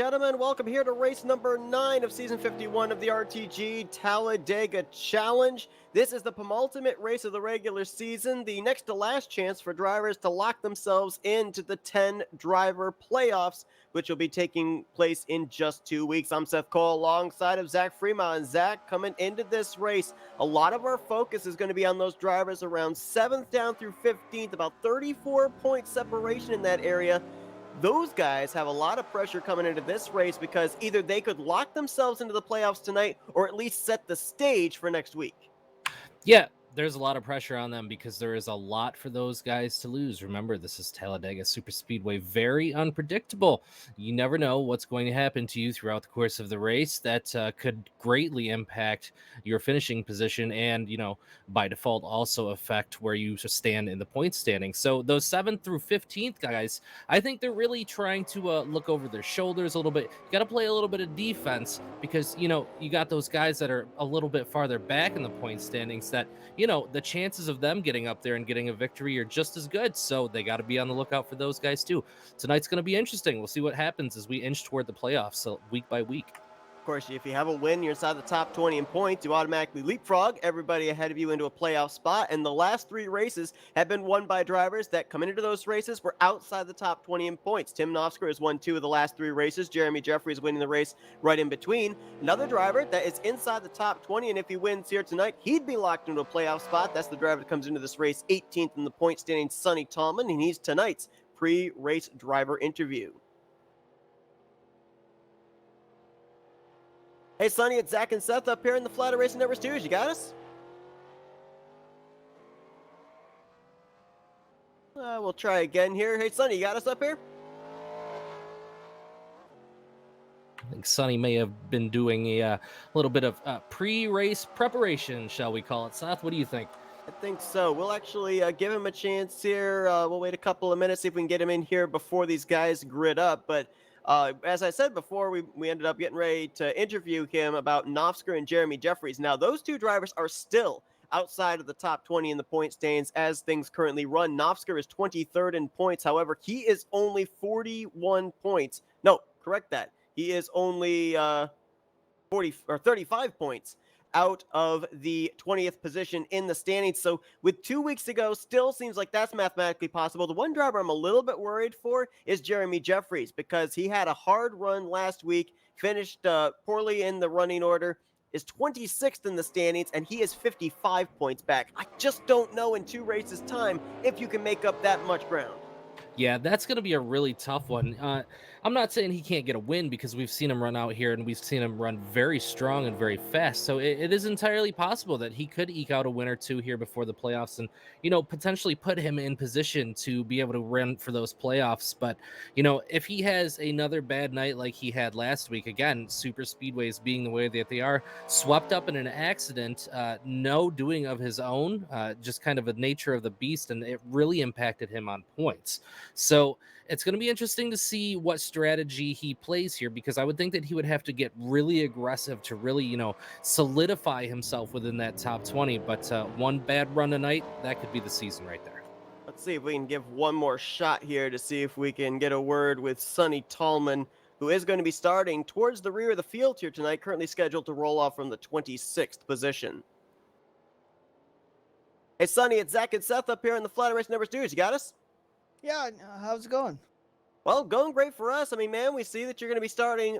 gentlemen, welcome here to race number 9 of season 51 of the RTG Talladega Challenge. This is the penultimate race of the regular season, the next to last chance for drivers to lock themselves into the 10 driver playoffs, which will be taking place in just 2 weeks. I'm Seth Cole alongside of Zach Fremont. And Zach, coming into this race, a lot of our focus is going to be on those drivers around 7th down through 15th, about 34-point separation in that area. Those guys have a lot of pressure coming into this race because either they could lock themselves into the playoffs tonight or at least set the stage for next week. Yeah, there's a lot of pressure on them because there is a lot for those guys to lose. Remember, this is Talladega Super Speedway, very unpredictable. You never know what's going to happen to you throughout the course of the race. That could greatly impact your finishing position and, by default, also affect where you stand in the point standing. So those 7th through 15th guys, I think they're really trying to look over their shoulders a little bit. You got to play a little bit of defense because, you got those guys that are a little bit farther back in the point standings that, the chances of them getting up there and getting a victory are just as good. So they got to be on the lookout for those guys too. Tonight's going to be interesting. We'll see what happens as we inch toward the playoffs, so week by week. Of course, if you have a win, you're inside the top 20 in points, you automatically leapfrog everybody ahead of you into a playoff spot. And the last 3 races have been won by drivers that coming into those races were outside the top 20 in points. Tim Nafsker has won 2 of the last 3 races. Jeremy Jeffries winning the race right in between. Another driver that is inside the top 20, and if he wins here tonight, he'd be locked into a playoff spot. That's the driver that comes into this race 18th in the point standing, Sonny Tallman, and he's tonight's pre-race driver interview. Hey, Sonny, it's Zach and Seth up here in the Flatout Racing Network studios. You got us? We'll try again here. Hey, Sonny, you got us up here? I think Sonny may have been doing a little bit of pre-race preparation, shall we call it. Seth, what do you think? I think so. We'll actually give him a chance here. We'll wait a couple of minutes, see if we can get him in here before these guys grid up. But as I said before, we ended up getting ready to interview him about Nafsker and Jeremy Jeffries. Now, those 2 drivers are still outside of the top 20 in the point standings as things currently run. Nafsker is 23rd in points. However, he is only 41 points. No, correct that. He is only 35 points out of the 20th position in the standings. So with 2 weeks to go, still seems like that's mathematically possible. The one driver I'm a little bit worried for is Jeremy Jeffries because he had a hard run last week, finished poorly in the running order, is 26th in the standings, and he is 55 points back. I just don't know in 2 races time if you can make up that much ground. Yeah, that's going to be a really tough one. I'm not saying he can't get a win because we've seen him run out here and we've seen him run very strong and very fast. So it is entirely possible that he could eke out a win or 2 here before the playoffs and, potentially put him in position to be able to run for those playoffs. But, if he has another bad night like he had last week, again, super speedways being the way that they are, swept up in an accident, no doing of his own, just kind of a nature of the beast, and it really impacted him on points. So it's going to be interesting to see what strategy he plays here, because I would think that he would have to get really aggressive to really, solidify himself within that top 20. But one bad run tonight, that could be the season right there. Let's see if we can give one more shot here to see if we can get a word with Sonny Tallman, who is going to be starting towards the rear of the field here tonight, currently scheduled to roll off from the 26th position. Hey, Sonny, it's Zach and Seth up here in the Flatout Racing Network studios. You got us? Yeah, how's it going? Well, going great for us. I mean, man, we see that you're going to be starting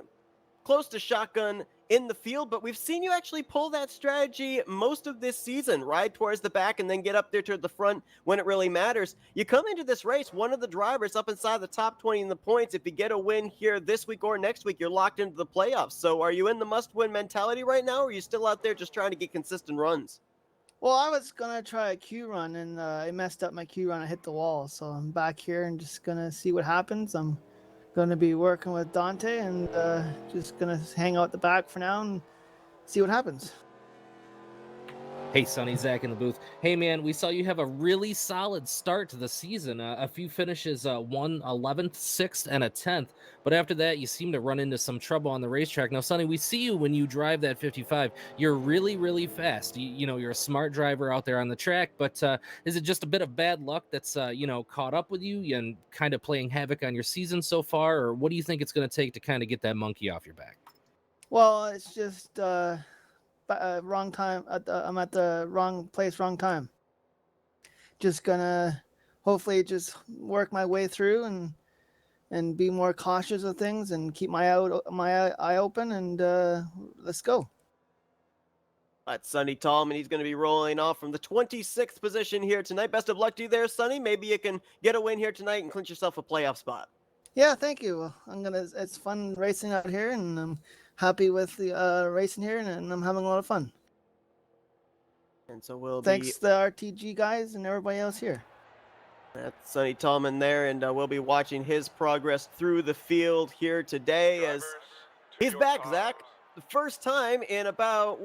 close to shotgun in the field, but we've seen you actually pull that strategy most of this season, ride towards the back and then get up there toward the front when it really matters. You come into this race, one of the drivers up inside the top 20 in the points. If you get a win here this week or next week, you're locked into the playoffs. So are you in the must-win mentality right now, or are you still out there just trying to get consistent runs? Well, I was gonna try a Q run and I messed up my Q run. I hit the wall, so I'm back here and just gonna see what happens. I'm gonna be working with Dante and just gonna hang out the back for now and see what happens. Hey, Sonny, Zach in the booth. Hey, man, we saw you have a really solid start to the season. A few finishes, 11th, 6th, and a 10th. But after that, you seem to run into some trouble on the racetrack. Now, Sonny, we see you when you drive that 55. You're really, really fast. You're a smart driver out there on the track. But is it just a bit of bad luck that's, caught up with you and kind of playing havoc on your season so far? Or what do you think it's going to take to kind of get that monkey off your back? Well, it's just wrong time. I'm at the wrong place, wrong time. Just gonna hopefully just work my way through and be more cautious of things and keep my eye open and let's go. That's Sonny Tallman. He's going to be rolling off from the 26th position here tonight. Best of luck to you there, Sonny. Maybe you can get a win here tonight and clinch yourself a playoff spot. Yeah, thank you. It's fun racing out here, and I'm happy with the racing here, and I'm having a lot of fun. And so we'll Thanks to the RTG guys and everybody else here. That's Sonny Tallman there, and we'll be watching his progress through the field here today as he's back, Zach. The first time in about,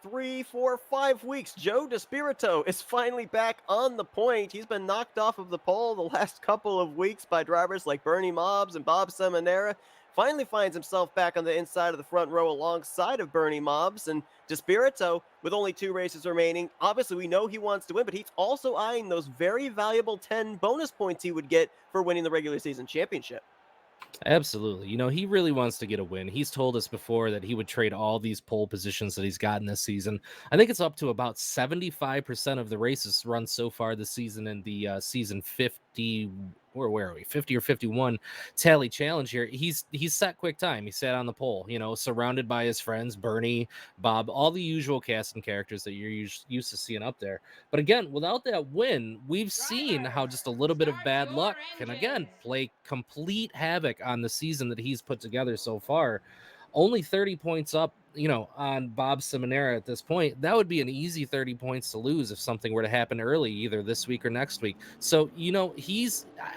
3, 4, 5 weeks. Joe DeSpirito is finally back on the point. He's been knocked off of the pole the last couple of weeks by drivers like Bernie Mobbs and Bob Semanero. Finally finds himself back on the inside of the front row alongside of Bernie Mobbs. And DeSpirito, with only 2 races remaining, obviously we know he wants to win, but he's also eyeing those very valuable 10 bonus points he would get for winning the regular season championship. Absolutely. He really wants to get a win. He's told us before that he would trade all these pole positions that he's gotten this season. I think it's up to about 75% of the races run so far this season in the season 50, or where are we? 50 or 51 tally challenge here. He's set quick time. He sat on the pole, surrounded by his friends, Bernie, Bob, all the usual cast and characters that you're used to seeing up there. But again, without that win, we've seen how just a little bit of bad luck can again play complete havoc on the season that he's put together so far. Only 30 points up, on Bob Semanero at this point. That would be an easy 30 points to lose if something were to happen early, either this week or next week. So,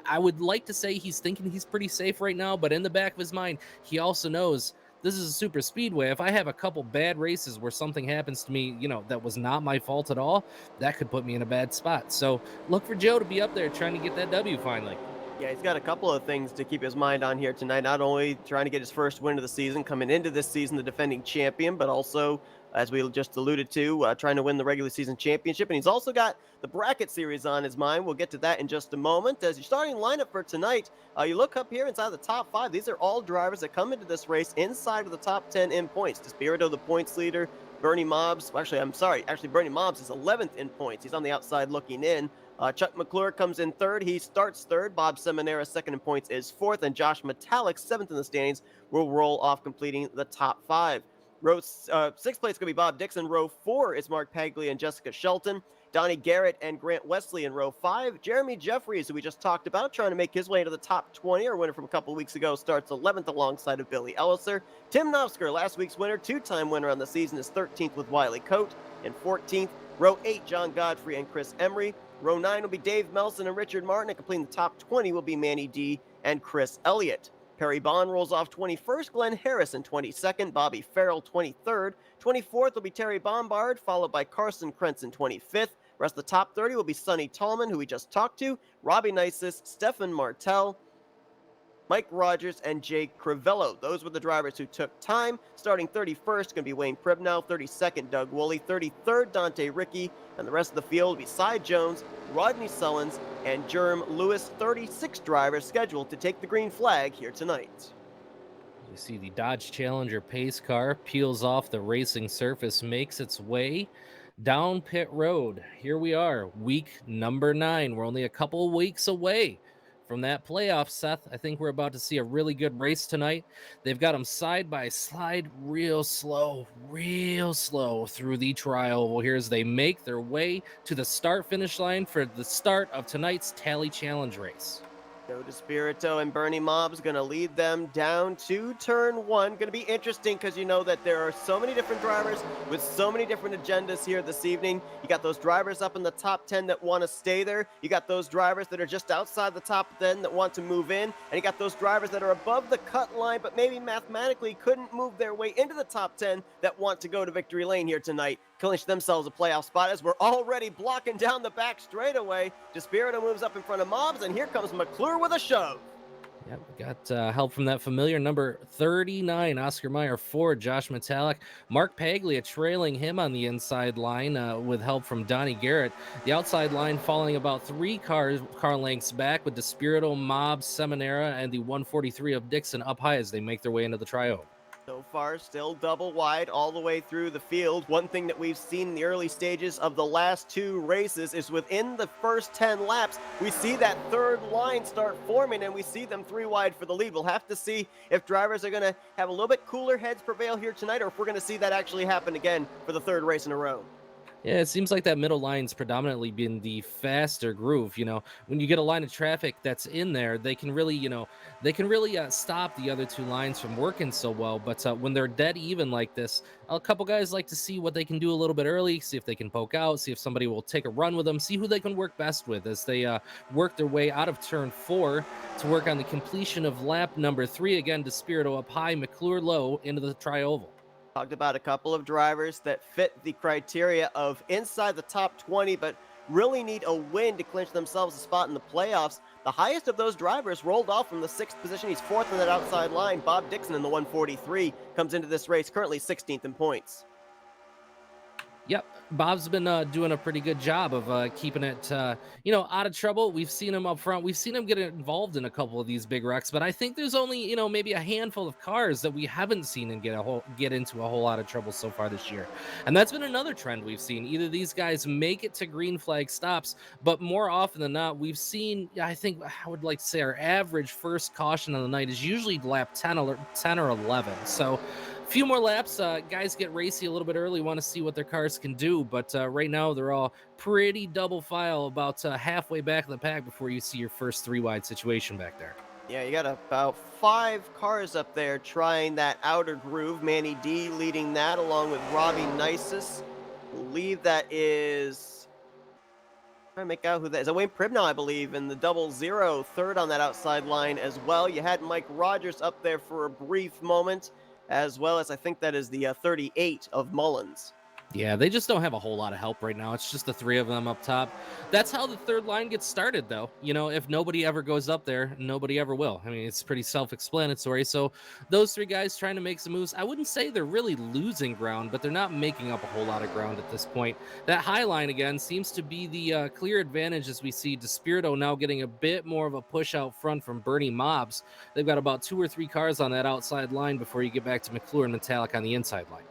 I would like to say he's thinking he's pretty safe right now, but in the back of his mind, he also knows this is a super speedway. If I have a couple bad races where something happens to me, that was not my fault at all, that could put me in a bad spot. So look for Joe to be up there trying to get that W finally. Yeah, he's got a couple of things to keep his mind on here tonight. Not only trying to get his first win of the season, coming into this season the defending champion, but also, as we just alluded to, trying to win the regular season championship. And he's also got the bracket series on his mind. We'll get to that in just a moment. As your starting lineup for tonight, you look up here inside the top 5. These are all drivers that come into this race inside of the top 10 in points. DeSpirito, the points leader. Bernie Mobbs, Bernie Mobbs is 11th in points. He's on the outside looking in. Chuck McClure comes in 3rd. He starts 3rd. Bob Semanero, 2nd in points, is 4th. And Josh Metallic, 7th in the standings, will roll off completing the top 5. Row 6th place going to be Bob Dixon. Row 4 is Mark Paglia and Jessica Shelton. Donnie Garrett and Grant Wesley in row 5. Jeremy Jeffries, who we just talked about, trying to make his way into the top 20. Our winner from a couple weeks ago starts 11th alongside of Billy Elliser. Tim Nafsker, last week's winner, 2-time winner on the season, is 13th with Wiley Coate. And 14th, row 8, John Godfrey and Chris Emery. Row 9 will be Dave Melson and Richard Martin, and completing the top 20 will be Manny D and Chris Elliott. Perry Bond rolls off 21st, Glenn Harrison 22nd, Bobby Farrell 23rd. 24th will be Terry Bombard, followed by Carson Crenson 25th. Rest of the top 30 will be Sonny Tallman, who we just talked to, Robbie Nisus, Stefan Martel, Mike Rogers, and Jake Crivello. Those were the drivers who took time. Starting 31st, going to be Wayne Pribnow. 32nd, Doug Woolley. 33rd, Dante Ricky. And the rest of the field will be Cy Jones, Rodney Sullins, and Jerm Lewis. 36 drivers scheduled to take the green flag here tonight. You see the Dodge Challenger pace car peels off the racing surface, makes its way down pit road. Here we are, week number 9. We're only a couple of weeks away from that playoff, Seth. I think we're about to see a really good race tonight. They've got them side by side, real slow through the trial. Well, here as they make their way to the start-finish line for the start of tonight's Tally Challenge race. Joe DeSpirito and Bernie Mobbs going to lead them down to turn 1. Going to be interesting because you know that there are so many different drivers with so many different agendas here this evening. You got those drivers up in the top 10 that want to stay there. You got those drivers that are just outside the top 10 that want to move in. And you got those drivers that are above the cut line but maybe mathematically couldn't move their way into the top 10 that want to go to victory lane here tonight. clinch themselves a playoff spot as we're already blocking down the back straightaway. Despirito moves up in front of Mobs, and here comes McClure with a shove. Yeah, we got help from that familiar number 39, Oscar Mayer Ford, Josh Metallic, Mark Paglia trailing him on the inside line with help from Donnie Garrett. The outside line falling about car lengths back with Despirito, Mob, Semanero, and the 143 of Dixon up high as they make their way into the trio. So far, still double wide all the way through the field. One thing that we've seen in the early stages of the last two races is within the first 10 laps, we see that third line start forming, and we see them 3 wide for the lead. We'll have to see if drivers are going to have a little bit cooler heads prevail here tonight, or if we're going to see that actually happen again for the third race in a row. Yeah, it seems like that middle line's predominantly been the faster groove. When you get a line of traffic that's in there, they can really, stop the other two lines from working so well. But when they're dead even like this, a couple guys like to see what they can do a little bit early, see if they can poke out, see if somebody will take a run with them, see who they can work best with as they work their way out of turn 4 to work on the completion of lap number 3. Again, Despirito up high, McClure low into the tri-oval. Talked about a couple of drivers that fit the criteria of inside the top 20, but really need a win to clinch themselves a spot in the playoffs. The highest of those drivers rolled off from the 6th position. He's 4th in that outside line. Bob Dixon in the 143 comes into this race currently 16th in points. Yep, Bob's been doing a pretty good job of keeping it, out of trouble. We've seen him up front. We've seen him get involved in a couple of these big wrecks, but I think there's only, maybe a handful of cars that we haven't seen and get into a whole lot of trouble so far this year. And that's been another trend we've seen. Either these guys make it to green flag stops, but more often than not, we've seen, I would like to say our average first caution of the night is usually lap 10 or 11. So a few more laps, guys get racy a little bit early, want to see what their cars can do, but right now they're all pretty double file about halfway back of the pack before you see your first 3 wide situation back there. Yeah, you got about 5 cars up there trying that outer groove. Manny D leading that along with Robbie Nisus. Believe that is... I'm trying to make out who that is. Wayne Pribnow, I believe, in the 00, third on that outside line as well. You had Mike Rogers up there for a brief moment, as well as I think that is the 38 of Mullins. Yeah, they just don't have a whole lot of help right now. It's just the 3 of them up top. That's how the third line gets started, though. If nobody ever goes up there, nobody ever will. I mean, it's pretty self-explanatory. So those 3 guys trying to make some moves, I wouldn't say they're really losing ground, but they're not making up a whole lot of ground at this point. That high line, again, seems to be the clear advantage as we see Despirito now getting a bit more of a push out front from Bernie Mobs. They've got about 2 or 3 cars on that outside line before you get back to McClure and Metallic on the inside line.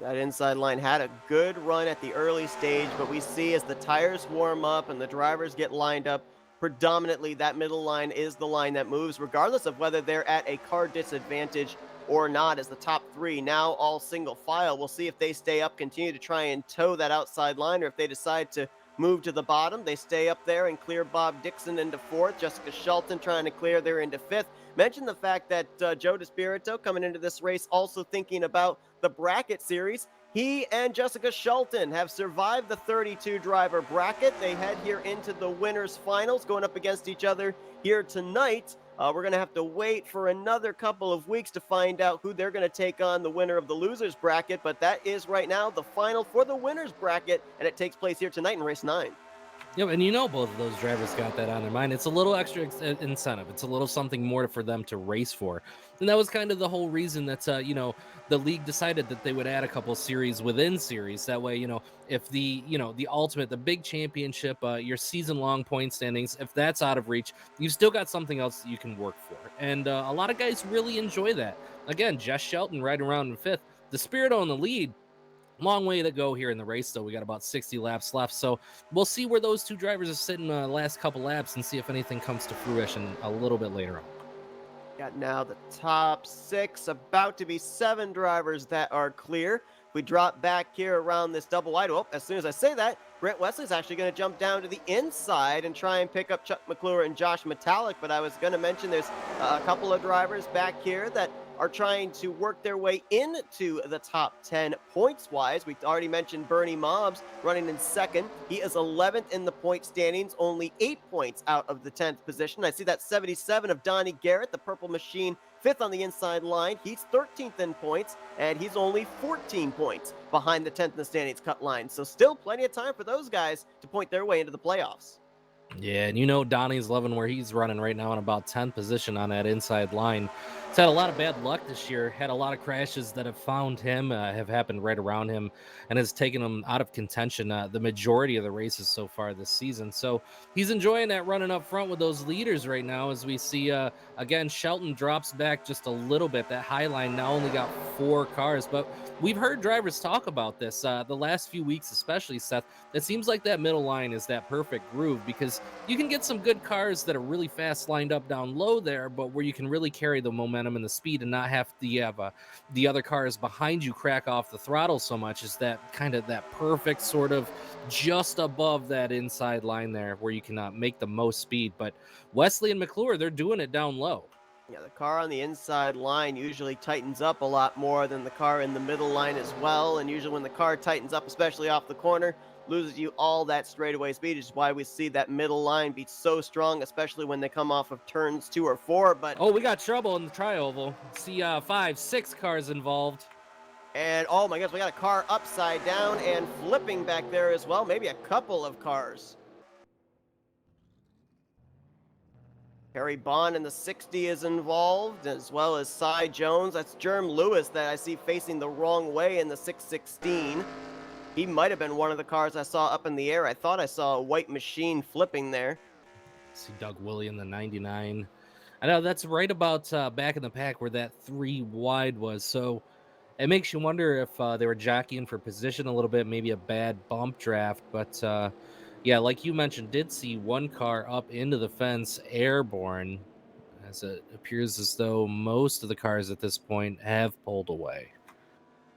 That inside line had a good run at the early stage, but we see as the tires warm up and the drivers get lined up, predominantly that middle line is the line that moves, regardless of whether they're at a car disadvantage or not, as the top 3 now all single file. We'll see if they stay up, continue to try and tow that outside line, or if they decide to move to the bottom. They stay up there and clear Bob Dixon into 4th. Jessica Shelton trying to clear there into 5th. Mention the fact that Joe Despirito coming into this race also thinking about the bracket series. He and Jessica Shelton have survived the 32 driver bracket. They head here into the winners finals, going up against each other here tonight. We're going to have to wait for another couple of weeks to find out who they're going to take on, the winner of the losers bracket, but that is right now the final for the winners bracket, and it takes place here tonight in race 9. Yeah, and both of those drivers got that on their mind. It's a little extra incentive. It's a little something more for them to race for. And that was kind of the whole reason that, the league decided that they would add a couple series within series. That way, if the ultimate, the big championship, your season-long point standings, if that's out of reach, you've still got something else that you can work for. And a lot of guys really enjoy that. Again, Jess Shelton right around in 5th. Despirito in the lead. Long way to go here in the race, though. We got about 60 laps left, so we'll see where those 2 drivers are sitting the last couple laps and see if anything comes to fruition a little bit later on. Got now the top 6, about to be 7 drivers that are clear. We drop back here around this double wide. Oh, as soon as I say that, Brent Wesley's actually going to jump down to the inside and try and pick up Chuck McClure and Josh Metallic, but I was going to mention there's a couple of drivers back here that are trying to work their way into the top 10 points-wise. We already mentioned Bernie Mobs running in 2nd. He is 11th in the point standings, only 8 points out of the 10th position. I see that 77 of Donnie Garrett, the Purple Machine, 5th on the inside line. He's 13th in points, and he's only 14 points behind the 10th in the standings cut line. So still plenty of time for those guys to point their way into the playoffs. Yeah, and you know Donnie's loving where he's running right now in about 10th position on that inside line. He's had a lot of bad luck this year, had a lot of crashes that have found him, have happened right around him, and has taken him out of contention the majority of the races so far this season. So he's enjoying that running up front with those leaders right now as we see, again, Shelton drops back just a little bit. That high line now only got 4 cars, but we've heard drivers talk about this the last few weeks, especially, Seth. It seems like that middle line is that perfect groove because you can get some good cars that are really fast lined up down low there, but where you can really carry the momentum and the speed and not have to have the other cars behind you crack off the throttle so much, is that kind of that perfect sort of just above that inside line there where you can make the most speed. But Wesley and McClure, they're doing it down low. Yeah, the car on the inside line usually tightens up a lot more than the car in the middle line as well. And usually when the car tightens up, especially off the corner, loses you all that straightaway speed, which is why we see that middle line be so strong, especially when they come off of turns 2 or 4. But oh, we got trouble in the tri-oval. See 5, 6 cars involved. And oh my gosh, we got a car upside down and flipping back there as well. Maybe a couple of cars. Perry Bond in the 60 is involved, as well as Cy Jones. That's Jerm Lewis that I see facing the wrong way in the 616. He might have been one of the cars I saw up in the air. I thought I saw a white machine flipping there. See Doug Willie in the 99. I know that's right about back in the pack where that 3 wide was. So it makes you wonder if they were jockeying for position a little bit, maybe a bad bump draft. But yeah, like you mentioned, did see one car up into the fence airborne, as it appears as though most of the cars at this point have pulled away.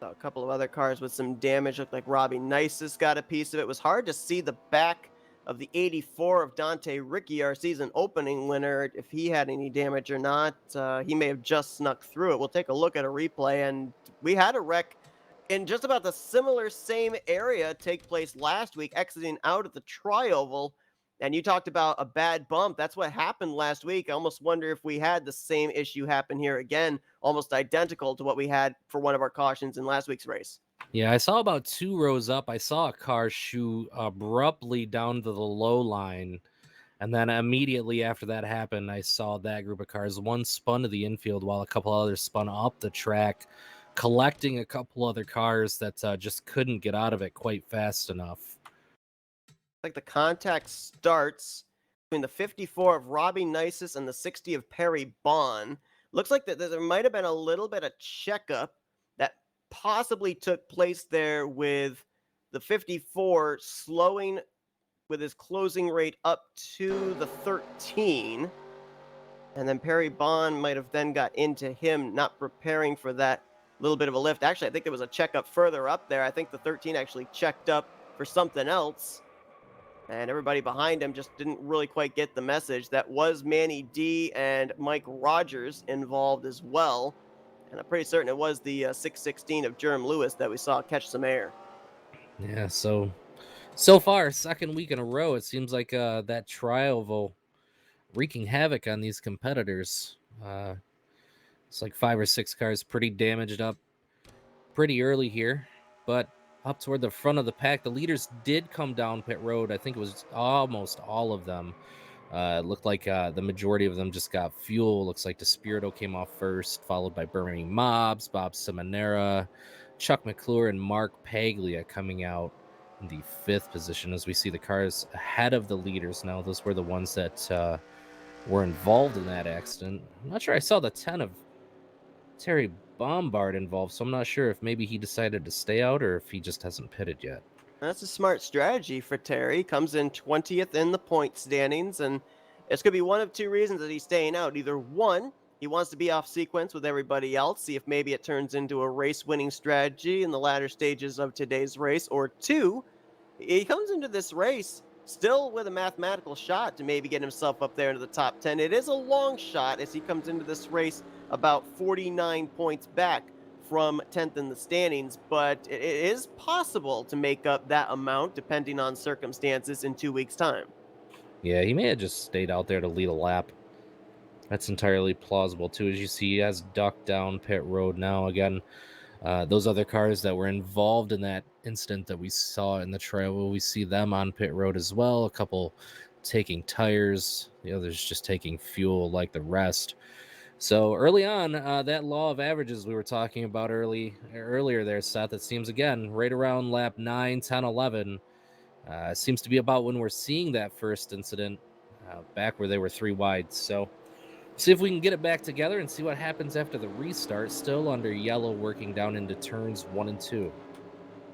A couple of other cars with some damage. Looked like Robbie Nice's got a piece of it. It was hard to see the back of the 84 of Dante Ricci, our season opening winner, if he had any damage or not. He may have just snuck through it. We'll take a look at a replay, and we had a wreck in just about the same area take place last week, exiting out at the tri-oval. And you talked about a bad bump. That's what happened last week. I almost wonder if we had the same issue happen here again, almost identical to what we had for one of our cautions in last week's race. Yeah, I saw about 2 rows up. I saw a car shoot abruptly down to the low line. And then immediately after that happened, I saw that group of cars. One spun to the infield while a couple others spun up the track, collecting a couple other cars that just couldn't get out of it quite fast enough. Like the contact starts between the 54 of Robbie Nices and the 60 of Perry Bond. Looks like that there might have been a little bit of checkup that possibly took place there with the 54 slowing with his closing rate up to the 13. And then Perry Bond might have then got into him, not preparing for that little bit of a lift. Actually, I think there was a checkup further up there. I think the 13 actually checked up for something else. And everybody behind him just didn't really quite get the message. That was Manny D and Mike Rogers involved as well. And I'm pretty certain it was the 616 of Jerm Lewis that we saw catch some air. Yeah, so far, second week in a row, it seems like that tri-oval wreaking havoc on these competitors. It's like 5 or 6 cars pretty damaged up pretty early here, but up toward the front of the pack, the leaders did come down pit road. I think it was almost all of them. It looked like the majority of them just got fuel. Looks like Despirito came off first, followed by Bernie Mobs, Bob Semanero, Chuck McClure, and Mark Paglia coming out in the 5th position as we see the cars ahead of the leaders now. Those were the ones that were involved in that accident. I'm not sure I saw the 10 of Terry Bombard involved, so I'm not sure if maybe he decided to stay out or if he just hasn't pitted yet. That's a smart strategy for Terry. Comes in 20th in the point standings, and it's going to be one of 2 reasons that he's staying out. Either one, he wants to be off sequence with everybody else, see if maybe it turns into a race-winning strategy in the latter stages of today's race, or 2, he comes into this race still with a mathematical shot to maybe get himself up there into the top 10. It is a long shot as he comes into this race about 49 points back from 10th in the standings, but it is possible to make up that amount depending on circumstances in 2 weeks' time. Yeah, he may have just stayed out there to lead a lap. That's entirely plausible too. As you see, he has ducked down pit road now. Again, Those other cars that were involved in that incident that we saw in the trail, we see them on pit road as well. A couple taking tires, the others just taking fuel like the rest. So early on, that law of averages we were talking about earlier there, Seth, it seems again right around lap 9, 10, 11. Seems to be about when we're seeing that first incident, back where they were 3 wide. So see if we can get it back together and see what happens after the restart. Still under yellow, working down into turns 1 and 2.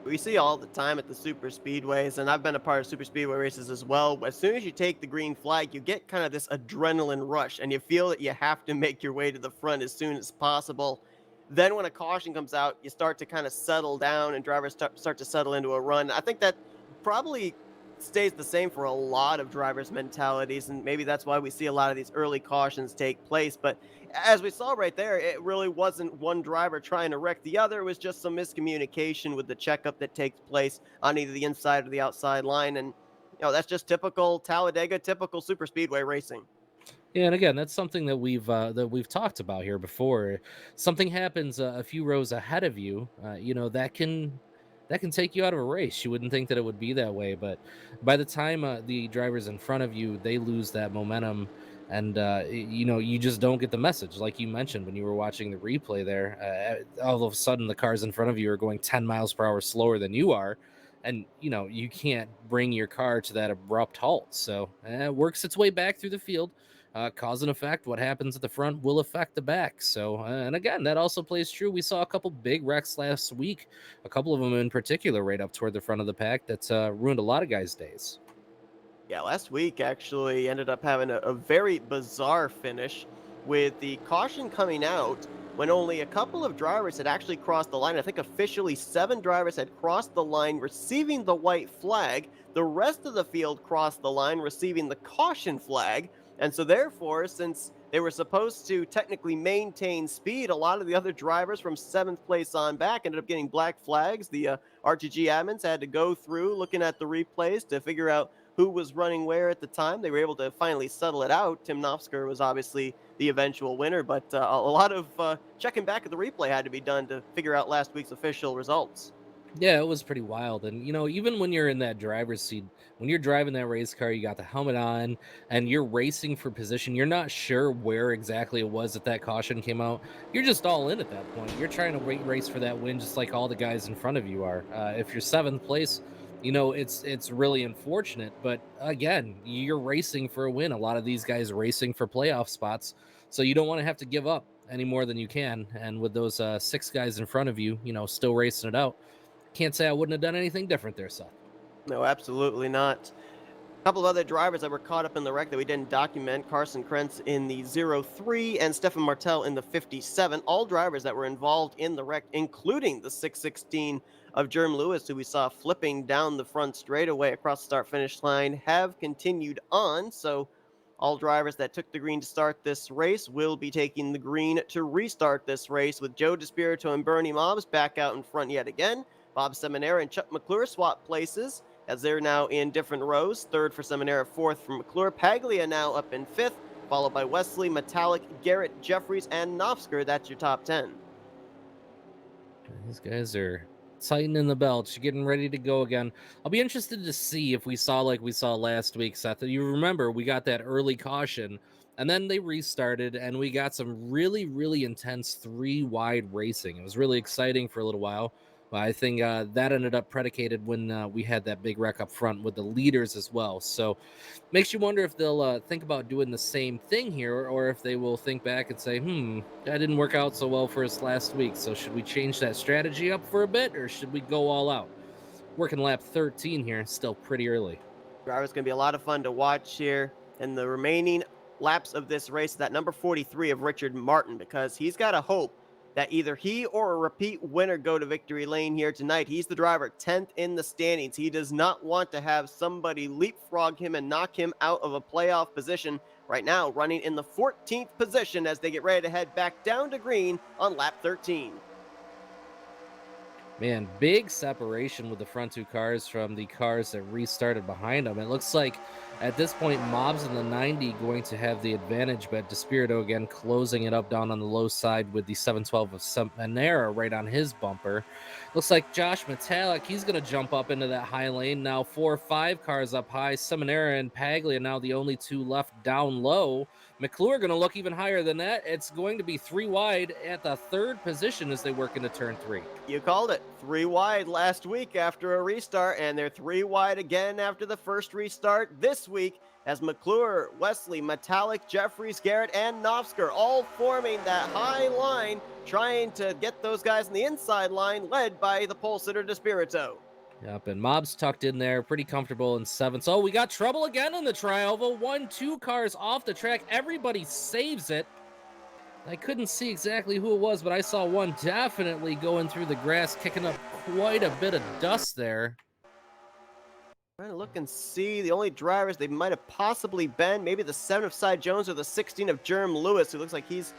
We see all the time at the super speedways, and I've been a part of super speedway races as well. As soon as you take the green flag, you get kind of this adrenaline rush, and you feel that you have to make your way to the front as soon as possible. Then, when a caution comes out, you start to kind of settle down, and drivers start to settle into a run. I think that probably stays the same for a lot of drivers' mentalities, and maybe that's why we see a lot of these early cautions take place. But as we saw right there, it really wasn't one driver trying to wreck the other. It was just some miscommunication with the checkup that takes place on either the inside or the outside line. And, that's just typical Talladega, typical super speedway racing. Yeah, and again, that's something that we've talked about here before. Something happens a few rows ahead of you, that can take you out of a race. You wouldn't think that it would be that way, but by the time the drivers in front of you they lose that momentum, and you just don't get the message. Like you mentioned when you were watching the replay there, all of a sudden the cars in front of you are going 10 miles per hour slower than you are. And you can't bring your car to that abrupt halt, so it works its way back through the field. Cause and effect. What happens at the front will affect the back. So, and again, that also plays true. We saw a couple big wrecks last week, a couple of them in particular, right up toward the front of the pack. That's ruined a lot of guys' days. Yeah, last week actually ended up having a very bizarre finish with the caution coming out when only a couple of drivers had actually crossed the line. I think officially 7 drivers had crossed the line receiving the white flag. The rest of the field crossed the line receiving the caution flag. And so, therefore, since they were supposed to technically maintain speed, a lot of the other drivers from 7th place on back ended up getting black flags. The RTG admins had to go through looking at the replays to figure out who was running where at the time. They were able to finally settle it out. Tim Nafsker was obviously the eventual winner, but a lot of checking back at the replay had to be done to figure out last week's official results. Yeah, it was pretty wild. And, even when you're in that driver's seat, when you're driving that race car, you got the helmet on and you're racing for position, you're not sure where exactly it was that caution came out. You're just all in at that point. You're trying to race for that win, just like all the guys in front of you are. If you're 7th place, it's really unfortunate. But again, you're racing for a win. A lot of these guys racing for playoff spots. So you don't want to have to give up any more than you can. And with those 6 guys in front of you, still racing it out, can't say I wouldn't have done anything different there, Seth. No, absolutely not. A couple of other drivers that were caught up in the wreck that we didn't document: Carson Krentz in the 03 and Stefan Martel in the 57. All drivers that were involved in the wreck, including the 616 of Jerm Lewis, who we saw flipping down the front straightaway across the start finish line, have continued on. So all drivers that took the green to start this race will be taking the green to restart this race, with Joe DeSpirito and Bernie Mobbs back out in front yet again. Bob Semanero and Chuck McClure swap places as they're now in different rows. 3rd for Semanero, 4th for McClure. Paglia now up in 5th, followed by Wesley, Metallic, Garrett, Jeffries, and Nafsker. That's your top 10. These guys are tightening the belts. You're getting ready to go again. I'll be interested to see if we saw like we saw last week, Seth. You remember we got that early caution, and then they restarted, and we got some really, really intense 3 wide racing. It was really exciting for a little while. But I think that ended up predicated when we had that big wreck up front with the leaders as well. So makes you wonder if they'll think about doing the same thing here, or if they will think back and say, that didn't work out so well for us last week. So should we change that strategy up for a bit, or should we go all out? Working lap 13 here, still pretty early. Driver's going to be a lot of fun to watch here in the remaining laps of this race. That number 43 of Richard Martin, because he's got a hope that either he or a repeat winner go to victory lane here tonight. He's the driver 10th in the standings. He does not want to have somebody leapfrog him and knock him out of a playoff position. Right now, running in the 14th position as they get ready to head back down to green on lap 13. Man, big separation with the front 2 cars from the cars that restarted behind them. It looks like At this point, Mobs in the 90 going to have the advantage, but Despirito again closing it up down on the low side with the 712 of Semanero right on his bumper. Looks like Josh Metallic, he's going to jump up into that high lane. Now 4 or 5 cars up high. Semanero and Paglia now the only 2 left down low. McClure going to look even higher than that. It's going to be 3 wide at the 3rd position as they work into turn 3. You called it. 3 wide last week after a restart, and they're 3 wide again after the first restart this week as McClure, Wesley, Metallic, Jeffries, Garrett, and Nafsker all forming that high line, trying to get those guys in the inside line, led by the pole sitter Despirito. Yep, and Mob's tucked in there, pretty comfortable in 7th. Oh, we got trouble again in the tri-oval. 1-2 cars off the track. Everybody saves it. I couldn't see exactly who it was, but I saw one definitely going through the grass, kicking up quite a bit of dust there. Trying to look and see the only drivers they might have possibly been. Maybe the 7 of Cy Jones or the 16 of Jerm Lewis, who looks like he's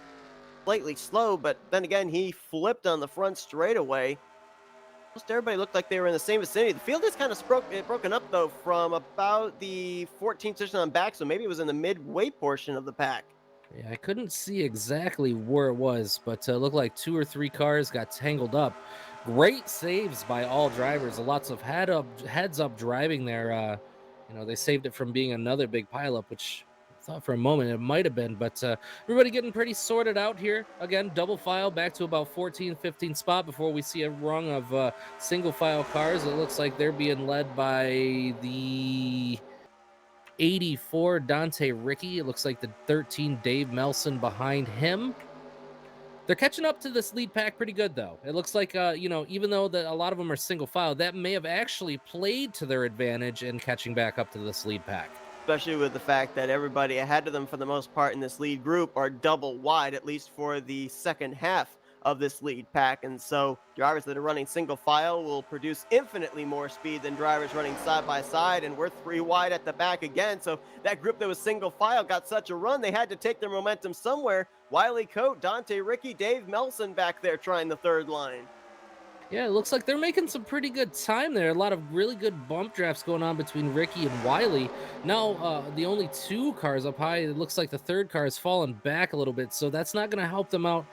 slightly slow, but then again, he flipped on the front straightaway. Most everybody looked like they were in the same vicinity. The field is kind of broken up, though, from about the 14th position on back, so maybe it was in the midway portion of the pack. Yeah, I couldn't see exactly where it was, but it looked like 2 or 3 cars got tangled up. Great saves by all drivers. Lots of heads up driving there. They saved it from being another big pileup, which I thought for a moment it might have been, but everybody getting pretty sorted out here. Again, double file back to about 14, 15 spot before we see a rung of single file cars. It looks like they're being led by the 84 Dante Ricky. It looks like the 13 Dave Melson behind him. They're catching up to this lead pack pretty good, though. It looks like, even though a lot of them are single file, that may have actually played to their advantage in catching back up to this lead pack. Especially with the fact that everybody ahead of them, for the most part, in this lead group are double wide, at least for the second half of this lead pack. And so drivers that are running single file will produce infinitely more speed than drivers running side by side. And we're 3 wide at the back again. So that group that was single file got such a run, they had to take their momentum somewhere. Wiley Coate, Dante Ricky, Dave Melson back there trying the 3rd line. Yeah, it looks like they're making some pretty good time there. A lot of really good bump drafts going on between Ricky and Wiley. Now, the only 2 cars up high, it looks like the 3rd car has fallen back a little bit, so that's not going to help them out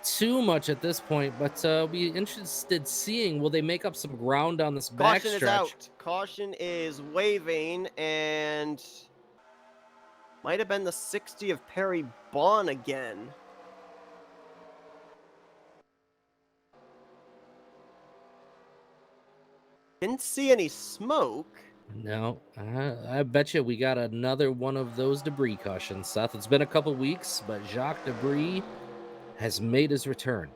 too much at this point, but I'll be interested seeing, will they make up some ground on this backstretch? Caution is out. Caution is waving, and might have been the 60 of Perry Bond again. Didn't see any smoke. No, I bet you we got another one of those debris cautions, Seth. It's been a couple weeks, but Jacques Debris has made his return.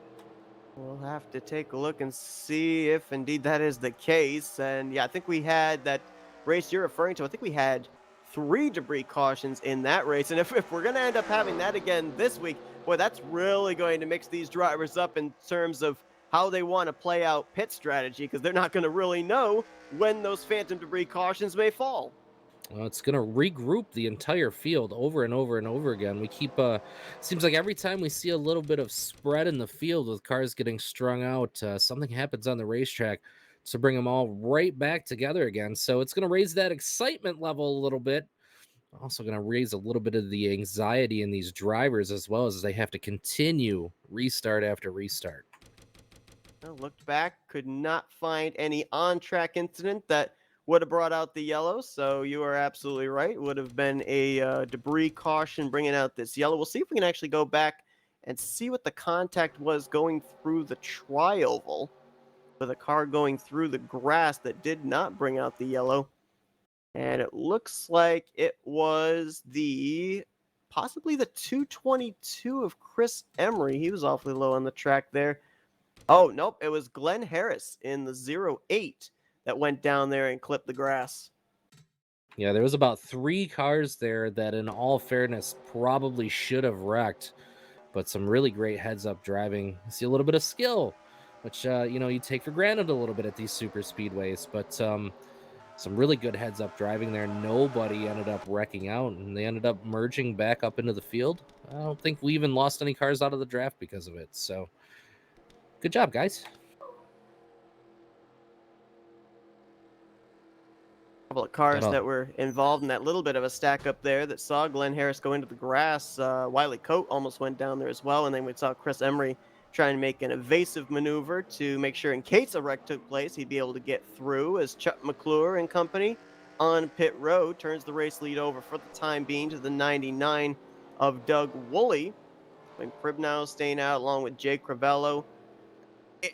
We'll have to take a look and see if indeed that is the case. And yeah, I think we had that race you're referring to. I think we had 3 debris cautions in that race. And if we're going to end up having that again this week, boy, that's really going to mix these drivers up in terms of how they want to play out pit strategy, because they're not going to really know when those phantom debris cautions may fall. Well, it's going to regroup the entire field over and over and over again. We keep, seems like every time we see a little bit of spread in the field with cars getting strung out, something happens on the racetrack to bring them all right back together again. So it's going to raise that excitement level a little bit. Also going to raise a little bit of the anxiety in these drivers as well, as they have to continue restart after restart. I looked back, could not find any on-track incident that would have brought out the yellow, so you are absolutely right. Would have been a debris caution bringing out this yellow. We'll see if we can actually go back and see what the contact was going through the tri-oval, with a car going through the grass that did not bring out the yellow. And it looks like it was possibly the 222 of Chris Emery. He was awfully low on the track there. Oh, nope, it was Glenn Harris in the 08 that went down there and clipped the grass. Yeah, there was about 3 cars there that, in all fairness, probably should have wrecked, but some really great heads-up driving. You see a little bit of skill, which, you take for granted a little bit at these super speedways, but some really good heads-up driving there. Nobody ended up wrecking out, and they ended up merging back up into the field. I don't think we even lost any cars out of the draft because of it, so good job, guys. Couple of cars Gotta that were involved in that little bit of a stack up there that saw Glenn Harris go into the grass. Wiley Coate almost went down there as well, and then we saw Chris Emery trying to make an evasive maneuver to make sure in case a wreck took place, he'd be able to get through as Chuck McClure and company on pit road turns the race lead over for the time being to the 99 of Doug Woolley. When Cribnow staying out along with Jake Crivello.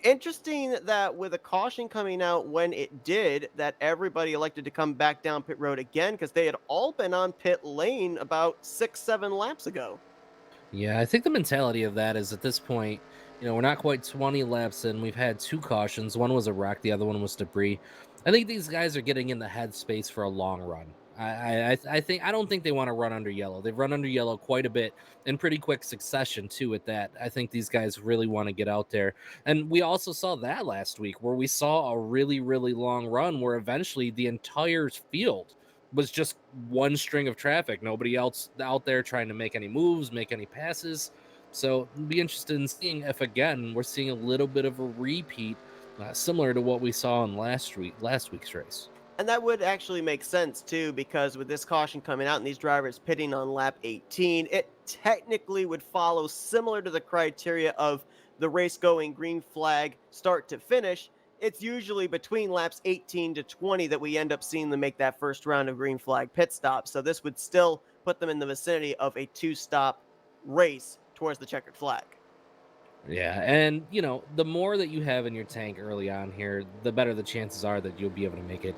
Interesting that with a caution coming out when it did, that everybody elected to come back down pit road again because they had all been on pit lane about 6, 7 laps ago. Yeah, I think the mentality of that is at this point, we're not quite 20 laps in. We've had two cautions. One was a wreck, the other one was debris. I think these guys are getting in the headspace for a long run. I don't think they want to run under yellow. They've run under yellow quite a bit in pretty quick succession too. At that, I think these guys really want to get out there. And we also saw that last week where we saw a really really long run where eventually the entire field was just one string of traffic. Nobody else out there trying to make any moves, make any passes. So be interested in seeing if again we're seeing a little bit of a repeat, similar to what we saw in last week's race. And that would actually make sense too, because with this caution coming out and these drivers pitting on lap 18, it technically would follow similar to the criteria of the race going green flag start to finish. It's usually between laps 18 to 20 that we end up seeing them make that first round of green flag pit stops. So this would still put them in the vicinity of a 2-stop race towards the checkered flag. Yeah, and the more that you have in your tank early on here, the better the chances are that you'll be able to make it,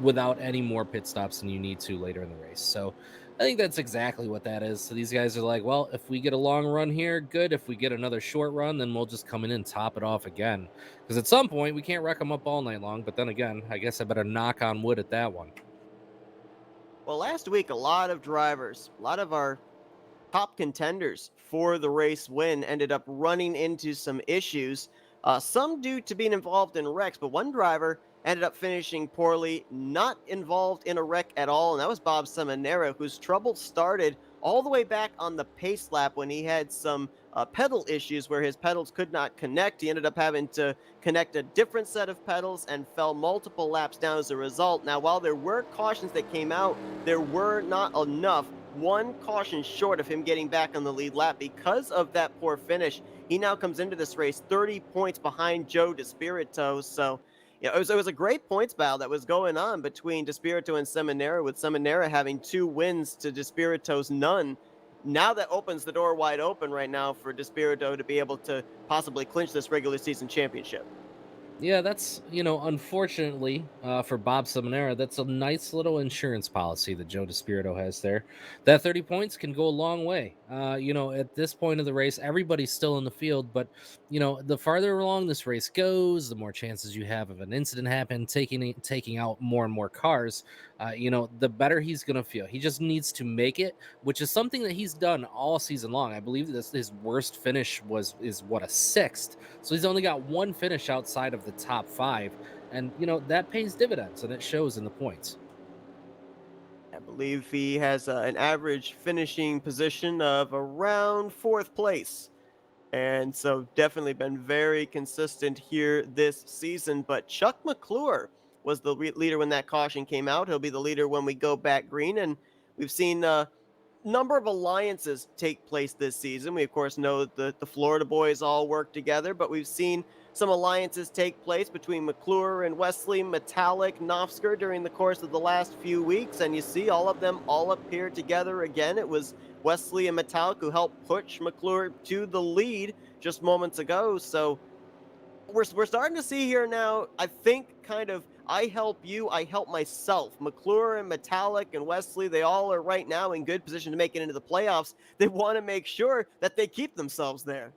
without any more pit stops than you need to later in the race. So I think that's exactly what that is. So these guys are like, well, if we get a long run here, good. If we get another short run, then we'll just come in and top it off again. Because at some point we can't wreck them up all night long. But then again, I guess I better knock on wood at that one. Well, last week, a lot of drivers, a lot of our top contenders for the race win ended up running into some issues, some due to being involved in wrecks, but one driver ended up finishing poorly, not involved in a wreck at all, and that was Bob Semanero, whose trouble started all the way back on the pace lap when he had some pedal issues where his pedals could not connect. He ended up having to connect a different set of pedals and fell multiple laps down as a result. Now, while there were cautions that came out, there were not enough. One caution short of him getting back on the lead lap because of that poor finish. He now comes into this race 30 points behind Joe DeSpirito. So, it was a great points battle that was going on between DeSpirito and Semanero, with Semanero having 2 wins to DeSpirito's none. Now that opens the door wide open right now for DeSpirito to be able to possibly clinch this regular season championship. Yeah, that's, unfortunately for Bob Semanera, that's a nice little insurance policy that Joe DeSpirito has there. That 30 points can go a long way. At this point of the race, everybody's still in the field, but, the farther along this race goes, the more chances you have of an incident happen, taking out more and more cars, the better he's going to feel. He just needs to make it, which is something that he's done all season long. I believe his worst finish is a 6th. So he's only got one finish outside of the top 5. And, that pays dividends and it shows in the points. I believe he has an average finishing position of around 4th place. And so definitely been very consistent here this season. But Chuck McClure was the leader when that caution came out. He'll be the leader when we go back green. And we've seen number of alliances take place this season. We, of course, know that the Florida boys all work together, but we've seen some alliances take place between McClure and Wesley, Metallic, Nafsker during the course of the last few weeks, and you see all of them all appear together again. It was Wesley and Metallic who helped push McClure to the lead just moments ago, so we're starting to see here now, I think, kind of I help you, I help myself. McClure and Metallic and Wesley, they all are right now in good position to make it into the playoffs. They want to make sure that they keep themselves there.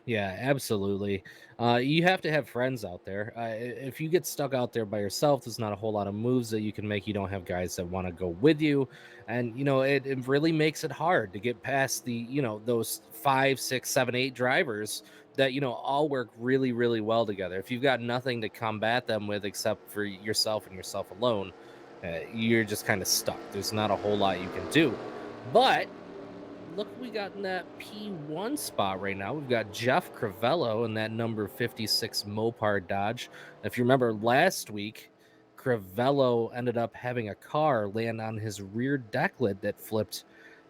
Yeah, absolutely. You have to have friends out there. If you get stuck out there by yourself, there's not a whole lot of moves that you can make. You don't have guys that want to go with you. And, it really makes it hard to get past those 5, 6, 7, 8 drivers that, all work really, really well together. If you've got nothing to combat them with except for yourself and yourself alone, you're just kind of stuck. There's not a whole lot you can do. But look what we got in that P1 spot right now. We've got Jeff Crivello in that number 56 Mopar Dodge. If you remember last week, Crivello ended up having a car land on his rear deck lid that flipped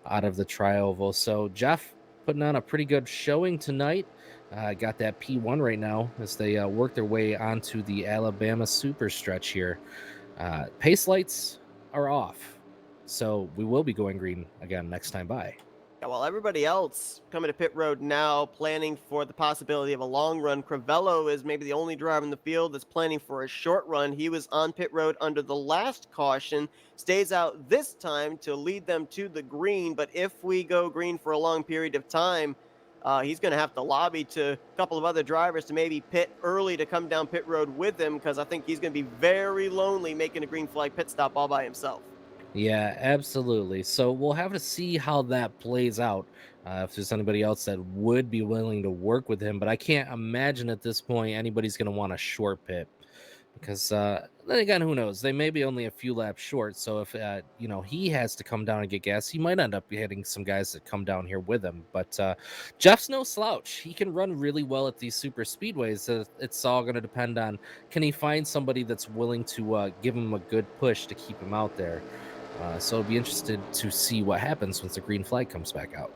out of the tri-oval. So Jeff putting on a pretty good showing tonight. Got that P1 right now as they work their way onto the Alabama super stretch here. Pace lights are off, so we will be going green again next time by. Yeah, while everybody else coming to pit road now, planning for the possibility of a long run, Crivello is maybe the only driver in the field that's planning for a short run. He was on pit road under the last caution, stays out this time to lead them to the green. But if we go green for a long period of time, he's going to have to lobby to a couple of other drivers to maybe pit early to come down pit road with him, because I think he's going to be very lonely making a green flag pit stop all by himself. Yeah, absolutely. So we'll have to see how that plays out. If there's anybody else that would be willing to work with him, but I can't imagine at this point anybody's going to want a short pit because then again, who knows? They may be only a few laps short. So if he has to come down and get gas, he might end up hitting some guys that come down here with him. But Jeff's no slouch. He can run really well at these super speedways. It's all going to depend on can he find somebody that's willing to give him a good push to keep him out there. So I'll be interested to see what happens once the green flag comes back out.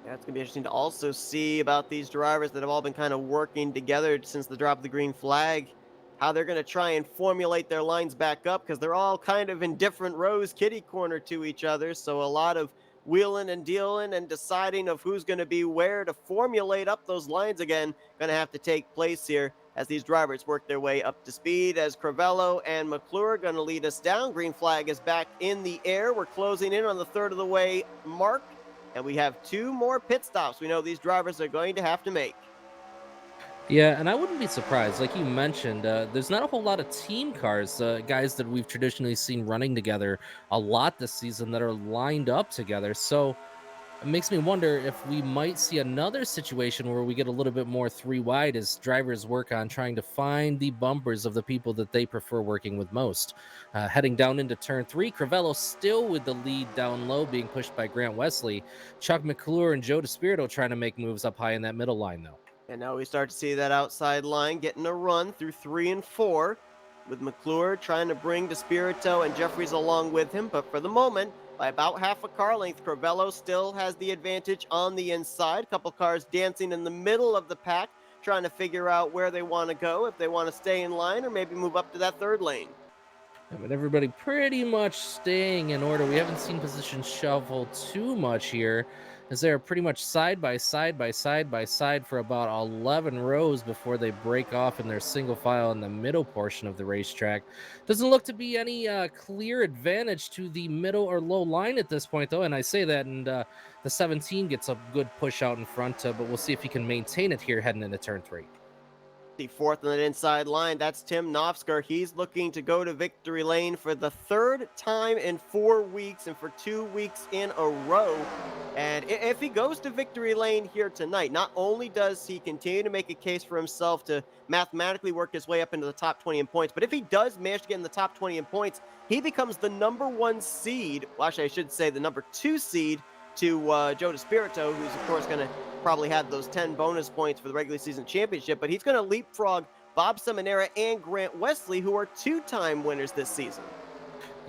Yeah, it's going to be interesting to also see about these drivers that have all been kind of working together since the drop of the green flag, how they're going to try and formulate their lines back up, because they're all kind of in different rows, kitty corner to each other. So a lot of wheeling and dealing and deciding of who's going to be where to formulate up those lines again going to have to take place here as these drivers work their way up to speed, as Crivello and McClure are going to lead us down. Green flag is back in the air. We're closing in on the third of the way mark, and we have two more pit stops we know these drivers are going to have to make. Yeah, and I wouldn't be surprised. Like you mentioned, there's not a whole lot of team cars, guys that we've traditionally seen running together a lot this season that are lined up together. So it makes me wonder if we might see another situation where we get a little bit more three wide as drivers work on trying to find the bumpers of the people that they prefer working with most. Heading down into turn three, Crivello still with the lead down low, being pushed by Grant Wesley. Chuck McClure and Joe DeSpirito trying to make moves up high in that middle line, though. And now we start to see that outside line getting a run through 3 and 4, with McClure trying to bring DeSpirito and Jeffries along with him. But for the moment, by about half a car length, Crivello still has the advantage on the inside. A couple cars dancing in the middle of the pack, trying to figure out where they want to go, if they want to stay in line or maybe move up to that third lane. But everybody pretty much staying in order. We haven't seen positions shuffle too much here, as they're pretty much side by side by side by side for about 11 rows before they break off in their single file in the middle portion of the racetrack. Doesn't look to be any clear advantage to the middle or low line at this point, though. And I say that, and the 17 gets a good push out in front, but we'll see if he can maintain it here heading into turn three. The fourth on that inside line, that's Tim Nafsker. He's looking to go to victory lane for the third time in 4 weeks and for 2 weeks in a row. And if he goes to victory lane here tonight, not only does he continue to make a case for himself to mathematically work his way up into the top 20 in points, but if he does manage to get in the top 20 in points, he becomes the number 1 seed. Well, actually, I should say the number 2 seed to Joe DeSpirito, who's of course going to probably have those 10 bonus points for the regular season championship, but he's going to leapfrog Bob Semanero and Grant Wesley, who are 2-time winners this season.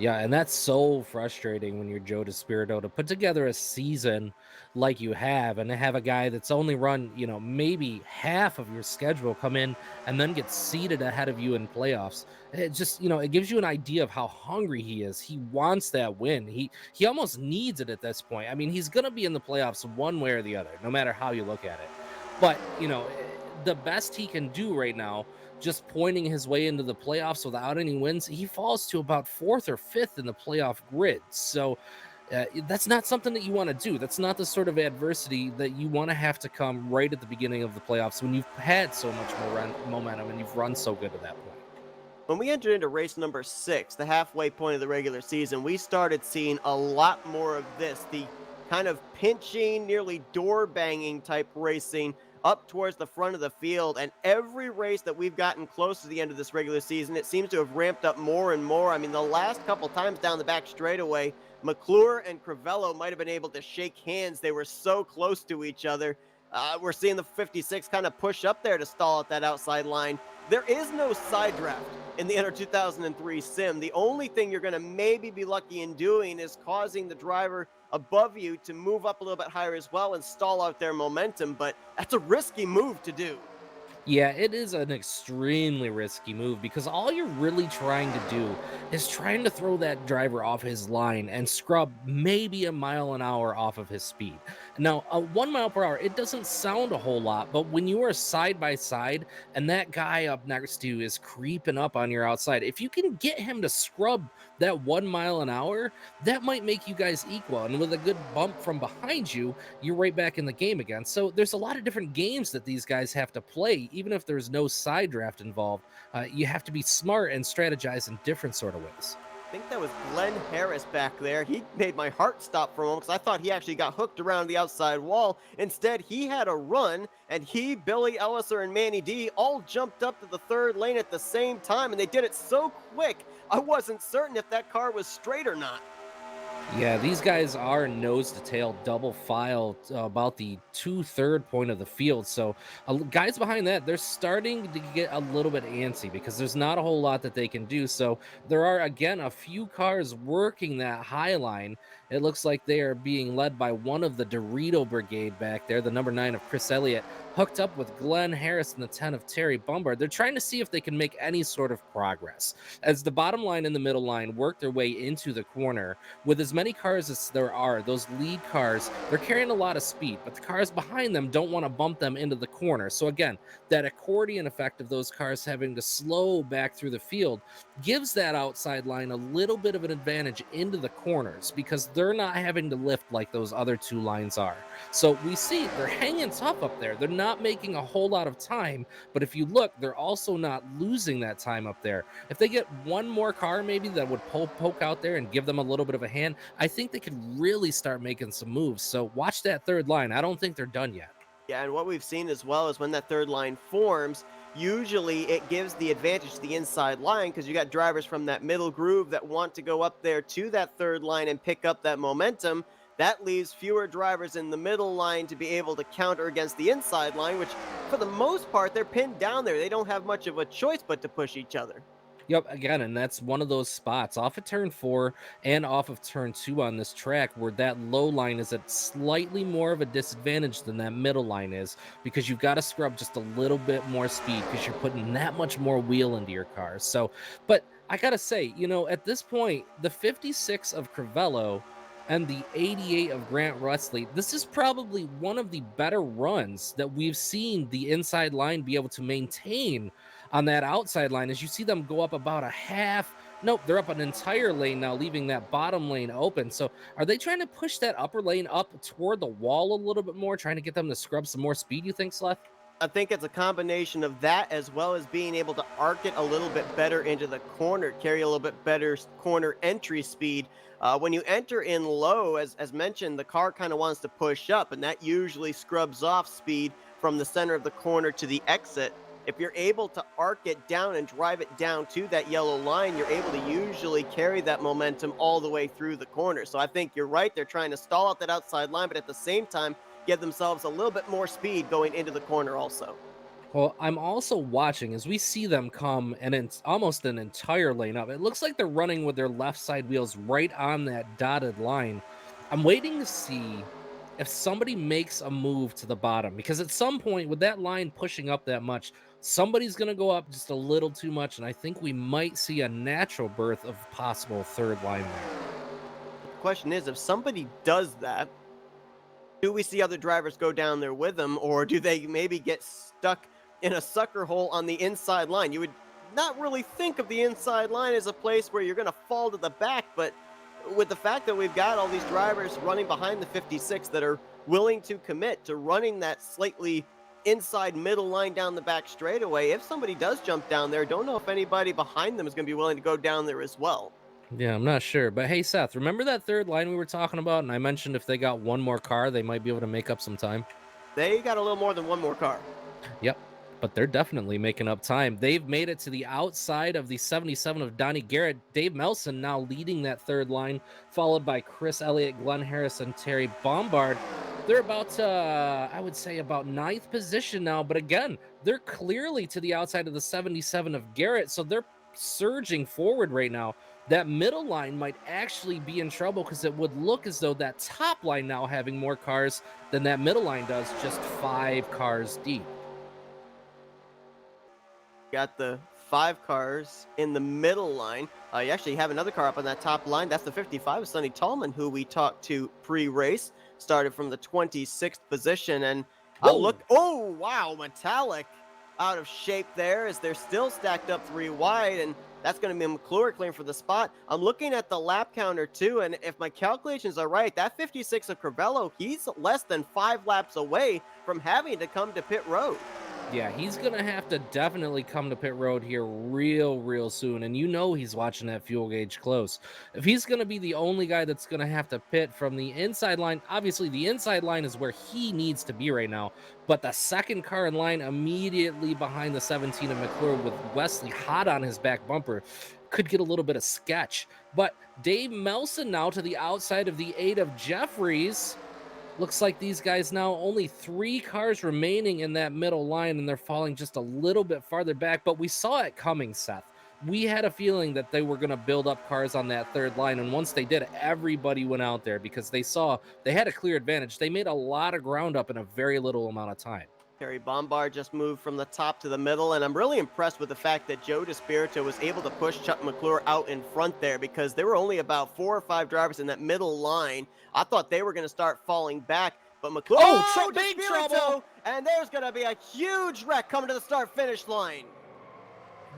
Yeah, and that's so frustrating when you're Joe DeSpirito to put together a season like you have and to have a guy that's only run, maybe half of your schedule come in and then get seated ahead of you in playoffs. It just, it gives you an idea of how hungry he is. He wants that win. He almost needs it at this point. I mean, he's going to be in the playoffs one way or the other, no matter how you look at it. But, the best he can do right now, just pointing his way into the playoffs without any wins, he falls to about 4th or 5th in the playoff grid. So that's not something that you want to do. That's not the sort of adversity that you want to have to come right at the beginning of the playoffs when you've had so much momentum and you've run so good to that point. When we entered into race number 6, the halfway point of the regular season, we started seeing a lot more of this, the kind of pinching, nearly door banging type racing up towards the front of the field. And every race that we've gotten close to the end of this regular season, it seems to have ramped up more and more. I mean, the last couple times down the back straightaway, McClure and Crivello might have been able to shake hands. They were so close to each other. We're seeing the 56 kind of push up there to stall at that outside line. There is no side draft in the Enter 2003 sim. The only thing you're going to maybe be lucky in doing is causing the driver above you to move up a little bit higher as well and stall out their momentum, but that's a risky move to do. Yeah, it is an extremely risky move because all you're really trying to do is trying to throw that driver off his line and scrub maybe a mile an hour off of his speed. Now, 1 mile per hour, it doesn't sound a whole lot, but when you are side by side and that guy up next to you is creeping up on your outside, if you can get him to scrub that 1 mile an hour, that might make you guys equal. And with a good bump from behind you, you're right back in the game again. So there's a lot of different games that these guys have to play, even if there's no side draft involved. You have to be smart and strategize in different sort of ways. I think that was Glenn Harris back there. He made my heart stop for a moment because I thought he actually got hooked around the outside wall. Instead, he had a run, and he, Billy Elliser, and Manny D all jumped up to the third lane at the same time, and they did it so quick, I wasn't certain if that car was straight or not. Yeah, these guys are nose to tail double file about the 2/3 point of the field. So guys behind that, they're starting to get a little bit antsy because there's not a whole lot that they can do. So there are, again, a few cars working that high line. It looks like they are being led by one of the Dorito Brigade back there, the number 9 of Chris Elliott, hooked up with Glenn Harris and the 10 of Terry Bombard. They're trying to see if they can make any sort of progress. As the bottom line and the middle line work their way into the corner, with as many cars as there are, those lead cars, they're carrying a lot of speed, but the cars behind them don't want to bump them into the corner. So again, that accordion effect of those cars having to slow back through the field gives that outside line a little bit of an advantage into the corners because they're not having to lift like those other two lines are. So we see they're hanging tough up there. They're not making a whole lot of time, but if you look, they're also not losing that time up there. If they get one more car maybe that would poke out there and give them a little bit of a hand, I think they could really start making some moves. So watch that third line. I don't think they're done yet. Yeah, and what we've seen as well is when that third line forms, usually it gives the advantage to the inside line because you got drivers from that middle groove that want to go up there to that third line and pick up that momentum. That leaves fewer drivers in the middle line to be able to counter against the inside line, which for the most part, they're pinned down there. They don't have much of a choice but to push each other. Yep, again, and that's one of those spots off of turn 4 and off of turn 2 on this track where that low line is at slightly more of a disadvantage than that middle line is because you've got to scrub just a little bit more speed because you're putting that much more wheel into your car. So, but I gotta say, at this point, the 56 of Crivello and the 88 of Grant Rusley, this is probably one of the better runs that we've seen the inside line be able to maintain on that outside line. As you see them go up about a half, nope, they're up an entire lane now, leaving that bottom lane open. So are they trying to push that upper lane up toward the wall a little bit more, trying to get them to scrub some more speed, you think, Sleth? I think it's a combination of that as well as being able to arc it a little bit better into the corner, carry a little bit better corner entry speed. When you enter in low, as mentioned, the car kind of wants to push up, and that usually scrubs off speed from the center of the corner to the exit. If you're able to arc it down and drive it down to that yellow line, you're able to usually carry that momentum all the way through the corner. So I think you're right. They're trying to stall out that outside line, but at the same time, give themselves a little bit more speed going into the corner also. Well, I'm also watching as we see them come, and it's almost an entire lane up. It looks like they're running with their left side wheels right on that dotted line. I'm waiting to see if somebody makes a move to the bottom, because at some point with that line pushing up that much, somebody's going to go up just a little too much, and I think we might see a natural birth of possible third line there. The question is, if somebody does that, do we see other drivers go down there with them, or do they maybe get stuck in a sucker hole on the inside line? You would not really think of the inside line as a place where you're going to fall to the back, but with the fact that we've got all these drivers running behind the 56 that are willing to commit to running that slightly inside middle line down the back straightaway, if somebody does jump down there, don't know if anybody behind them is going to be willing to go down there as well. Yeah, I'm not sure. But hey, Seth, remember that third line we were talking about? And I mentioned if they got one more car, they might be able to make up some time. They got a little more than one more car. Yep. But they're definitely making up time. They've made it to the outside of the 77 of Donnie Garrett. Dave Melson now leading that third line, followed by Chris Elliott, Glenn Harris, and Terry Bombard. They're about, I would say, about 9th position now. But again, they're clearly to the outside of the 77 of Garrett. So they're surging forward right now. That middle line might actually be in trouble because it would look as though that top line now having more cars than that middle line does, just 5 cars deep. Got the 5 cars in the middle line. You actually have another car up on that top line. That's the 55 of Sonny Tallman, who we talked to pre-race. Started from the 26th position. And look, oh, wow, Metallic out of shape there as they're still stacked up 3 wide. And that's going to be McClure clearing for the spot. I'm looking at the lap counter, too. And if my calculations are right, that 56 of Crivello, he's less than 5 laps away from having to come to pit road. Yeah, he's going to have to definitely come to pit road here real soon. And you know he's watching that fuel gauge close. If he's going to be the only guy that's going to have to pit from the inside line, obviously the inside line is where he needs to be right now. But the second car in line immediately behind the 17 of McClure with Wesley hot on his back bumper could get a little bit of sketch. But Dave Melson now to the outside of the 8 of Jeffries. Looks like these guys now only 3 cars remaining in that middle line, and they're falling just a little bit farther back. But we saw it coming, Seth. We had a feeling that they were going to build up cars on that third line, and once they did, everybody went out there because they saw they had a clear advantage. They made a lot of ground up in a very little amount of time. Terry Bombard just moved from the top to the middle, and I'm really impressed with the fact that Joe DeSpirito was able to push Chuck McClure out in front there because there were only about 4 or 5 drivers in that middle line. I thought they were going to start falling back, but McClure, big trouble! And there's going to be a huge wreck coming to the start-finish line.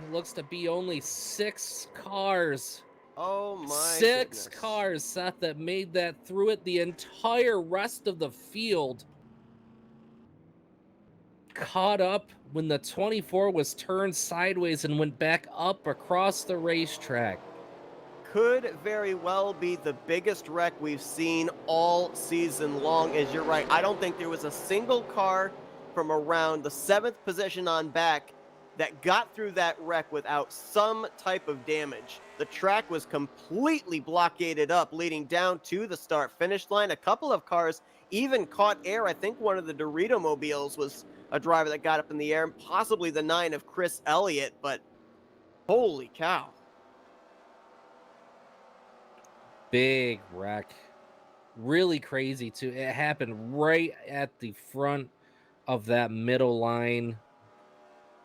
It looks to be only 6 cars. Oh my 6 goodness. cars, Seth, that made that through it. The entire rest of the field caught up when the 24 was turned sideways and went back up across the racetrack. Could very well be the biggest wreck we've seen all season long, as you're right. I don't think there was a single car from around the 7th position on back that got through that wreck without some type of damage. The track was completely blockaded up leading down to the start-finish line. A couple of cars even caught air. I think one of the Dorito mobiles was a driver that got up in the air, and possibly the 9 of Chris Elliott, but holy cow. Big wreck. Really crazy, too. It happened right at the front of that middle line.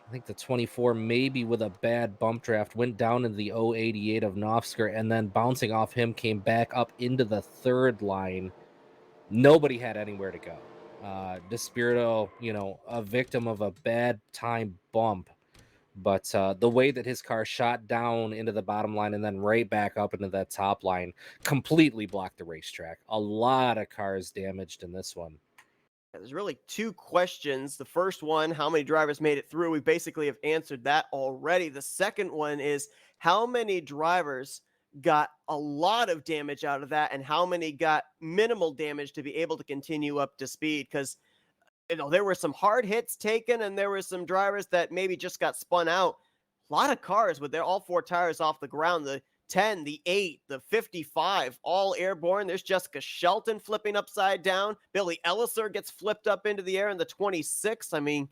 I think the 24, maybe with a bad bump draft, went down into the 088 of Nafsker, and then bouncing off him came back up into the third line. Nobody had anywhere to go. DeSpirito, a victim of a bad time bump. But the way that his car shot down into the bottom line and then right back up into that top line completely blocked the racetrack. A lot of cars damaged in this one. There's really 2 questions. The first one, how many drivers made it through? We basically have answered that already. The second one is how many drivers got a lot of damage out of that and how many got minimal damage to be able to continue up to speed? Because there were some hard hits taken and there were some drivers that maybe just got spun out. A lot of cars with all 4 tires off the ground. The 10, the 8, the 55, all airborne. There's Jessica Shelton flipping upside down. Billy Elliser gets flipped up into the air in the 26. I mean,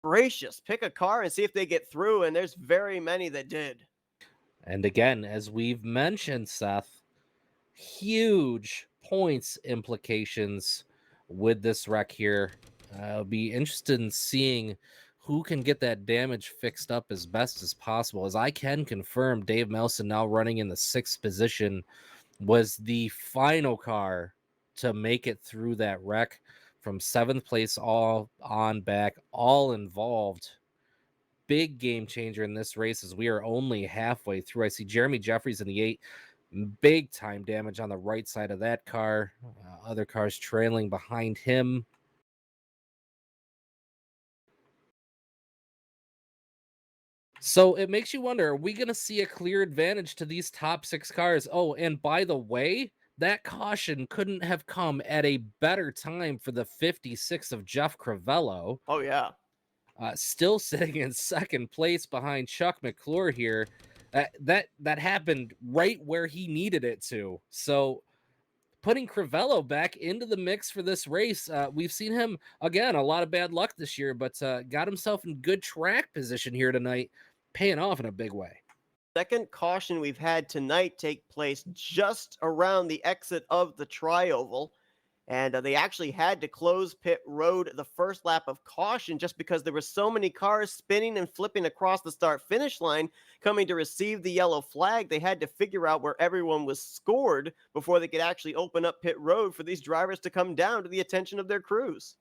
gracious, pick a car and see if they get through, and there's very many that did. And again, as we've mentioned, Seth, huge points implications with this wreck here. I'll be interested in seeing who can get that damage fixed up as best as possible. As I can confirm, Dave Melson, now running in the 6th position, was the final car to make it through that wreck from 7th place all on back, all involved. Big game changer in this race as we are only halfway through. I see Jeremy Jeffries in the 8. Big time damage on the right side of that car. Other cars trailing behind him. So it makes you wonder, are we going to see a clear advantage to these top 6 cars? Oh, and by the way, that caution couldn't have come at a better time for the 56 of Jeff Crivello. Oh, yeah. Still sitting in 2nd place behind Chuck McClure here. That happened right where he needed it to. So putting Crivello back into the mix for this race. We've seen him, again, a lot of bad luck this year, but got himself in good track position here tonight, paying off in a big way. Second caution we've had tonight take place just around the exit of the tri-oval. And they actually had to close pit road the first lap of caution just because there were so many cars spinning and flipping across the start finish line coming to receive the yellow flag. They had to figure out where everyone was scored before they could actually open up pit road for these drivers to come down to the attention of their crews.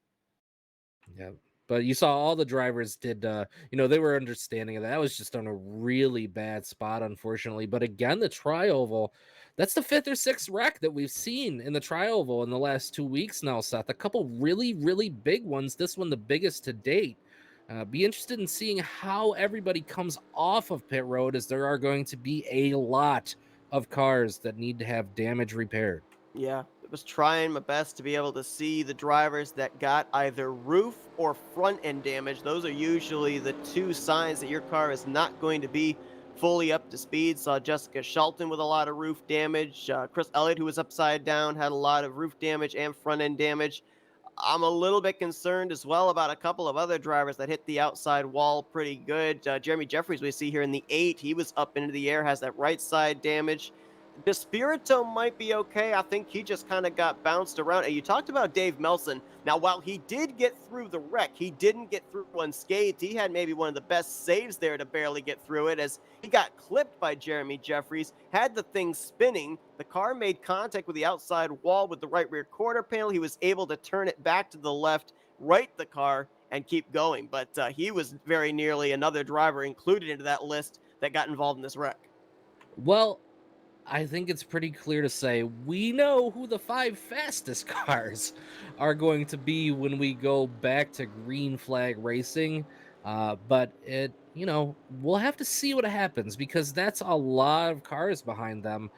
Yeah. But you saw all the drivers did, they were understanding of that. That was just on a really bad spot, unfortunately. But again, the tri-oval, that's the fifth or sixth wreck that we've seen in the tri-oval in the last 2 weeks now, Seth. A couple really, really big ones. This one, the biggest to date. Be interested in seeing how everybody comes off of pit road, as there are going to be a lot of cars that need to have damage repaired. Yeah, I was trying my best to be able to see the drivers that got either roof or front end damage. Those are usually the two signs that your car is not going to be fully up to speed. Saw Jessica Shelton with a lot of roof damage. Chris Elliott, who was upside down, had a lot of roof damage and front end damage. I'm a little bit concerned as well about a couple of other drivers that hit the outside wall pretty good. Jeremy Jeffries, we see here in the 8, he was up into the air, has that right side damage. Despirito might be okay. I think he just kind of got bounced around. And you talked about Dave Melson. Now, while he did get through the wreck, he didn't get through unscathed. He had maybe one of the best saves there to barely get through it, as he got clipped by Jeremy Jeffries, had the thing spinning. The car made contact with the outside wall with the right rear quarter panel. He was able to turn it back to the left, right the car, and keep going. But he was very nearly another driver included into that list that got involved in this wreck. Well, I think it's pretty clear to say we know who the 5 fastest cars are going to be when we go back to green flag racing. But we'll have to see what happens, because that's a lot of cars behind them.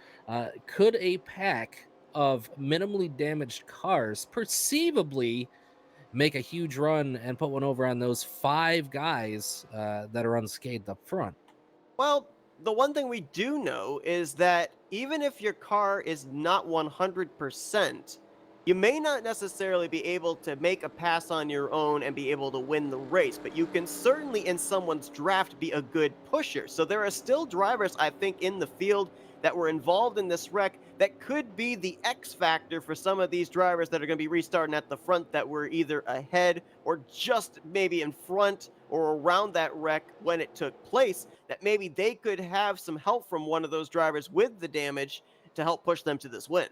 Could a pack of minimally damaged cars perceivably make a huge run and put one over on those 5 guys that are unscathed up front? Well, the one thing we do know is that even if your car is not 100%, you may not necessarily be able to make a pass on your own and be able to win the race, but you can certainly in someone's draft be a good pusher. So there are still drivers, I think, in the field that were involved in this wreck that could be the X factor for some of these drivers that are going to be restarting at the front, that were either ahead or just maybe in front or around that wreck when it took place, that maybe they could have some help from one of those drivers with the damage to help push them to this win.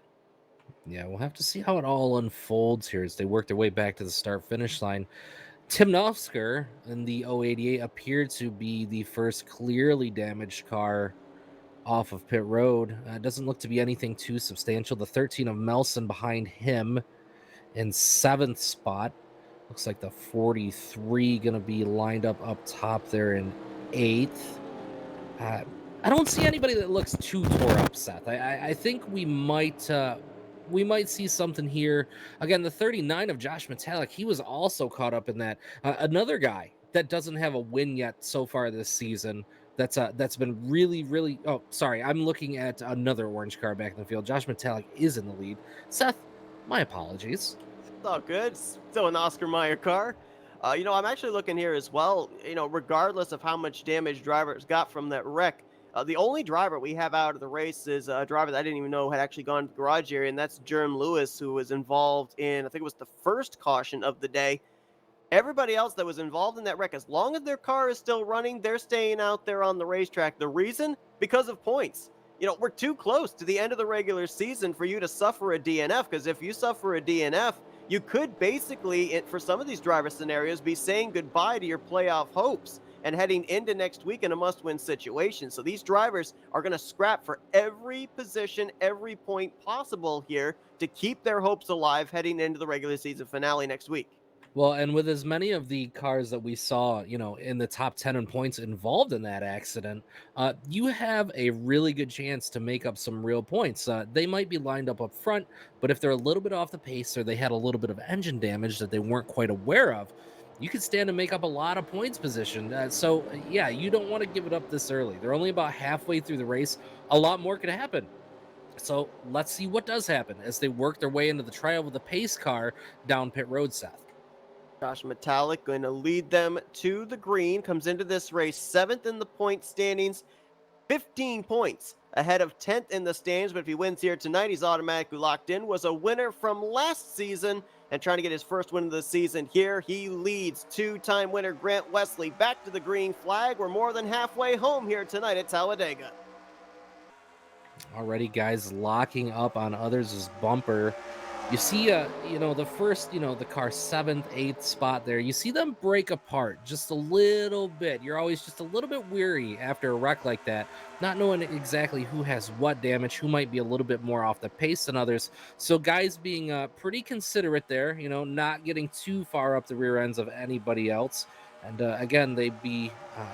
Yeah, we'll have to see how it all unfolds here as they work their way back to the start finish line. Tim Nafsker in the 088 appeared to be the first clearly damaged car off of pit road. Doesn't look to be anything too substantial. The 13 of Melson behind him in 7th spot. Looks like the 43 going to be lined up top there in 8th. I don't see anybody that looks too tore up, Seth. I think we might see something here. Again, the 39 of Josh Metallic, he was also caught up in that. Another guy that doesn't have a win yet so far this season. That's been really, really. Oh, sorry, I'm looking at another orange car back in the field. Josh Metallic is in the lead. Seth, my apologies. It's all good. Still an Oscar Mayer car. I'm actually looking here as well. Regardless of how much damage drivers got from that wreck, the only driver we have out of the race is a driver that I didn't even know had actually gone to the garage area, and that's Jerm Lewis, who was involved in, I think it was the first caution of the day. Everybody else that was involved in that wreck, as long as their car is still running, they're staying out there on the racetrack. The reason? Because of points. We're too close to the end of the regular season for you to suffer a DNF, because if you suffer a DNF, you could basically, for some of these driver scenarios, be saying goodbye to your playoff hopes and heading into next week in a must-win situation. So these drivers are going to scrap for every position, every point possible here to keep their hopes alive heading into the regular season finale next week. Well, and with as many of the cars that we saw, in the top 10 in points involved in that accident, you have a really good chance to make up some real points. They might be lined up front, but if they're a little bit off the pace or they had a little bit of engine damage that they weren't quite aware of, you could stand to make up a lot of points position. Yeah, you don't want to give it up this early. They're only about halfway through the race. A lot more could happen. So let's see what does happen as they work their way into the trial with the pace car down pit road, Seth. Josh Metallic going to lead them to the green, comes into this race 7th in the point standings, 15 points ahead of 10th in the standings, but if he wins here tonight, he's automatically locked in. Was a winner from last season and trying to get his first win of the season here. He leads two-time winner Grant Wesley back to the green flag. We're more than halfway home here tonight at Talladega. Already, guys, locking up on others' bumper. You see, the first, the car 7th, 8th spot there, you see them break apart just a little bit. You're always just a little bit weary after a wreck like that, not knowing exactly who has what damage, who might be a little bit more off the pace than others. So guys being pretty considerate there, not getting too far up the rear ends of anybody else. And again, they'd be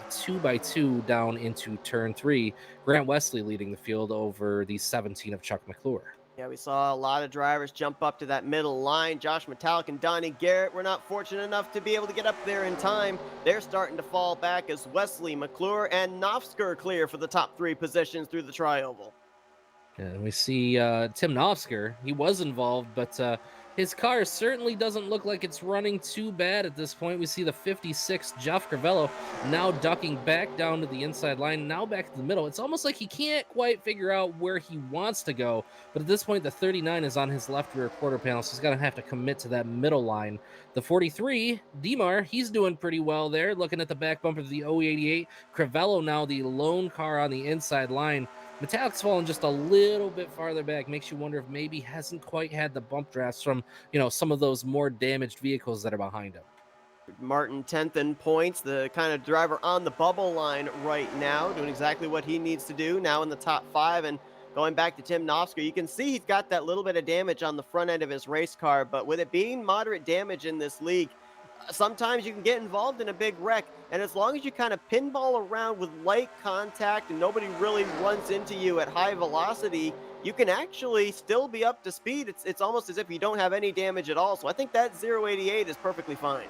2 by 2 down into turn 3. Grant Wesley leading the field over the 17 of Chuck McClure. Yeah, we saw a lot of drivers jump up to that middle line. Josh Metallic and Donnie Garrett were not fortunate enough to be able to get up there in time. They're starting to fall back as Wesley, McClure, and Nafsker clear for the top 3 positions through the tri-oval. And we see Tim Nafsker. He was involved, but his car certainly doesn't look like it's running too bad at this point. We see the 56 Jeff Crivello now ducking back down to the inside line, now back to the middle. It's almost like he can't quite figure out where he wants to go, but at this point, the 39 is on his left rear quarter panel, so he's going to have to commit to that middle line. The 43, Demar, he's doing pretty well there, looking at the back bumper of the 088. Crivello now the lone car on the inside line. Metallic's fallen just a little bit farther back. Makes you wonder if maybe hasn't quite had the bump drafts from, some of those more damaged vehicles that are behind him. Martin 10th in points, the kind of driver on the bubble line right now, doing exactly what he needs to do, now in the top 5. And going back to Tim Nafsker, you can see he's got that little bit of damage on the front end of his race car, but with it being moderate damage in this league, sometimes you can get involved in a big wreck, and as long as you kind of pinball around with light contact and nobody really runs into you at high velocity, you can actually still be up to speed. It's almost as if you don't have any damage at all. So I think that 088 is perfectly fine.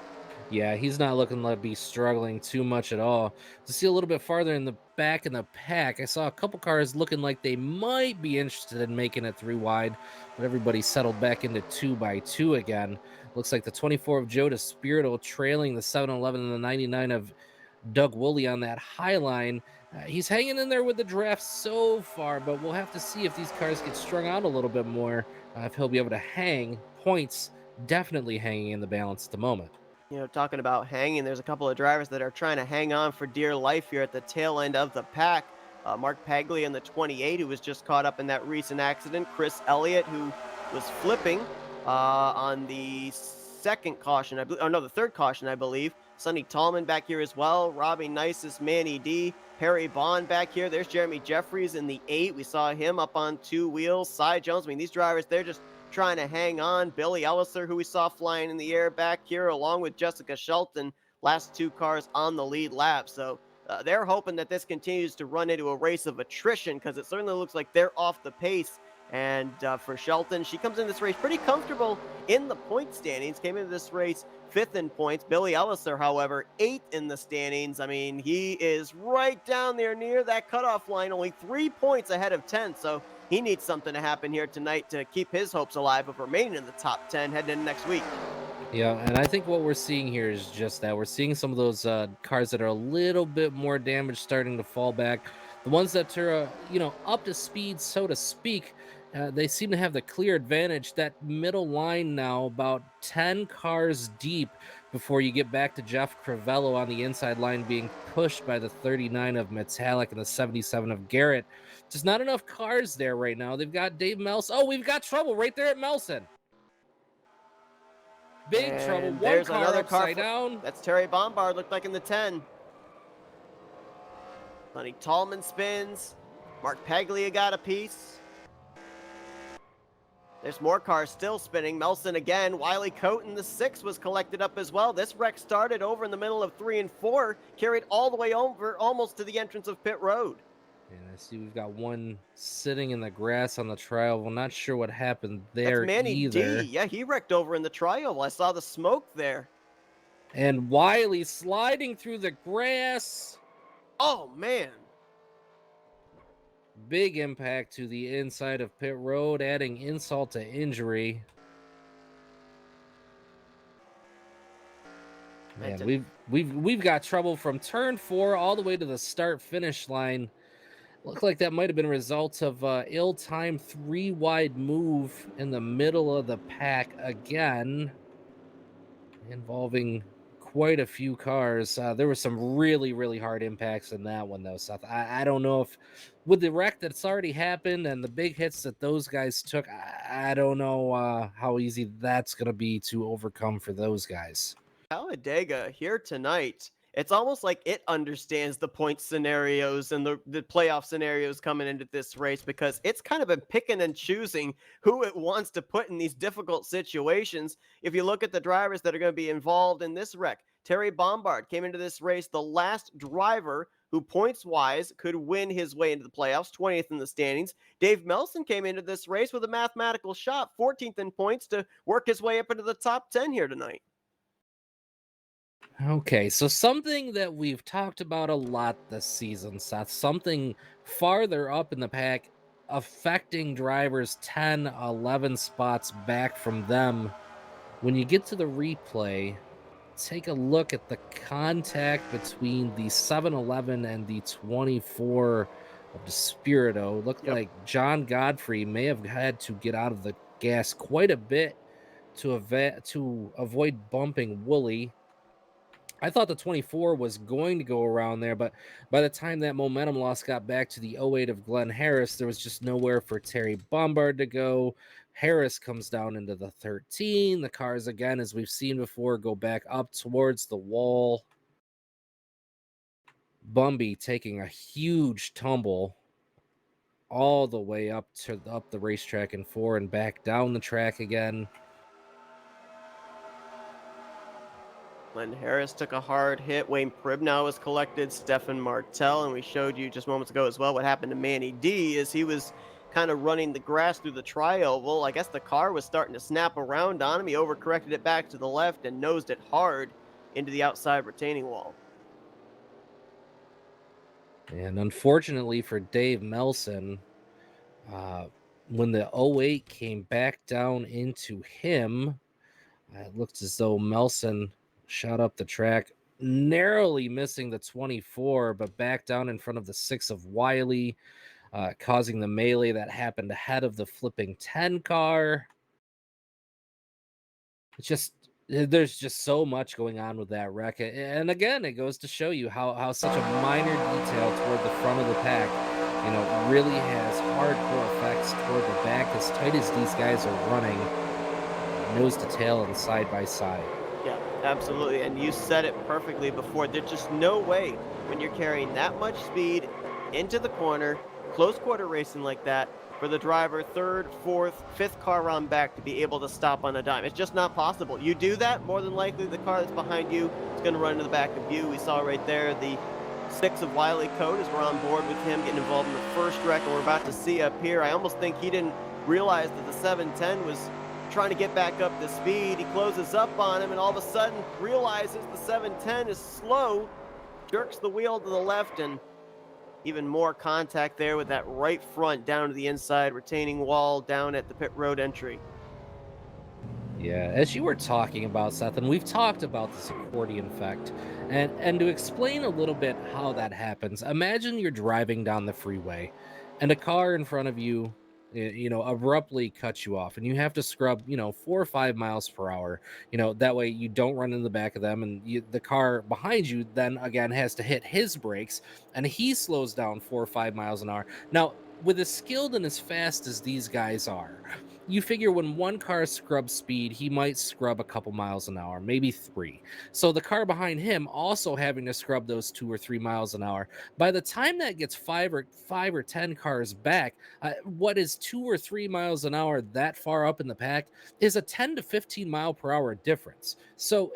Yeah, he's not looking to be struggling too much at all. To see a little bit farther in the back in the pack, I saw a couple cars looking like they might be interested in making it 3 wide, but everybody settled back into 2 by 2 again. Looks like the 24 of Joe DeSpirito trailing the 711 and the 99 of Doug Woolley on that high line. He's hanging in there with the draft so far, but we'll have to see if these cars get strung out a little bit more, if he'll be able to hang. Points definitely hanging in the balance at the moment. Talking about hanging, there's a couple of drivers that are trying to hang on for dear life here at the tail end of the pack. Mark Paglia in the 28, who was just caught up in that recent accident. Chris Elliott, who was flipping on the second caution, the third caution, I believe. Sonny Tallman back here as well. Robbie Nices, Manny D. Perry Bond back here. There's Jeremy Jeffries in the 8. We saw him up on 2 wheels. Cy Jones. I mean, these drivers, they're just trying to hang on. Billy Elliser, who we saw flying in the air back here, along with Jessica Shelton, last 2 cars on the lead lap. So they're hoping that this continues to run into a race of attrition, because it certainly looks like they're off the pace. And for Shelton, she comes in this race pretty comfortable in the point standings, came into this race 5th in points. Billy Elliser, however, 8th in the standings. I mean, he is right down there near that cutoff line, only 3 points ahead of 10th. So he needs something to happen here tonight to keep his hopes alive of remaining in the top 10 heading into next week. Yeah, and I think what we're seeing here is just that. We're seeing some of those cars that are a little bit more damaged starting to fall back. The ones that are, up to speed, so to speak, they seem to have the clear advantage. That middle line now, about 10 cars deep before you get back to Jeff Crivello on the inside line being pushed by the 39 of Metallic and the 77 of Garrett. Just not enough cars there right now. They've got Dave Melson. Oh, we've got trouble right there at Melson. Big and trouble. There's One car another upside car down. That's Terry Bombard, looked like in the 10. Sonny Tallman spins. Mark Paglia got a piece. There's more cars still spinning. Melson again. Wiley Coate in the 6 was collected up as well. This wreck started over in the middle of 3 and 4, carried all the way over almost to the entrance of pit road. And I see we've got one sitting in the grass on the trial. We're not sure what happened there That's Manny either. D. Yeah, he wrecked over in the tri-oval. I saw the smoke there. And Wiley sliding through the grass. Oh, man. Big impact to the inside of pit road, adding insult to injury. Man, we've got trouble from turn 4 all the way to the start finish line. Looked like that might have been a result of ill-timed 3-wide move in the middle of the pack again, involving quite a few cars. There were some really hard impacts in that one, though, Seth. I don't know if, with the wreck that's already happened and the big hits that those guys took, I don't know how easy that's going to be to overcome for those guys. Talladega here tonight, it's almost like it understands the point scenarios and the playoff scenarios coming into this race, because it's kind of been picking and choosing who it wants to put in these difficult situations. If you look at the drivers that are going to be involved in this wreck, Terry Bombard came into this race the last driver who points wise could win his way into the playoffs, 20th in the standings. Dave Melson came into this race with a mathematical shot, 14th in points, to work his way up into the top 10 here tonight. Okay, so something that we've talked about a lot this season, Seth, something farther up in the pack affecting drivers 10, 11 spots back from them. When you get to the replay, take a look at the contact between the 7-Eleven and the 24 of the Spirito. Looked Yep. like John Godfrey may have had to get out of the gas quite a bit to avoid bumping Wooly. I thought the 24 was going to go around there, but by the time that momentum loss got back to the 08 of Glenn Harris, there was just nowhere for Terry Bombard to go. Harris comes down into the 13. The cars, again, as we've seen before, go back up towards the wall. Bumby taking a huge tumble all the way up the racetrack in 4 and back down the track again. Glenn Harris took a hard hit. Wayne Pribnow was collected. Stefan Martel, and we showed you just moments ago as well what happened to Manny D as he was kind of running the grass through the tri-oval. I guess the car was starting to snap around on him. He overcorrected it back to the left and nosed it hard into the outside retaining wall. And unfortunately for Dave Melson, when the 08 came back down into him, it looked as though Melson shot up the track, narrowly missing the 24, but back down in front of the 6 of Wiley, causing the melee that happened ahead of the flipping 10 car. There's just so much going on with that wreck. And again, it goes to show you how such a minor detail toward the front of the pack, really has hardcore effects toward the back, as tight as these guys are running, nose to tail and side by side. Yeah, absolutely. And you said it perfectly before. There's just no way when you're carrying that much speed into the corner, close quarter racing like that, for the driver, third, fourth, fifth car on back to be able to stop on a dime. It's just not possible. You do that, more than likely the car that's behind you is going to run into the back of you. We saw right there the 6 of Wiley Code as we're on board with him getting involved in the first wreck, and we're about to see up here. I almost think he didn't realize that the 710 was trying to get back up to speed. He closes up on him and all of a sudden realizes the 710 is slow, jerks the wheel to the left, and even more contact there with that right front down to the inside retaining wall down at the pit road entry. Yeah, as you were talking about, Seth, and we've talked about this accordion effect, and to explain a little bit how that happens, imagine you're driving down the freeway and a car in front of you abruptly cuts you off, and you have to scrub 4 or 5 miles per hour, that way you don't run in the back of them, and the car behind you then again has to hit his brakes, and he slows down 4 or 5 miles an hour. Now, with as skilled and as fast as these guys are, you figure when one car scrubs speed, he might scrub a couple miles an hour, maybe 3. So the car behind him also having to scrub those 2 or 3 miles an hour. By the time that gets 5 or 10 cars back, what is 2 or 3 miles an hour that far up in the pack is a 10 to 15 mile per hour difference. So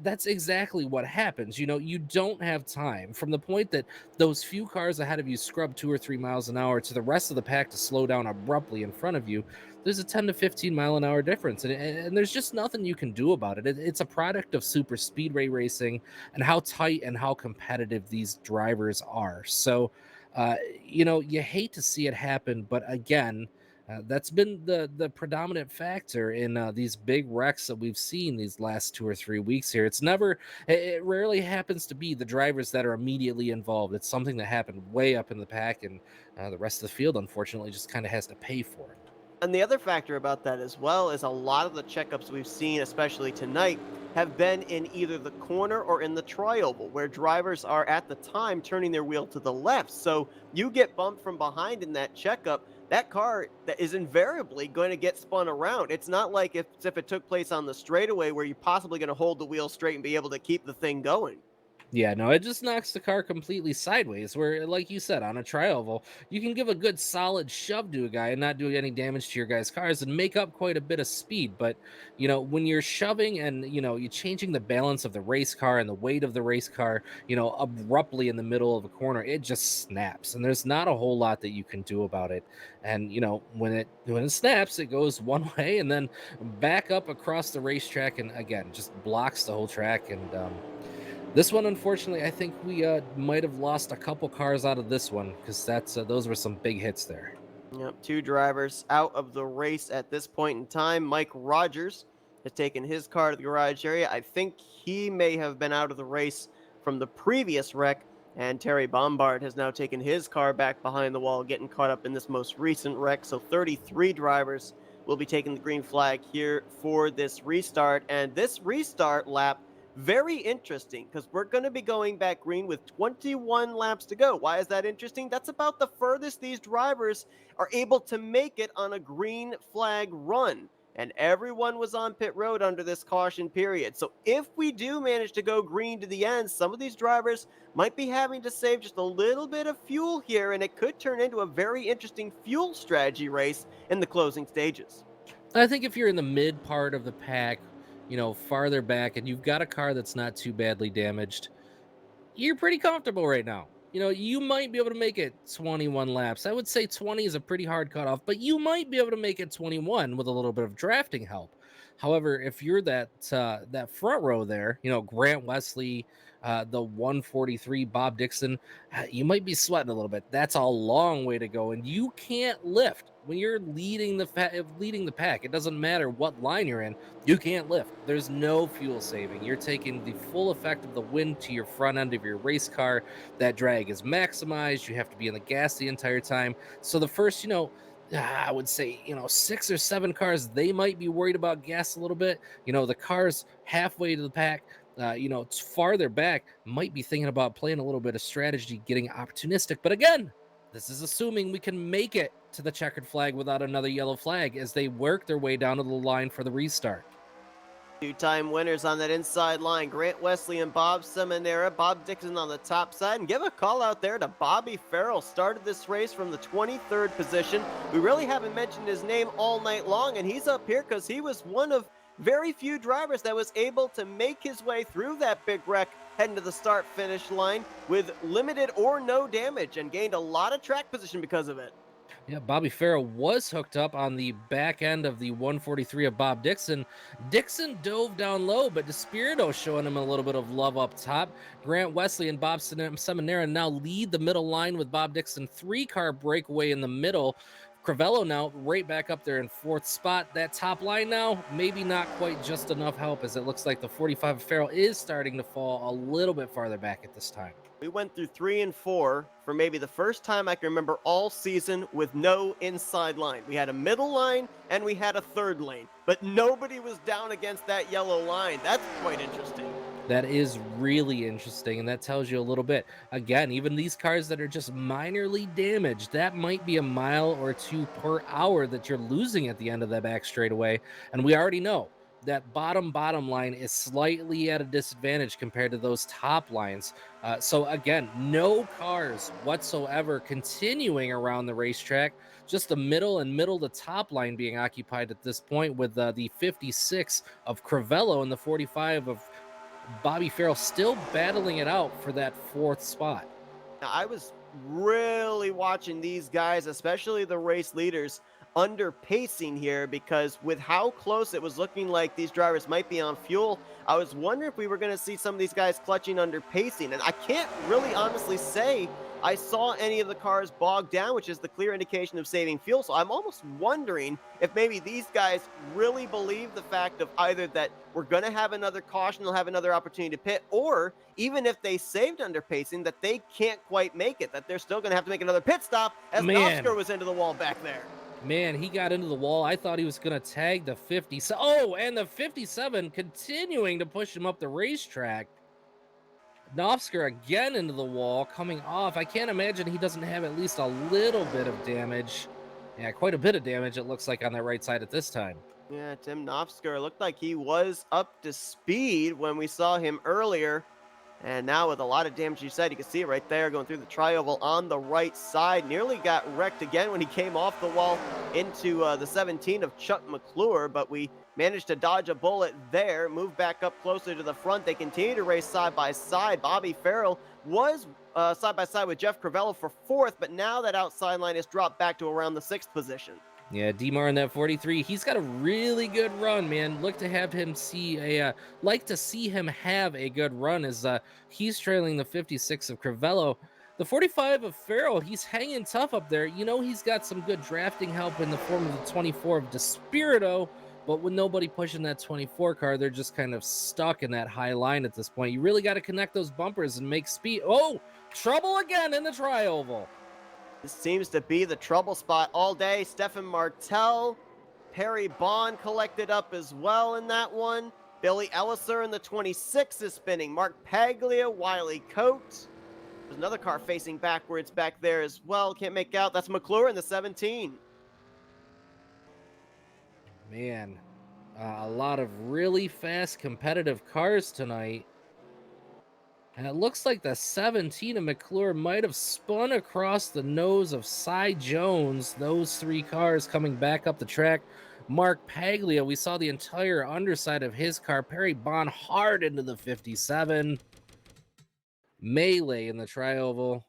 that's exactly what happens. You don't have time from the point that those few cars ahead of you scrub 2 or 3 miles an hour to the rest of the pack to slow down abruptly in front of you. There's a 10 to 15 mile an hour difference, and there's just nothing you can do about it. It's a product of super speedway racing and how tight and how competitive these drivers are. So Uh, you hate to see it happen, but again, that's been the predominant factor in these big wrecks that we've seen these last 2 or 3 weeks here. It rarely happens to be the drivers that are immediately involved. It's something that happened way up in the pack, and the rest of the field, unfortunately, just kind of has to pay for it. And the other factor about that as well is a lot of the checkups we've seen, especially tonight, have been in either the corner or in the trioval, where drivers are at the time turning their wheel to the left. So you get bumped from behind in that checkup, that car that is invariably going to get spun around. It's not like if it took place on the straightaway where you're possibly going to hold the wheel straight and be able to keep the thing going. Yeah, no, it just knocks the car completely sideways. Where, like you said, on a trioval, you can give a good solid shove to a guy and not do any damage to your guy's cars and make up quite a bit of speed. But, when you're shoving and, you're changing the balance of the race car and the weight of the race car, abruptly in the middle of a corner, it just snaps. And there's not a whole lot that you can do about it. And, when it snaps, it goes one way and then back up across the racetrack and again, just blocks the whole track. And, this one, unfortunately, I think we might have lost a couple cars out of this one because those were some big hits there. Yep, two drivers out of the race at this point in time. Mike Rogers has taken his car to the garage area. I think he may have been out of the race from the previous wreck, and Terry Bombard has now taken his car back behind the wall, getting caught up in this most recent wreck. So 33 drivers will be taking the green flag here for this restart, and this restart lap very interesting because we're going to be going back green with 21 laps to go. Why is that interesting? That's about the furthest these drivers are able to make it on a green flag run. And everyone was on pit road under this caution period. So if we do manage to go green to the end, some of these drivers might be having to save just a little bit of fuel here, and it could turn into a very interesting fuel strategy race in the closing stages. I think if you're in the mid part of the pack, farther back, and you've got a car that's not too badly damaged, you're pretty comfortable right now. You might be able to make it 21 laps. I would say 20 is a pretty hard cutoff, but you might be able to make it 21 with a little bit of drafting help. However, if you're that front row there, Grant Wesley, the 143 Bob Dixon, you might be sweating a little bit. That's a long way to go, and you can't lift when you're leading the pack. It doesn't matter what line you're in, you can't lift. There's no fuel saving. You're taking the full effect of the wind to your front end of your race car. That drag is maximized. You have to be in the gas the entire time. So the first, I would say, 6 or 7 cars, they might be worried about gas a little bit. The cars halfway to the pack, it's farther back, might be thinking about playing a little bit of strategy, getting opportunistic. But again, this is assuming we can make it to the checkered flag without another yellow flag as they work their way down to the line for the restart. Two-time winners on that inside line, Grant Wesley and Bob Semanero. Bob Dixon on the top side. And give a call out there to Bobby Farrell. Started this race from the 23rd position. We really haven't mentioned his name all night long, and he's up here because he was one of very few drivers that was able to make his way through that big wreck heading to the start-finish line with limited or no damage and gained a lot of track position because of it. Yeah, Bobby Farrell was hooked up on the back end of the 143 of Bob Dixon. Dixon dove down low, but Despirito showing him a little bit of love up top. Grant Wesley and Bob Semanero now lead the middle line with Bob Dixon. 3-car breakaway in the middle. Crivello now right back up there in 4th spot. That top line now, maybe not quite just enough help, as it looks like the 45 of Farrell is starting to fall a little bit farther back at this time. We went through 3 and 4 for maybe the first time I can remember all season with no inside line. We had a middle line and we had a third lane, but nobody was down against that yellow line. That's quite interesting. That is really interesting, and that tells you a little bit. Again, even these cars that are just minorly damaged, that might be a mile or 2 per hour that you're losing at the end of that back straightaway, and we already know that bottom line is slightly at a disadvantage compared to those top lines. So again, no cars whatsoever continuing around the racetrack, just the middle to top line being occupied at this point, with the 56 of Crivello and the 45 of Bobby Farrell still battling it out for that 4th spot. Now, I was really watching these guys, especially the race leaders, under pacing here, because with how close it was looking like these drivers might be on fuel, I was wondering if we were going to see some of these guys clutching under pacing. And I can't really honestly say I saw any of the cars bogged down, which is the clear indication of saving fuel. So I'm almost wondering if maybe these guys really believe the fact of either that we're going to have another caution, they'll have another opportunity to pit, or even if they saved under pacing, that they can't quite make it, that they're still going to have to make another pit stop as Man. Nafsker was into the wall back there. Man, he got into the wall. I thought he was going to tag the 50. Oh, and the 57 continuing to push him up the racetrack. Nafsker again into the wall, coming off. I can't imagine he doesn't have at least a little bit of damage. Yeah, quite a bit of damage, it looks like, on that right side at this time. Yeah, Tim Nafsker looked like he was up to speed when we saw him earlier. And now with a lot of damage, you said, you can see it right there going through the tri-oval on the right side. Nearly got wrecked again when he came off the wall into the 17 of Chuck McClure, but we managed to dodge a bullet there, move back up closer to the front. They continue to race side by side. Bobby Farrell was side by side with Jeff Crivello for 4th, but now that outside line has dropped back to around the 6th position. Yeah, Demar in that 43. He's got a really good run, man. Like to see him have a good run as he's trailing the 56 of Crivello. The 45 of Farrell, he's hanging tough up there. You know, he's got some good drafting help in the form of the 24 of Despirito, but with nobody pushing that 24 car, they're just kind of stuck in that high line at this point. You really got to connect those bumpers and make speed. Oh, trouble again in the tri-oval. This seems to be the trouble spot all day. Stefan Martel, Perry Bond collected up as well in that one. Billy Elliser in the 26 is spinning. Mark Paglia, Wiley Coate. There's another car facing backwards back there as well. Can't make out. That's McClure in the 17. Man, a lot of really fast competitive cars tonight. And it looks like the 17 of McClure might have spun across the nose of Cy Jones. Those 3 cars coming back up the track. Mark Paglia, we saw the entire underside of his car. Perry Bond hard into the 57. Melee in the tri-oval.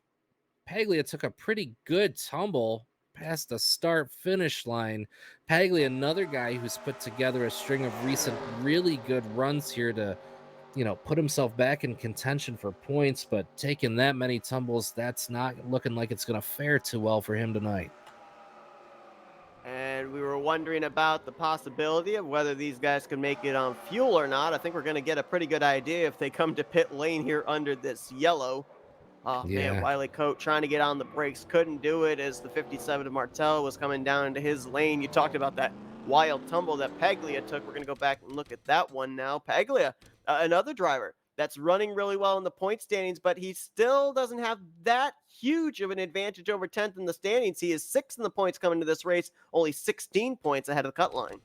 Paglia took a pretty good tumble past the start-finish line. Paglia, another guy who's put together a string of recent really good runs here to put himself back in contention for points, but taking that many tumbles, that's not looking like it's going to fare too well for him tonight. And we were wondering about the possibility of whether these guys can make it on fuel or not. I think we're going to get a pretty good idea if they come to pit lane here under this yellow. Oh, Yeah. Man, Wiley Coate trying to get on the brakes, couldn't do it as the 57 of Martel was coming down into his lane. You talked about that wild tumble that Paglia took. We're going to go back and look at that one now. Paglia, another driver that's running really well in the point standings, but he still doesn't have that huge of an advantage over 10th in the standings. He is 6th in the points coming to this race, only 16 points ahead of the cut line.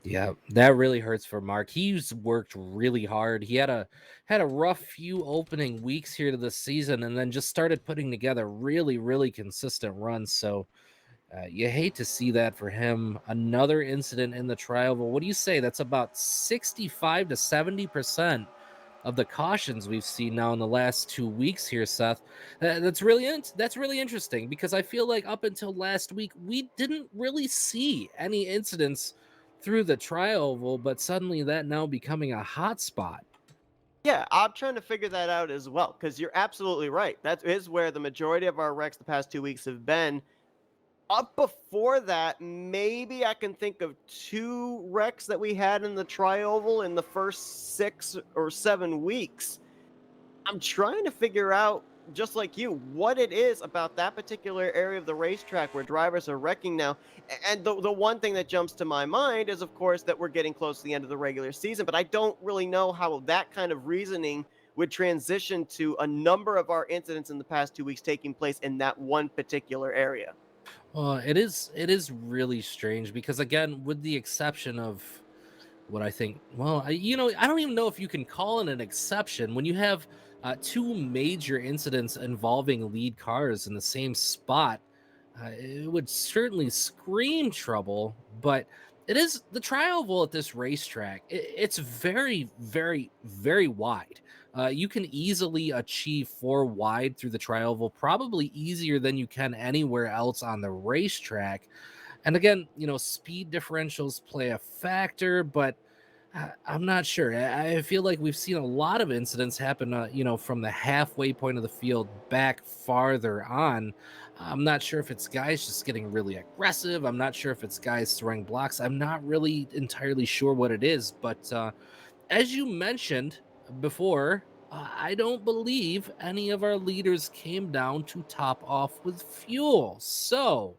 Yeah, that really hurts for Mark. He's worked really hard. He had a rough few opening weeks here to the season, and then just started putting together really, really consistent runs. So you hate to see that for him. Another incident in the trial. But what do you say? That's about 65 to 70% of the cautions we've seen now in the last 2 weeks here, Seth. That's really interesting, because I feel like up until last week we didn't really see any incidents through the tri-oval, but suddenly that now becoming a hot spot. Yeah, I'm trying to figure that out as well, because you're absolutely right. That is where the majority of our wrecks the past 2 weeks have been. Up before that, maybe I can think of 2 wrecks that we had in the tri-oval in the first 6 or 7 weeks. I'm trying to figure out, just like you, what it is about that particular area of the racetrack where drivers are wrecking now. And the one thing that jumps to my mind is, of course, that we're getting close to the end of the regular season, but I don't really know how that kind of reasoning would transition to a number of our incidents in the past 2 weeks taking place in that one particular area. It is really strange, because again, with the exception of what I think, I don't even know if you can call it an exception when you have 2 major incidents involving lead cars in the same spot. It would certainly scream trouble, but it is the tri-oval at this racetrack. It's very, very, very wide. You can easily achieve 4 wide through the tri-oval, probably easier than you can anywhere else on the racetrack. And again, speed differentials play a factor, but I'm not sure. I feel like we've seen a lot of incidents happen, from the halfway point of the field back farther on. I'm not sure if it's guys just getting really aggressive. I'm not sure if it's guys throwing blocks. I'm not really entirely sure what it is. But as you mentioned before, I don't believe any of our leaders came down to top off with fuel. So,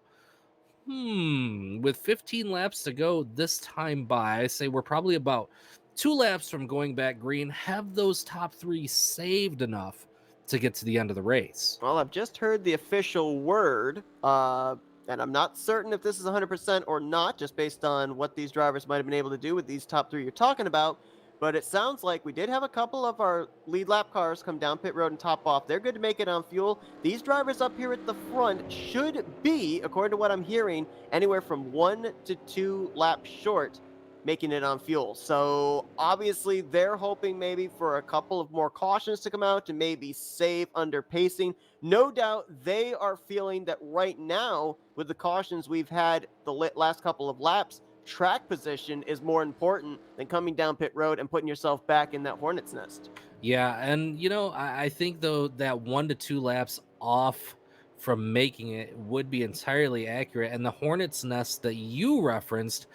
with 15 laps to go this time by, I say we're probably about 2 laps from going back green. Have those top three saved enough to get to the end of the race? Well, I've just heard the official word, and I'm not certain if this is 100% or not, just based on what these drivers might have been able to do with these top three you're talking about. But it sounds like we did have a couple of our lead lap cars come down pit road and top off. They're good to make it on fuel. These drivers up here at the front should be, according to what I'm hearing, anywhere from 1 to 2 laps short making it on fuel. So obviously they're hoping maybe for a couple of more cautions to come out to maybe save under pacing. No doubt they are feeling that right now with the cautions we've had the last couple of laps, track position is more important than coming down pit road and putting yourself back in that hornet's nest. Yeah, and I think though that 1 to 2 laps off from making it would be entirely accurate. And the hornet's nest that you referenced,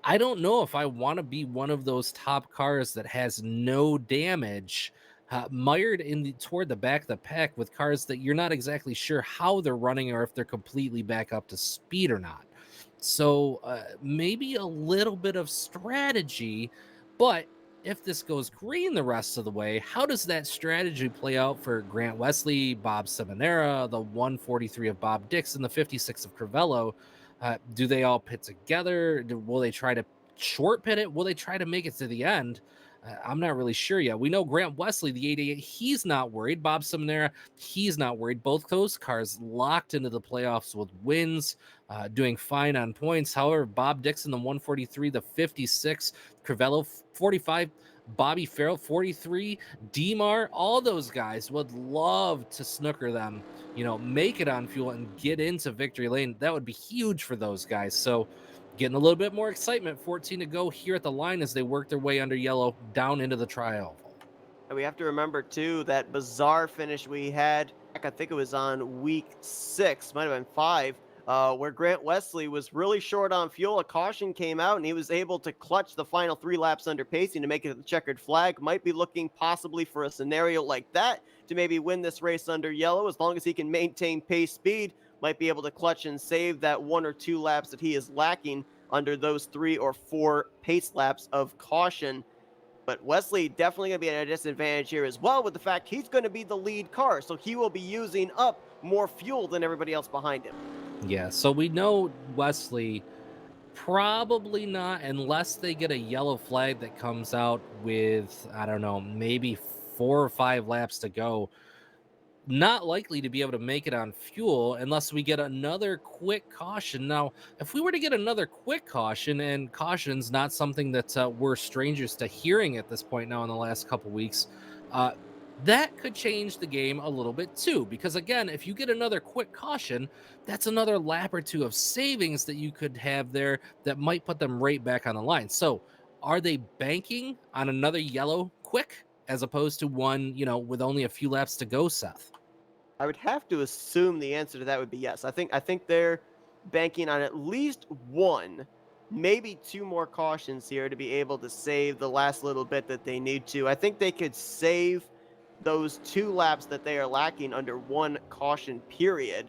I don't know if I want to be one of those top cars that has no damage, mired toward the back of the pack with cars that you're not exactly sure how they're running or if they're completely back up to speed or not. So maybe a little bit of strategy, but if this goes green the rest of the way, how does that strategy play out for Grant Wesley, Bob Semanero, the 143 of Bob Dixon, the 56 of Crivello? Do they all pit together? Will they try to short pit it? Will they try to make it to the end? I'm not really sure yet. We know Grant Wesley, the 88, he's not worried. Bob Semanera, he's not worried. Both those cars locked into the playoffs with wins, doing fine on points. However, Bob Dixon, the 143, the 56, Crivello 45, Bobby Farrell 43, Demar, all those guys would love to snooker them, make it on fuel and get into victory lane. That would be huge for those guys. So getting a little bit more excitement, 14 to go here at the line as they work their way under yellow down into the tri-oval. And we have to remember too that bizarre finish we had. I think it was on week 6, might have been 5, where Grant Wesley was really short on fuel. A caution came out, and he was able to clutch the final 3 laps under pacing to make it to the checkered flag. Might be looking possibly for a scenario like that to maybe win this race under yellow, as long as he can maintain pace speed. Might be able to clutch and save that 1 or 2 laps that he is lacking under those 3 or 4 pace laps of caution. But Wesley definitely going to be at a disadvantage here as well with the fact he's going to be the lead car. So he will be using up more fuel than everybody else behind him. Yeah, so we know Wesley probably not, unless they get a yellow flag that comes out with, I don't know, maybe 4 or 5 laps to go. Not likely to be able to make it on fuel unless we get another quick caution. Now, if we were to get another quick caution, and caution's not something that we're strangers to hearing at this point now in the last couple weeks, uh, that could change the game a little bit too. Because again, if you get another quick caution, that's another lap or two of savings that you could have there that might put them right back on the line. So, are they banking on another yellow quick as opposed to one, with only a few laps to go, Seth? I would have to assume the answer to that would be yes. I think they're banking on at least 1, maybe 2 more cautions here to be able to save the last little bit that they need to. I think they could save those 2 laps that they are lacking under 1 caution period.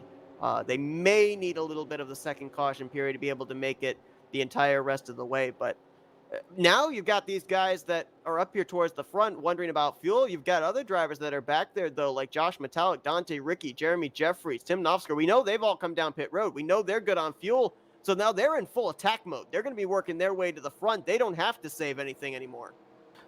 They may need a little bit of the second caution period to be able to make it the entire rest of the way, but now you've got these guys that are up here towards the front wondering about fuel. You've got other drivers that are back there, though, like Josh Metallic, Dante Ricky, Jeremy Jeffries, Tim Nafsker. We know they've all come down pit road. We know they're good on fuel. So now they're in full attack mode. They're going to be working their way to the front. They don't have to save anything anymore.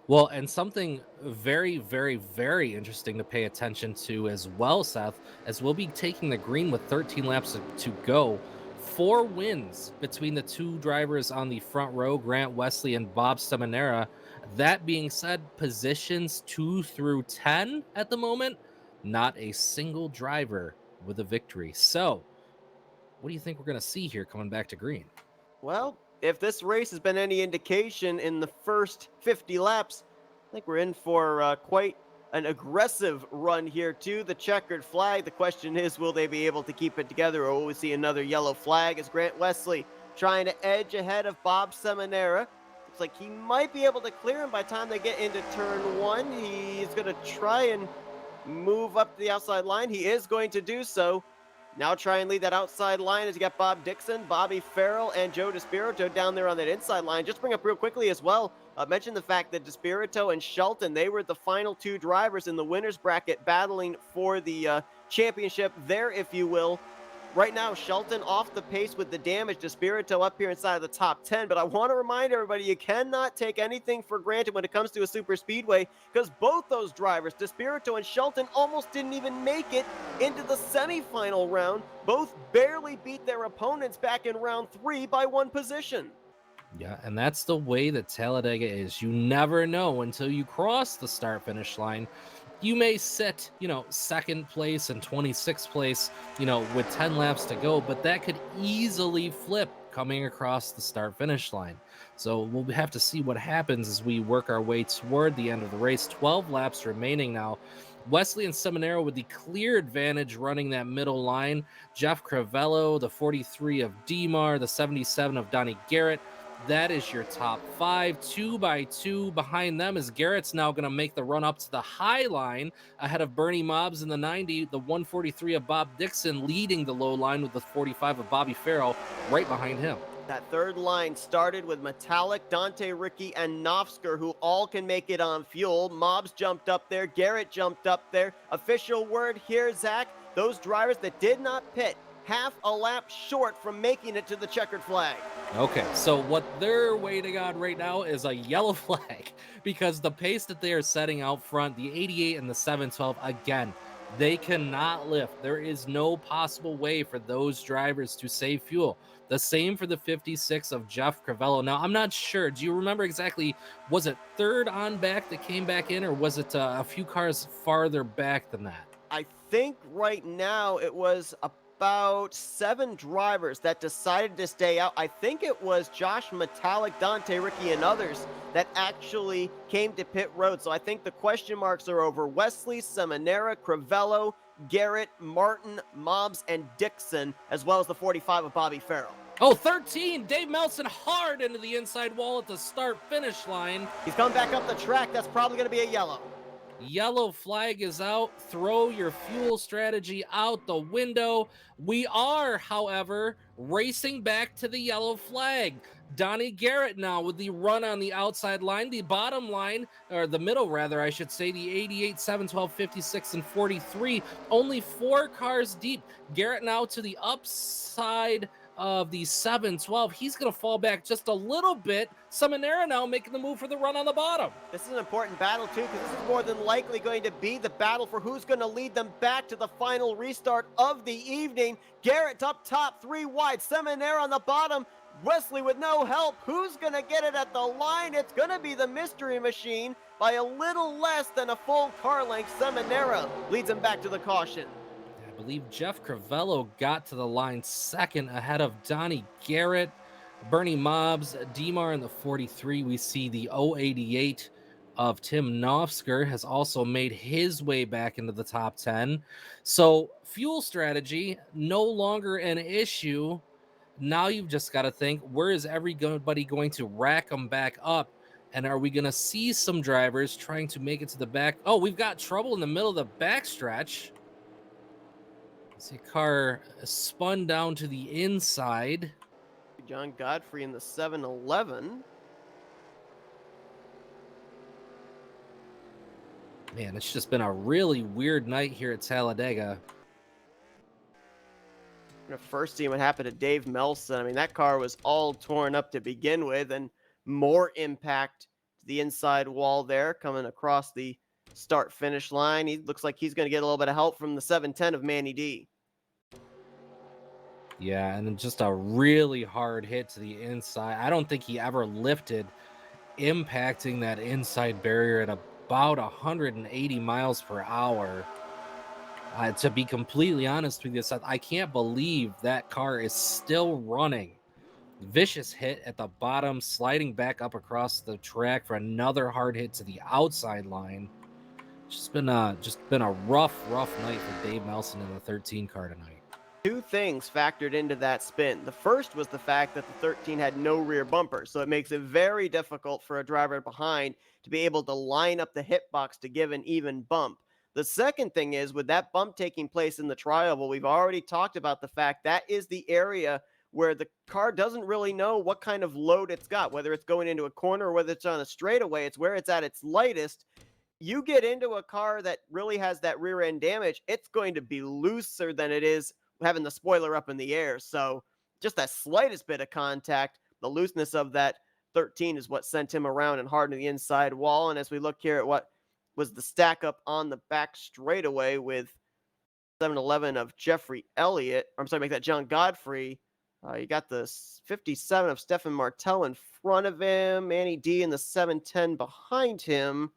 Well, and something very, very, very interesting to pay attention to as well, Seth, as we'll be taking the green with 13 laps to go. 4 wins between the 2 drivers on the front row, Grant Wesley and Bob Semanera. That being said, positions 2 through 10 at the moment, not a single driver with a victory. So, what do you think we're going to see here coming back to green? Well, if this race has been any indication in the first 50 laps, I think we're in for quite an aggressive run here to the checkered flag. The question is, will they be able to keep it together, or will we see another yellow flag as Grant Wesley trying to edge ahead of Bob Semanero? Looks like he might be able to clear him by the time they get into turn one. He's going to try and move up to the outside line. He is going to do so. Now try and lead that outside line as you got Bob Dixon, Bobby Farrell, and Joe DeSpirito down there on that inside line. Just bring up real quickly as well, mention the fact that DeSpirito and Shelton, they were the final two drivers in the winner's bracket battling for the championship there, if you will. Right now, Shelton off the pace with the damage. DeSpirito up here inside of the top 10. But I want to remind everybody, you cannot take anything for granted when it comes to a super speedway, because both those drivers, DeSpirito and Shelton, almost didn't even make it into the semifinal round. Both barely beat their opponents back in round 3 by 1 position. Yeah, and that's the way that Talladega is. You never know until you cross the start-finish line. You may sit, second place and 26th place, with 10 laps to go, but that could easily flip coming across the start-finish line. So we'll have to see what happens as we work our way toward the end of the race. 12 laps remaining now. Wesley and Semanero with the clear advantage running that middle line. Jeff Crivello, the 43 of Demar, the 77 of Donnie Garrett. That is your top 5, 2 by 2. Behind them is Garrett's now going to make the run up to the high line ahead of Bernie Mobbs in the 90, the 143 of Bob Dixon leading the low line with the 45 of Bobby Farrell right behind him. That third line started with Metallic, Dante, Ricky, and Nafsker, who all can make it on fuel. Mobbs jumped up there. Garrett jumped up there. Official word here, Zach, those drivers that did not pit, half a lap short from making it to the checkered flag. Okay, so what they're waiting on right now is a yellow flag, because the pace that they are setting out front, the 88 and the 712, again, they cannot lift. There is no possible way for those drivers to save fuel. The same for the 56 of Jeff Crivello. Now, I'm not sure. Do you remember exactly, was it third on back that came back in, or was it a few cars farther back than that? I think right now it was about 7 drivers that decided to stay out. I think it was Josh Metallic, Dante, Ricky, and others that actually came to pit road. So I think the question marks are over Wesley, Semanero, Crivello, Garrett, Martin, Mobbs, and Dixon, as well as the 45 of Bobby Farrell. Oh, 13, Dave Melson hard into the inside wall at the start-finish line. He's coming back up the track. That's probably going to be a yellow. Yellow flag is out. Throw your fuel strategy out the window. We are, however, racing back to the yellow flag. Donnie Garrett now with the run on the outside line, the bottom line, or the middle rather, I should say, the 88, 712, 56, and 43. Only 4 cars deep. Garrett now to the upside of the 712. He's going to fall back just a little bit. Semanero now making the move for the run on the bottom. This is an important battle too, because this is more than likely going to be the battle for who's going to lead them back to the final restart of the evening. Garrett up top, 3 wide. Semanero on the bottom. Wesley with no help. Who's going to get it at the line? It's going to be the Mystery Machine by a little less than a full car length. Semanero leads him back to the caution. I believe Jeff Crivello got to the line second ahead of Donnie Garrett, Bernie Mobbs, Demar in the 43. We see the 088 of Tim Nafsker has also made his way back into the top 10. So fuel strategy no longer an issue. Now you've just got to think, where is everybody going to rack them back up? And are we going to see some drivers trying to make it to the back? Oh, we've got trouble in the middle of the backstretch. See a car spun down to the inside. John Godfrey in the 711. Man, it's just been a really weird night here at Talladega. We're gonna first see what happened to Dave Melson. I mean, that car was all torn up to begin with, and more impact to the inside wall there coming across the start-finish line. He looks like he's going to get a little bit of help from the 710 of Manny D. Yeah, and then just a really hard hit to the inside. I don't think he ever lifted, impacting that inside barrier at about 180 miles per hour. To be completely honest with you, Seth, I can't believe that car is still running Vicious hit at the bottom, sliding back up across the track for another hard hit to the outside line. Just been a rough night for Dave Nelson in the 13 car tonight. Two things factored into that spin. The first was the fact that the 13 had no rear bumper, so it makes it very difficult for a driver behind to be able to line up the hitbox to give an even bump. The second thing is, with that bump taking place in the tri-oval, we've already talked about the fact that is the area where the car doesn't really know what kind of load it's got, whether it's going into a corner or whether it's on a straightaway. It's where it's at its lightest. You get into a car that really has that rear end damage, it's going to be looser than it is having the spoiler up in the air. So just that slightest bit of contact, the looseness of that 13 is what sent him around and hard to the inside wall. And as we look here at what was the stack up on the back straightaway with 7-11 of Jeffrey Elliott, I'm sorry, make that John Godfrey. You got the 57 of Stefan Martel in front of him, Manny D in the 710 behind him.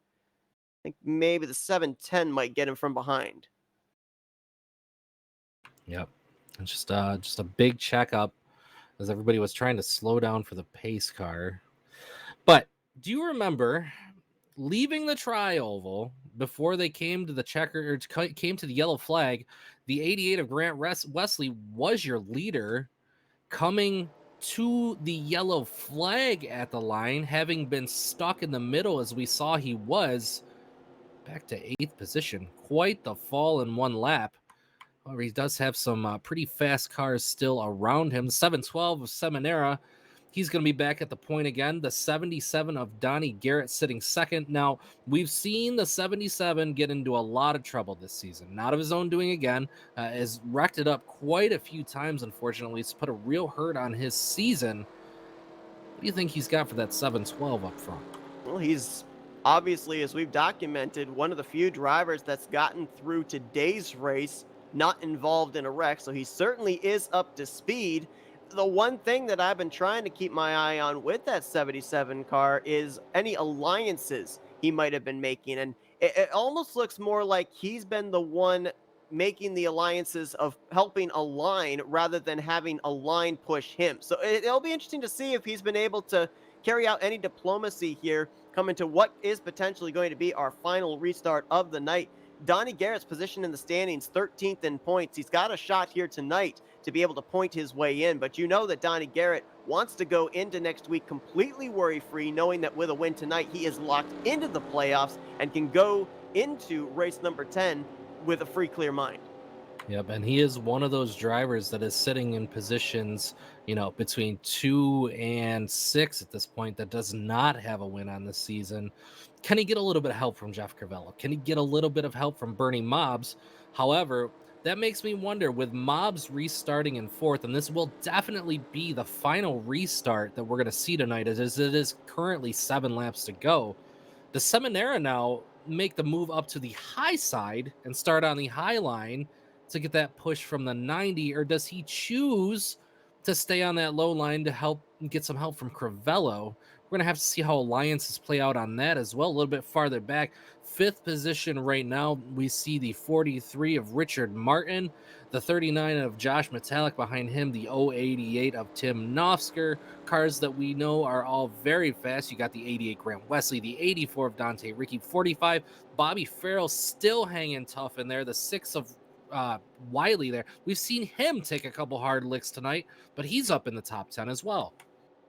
I think maybe the 710 might get him from behind. Yep. It's just a big checkup as everybody was trying to slow down for the pace car. But do you remember leaving the tri-oval before they came to the checker or came to the yellow flag? The 88 of Grant Wesley was your leader coming to the yellow flag at the line, having been stuck in the middle as we saw he was, back to 8th position. Quite the fall in one lap. However, he does have some pretty fast cars still around him. 712 of Semanero. He's going to be back at the point again. The 77 of Donnie Garrett sitting second. Now, we've seen the 77 get into a lot of trouble this season. Not of his own doing again. Has wrecked it up quite a few times, unfortunately. It's put a real hurt on his season. What do you think he's got for that 712 up front? Well, he's obviously, as we've documented, one of the few drivers that's gotten through today's race not involved in a wreck, so he certainly is up to speed. The one thing that I've been trying to keep my eye on with that 77 car is any alliances he might have been making, and it almost looks more like he's been the one making the alliances of helping a line rather than having a line push him. So it'll be interesting to see if he's been able to carry out any diplomacy here coming to what is potentially going to be our final restart of the night. Donnie Garrett's position in the standings, 13th in points. He's got a shot here tonight to be able to point his way in, but you know that Donnie Garrett wants to go into next week completely worry-free, knowing that with a win tonight, he is locked into the playoffs and can go into race number 10 with a free, clear mind. Yep, and he is one of those drivers that is sitting in positions, between 2 and 6 at this point that does not have a win on the season. Can he get a little bit of help from Jeff Crivello? Can he get a little bit of help from Bernie Mobbs? However, that makes me wonder, with Mobbs restarting in 4th, and this will definitely be the final restart that we're going to see tonight, as it is currently 7 laps to go. Does Semanero now make the move up to the high side and start on the high line to get that push from the 90, or does he choose to stay on that low line to help get some help from Crivello? We're going to have to see how alliances play out on that as well. A little bit farther back, 5th position right now, we see the 43 of Richard Martin, the 39 of Josh Metallic behind him, the 088 of Tim Nafsker. Cars that we know are all very fast. You got the 88 Grant Wesley, the 84 of Dante Ricky, 45 Bobby Farrell still hanging tough in there, the 6 of Wiley there. We've seen him take a couple hard licks tonight, but he's up in the top 10 as well.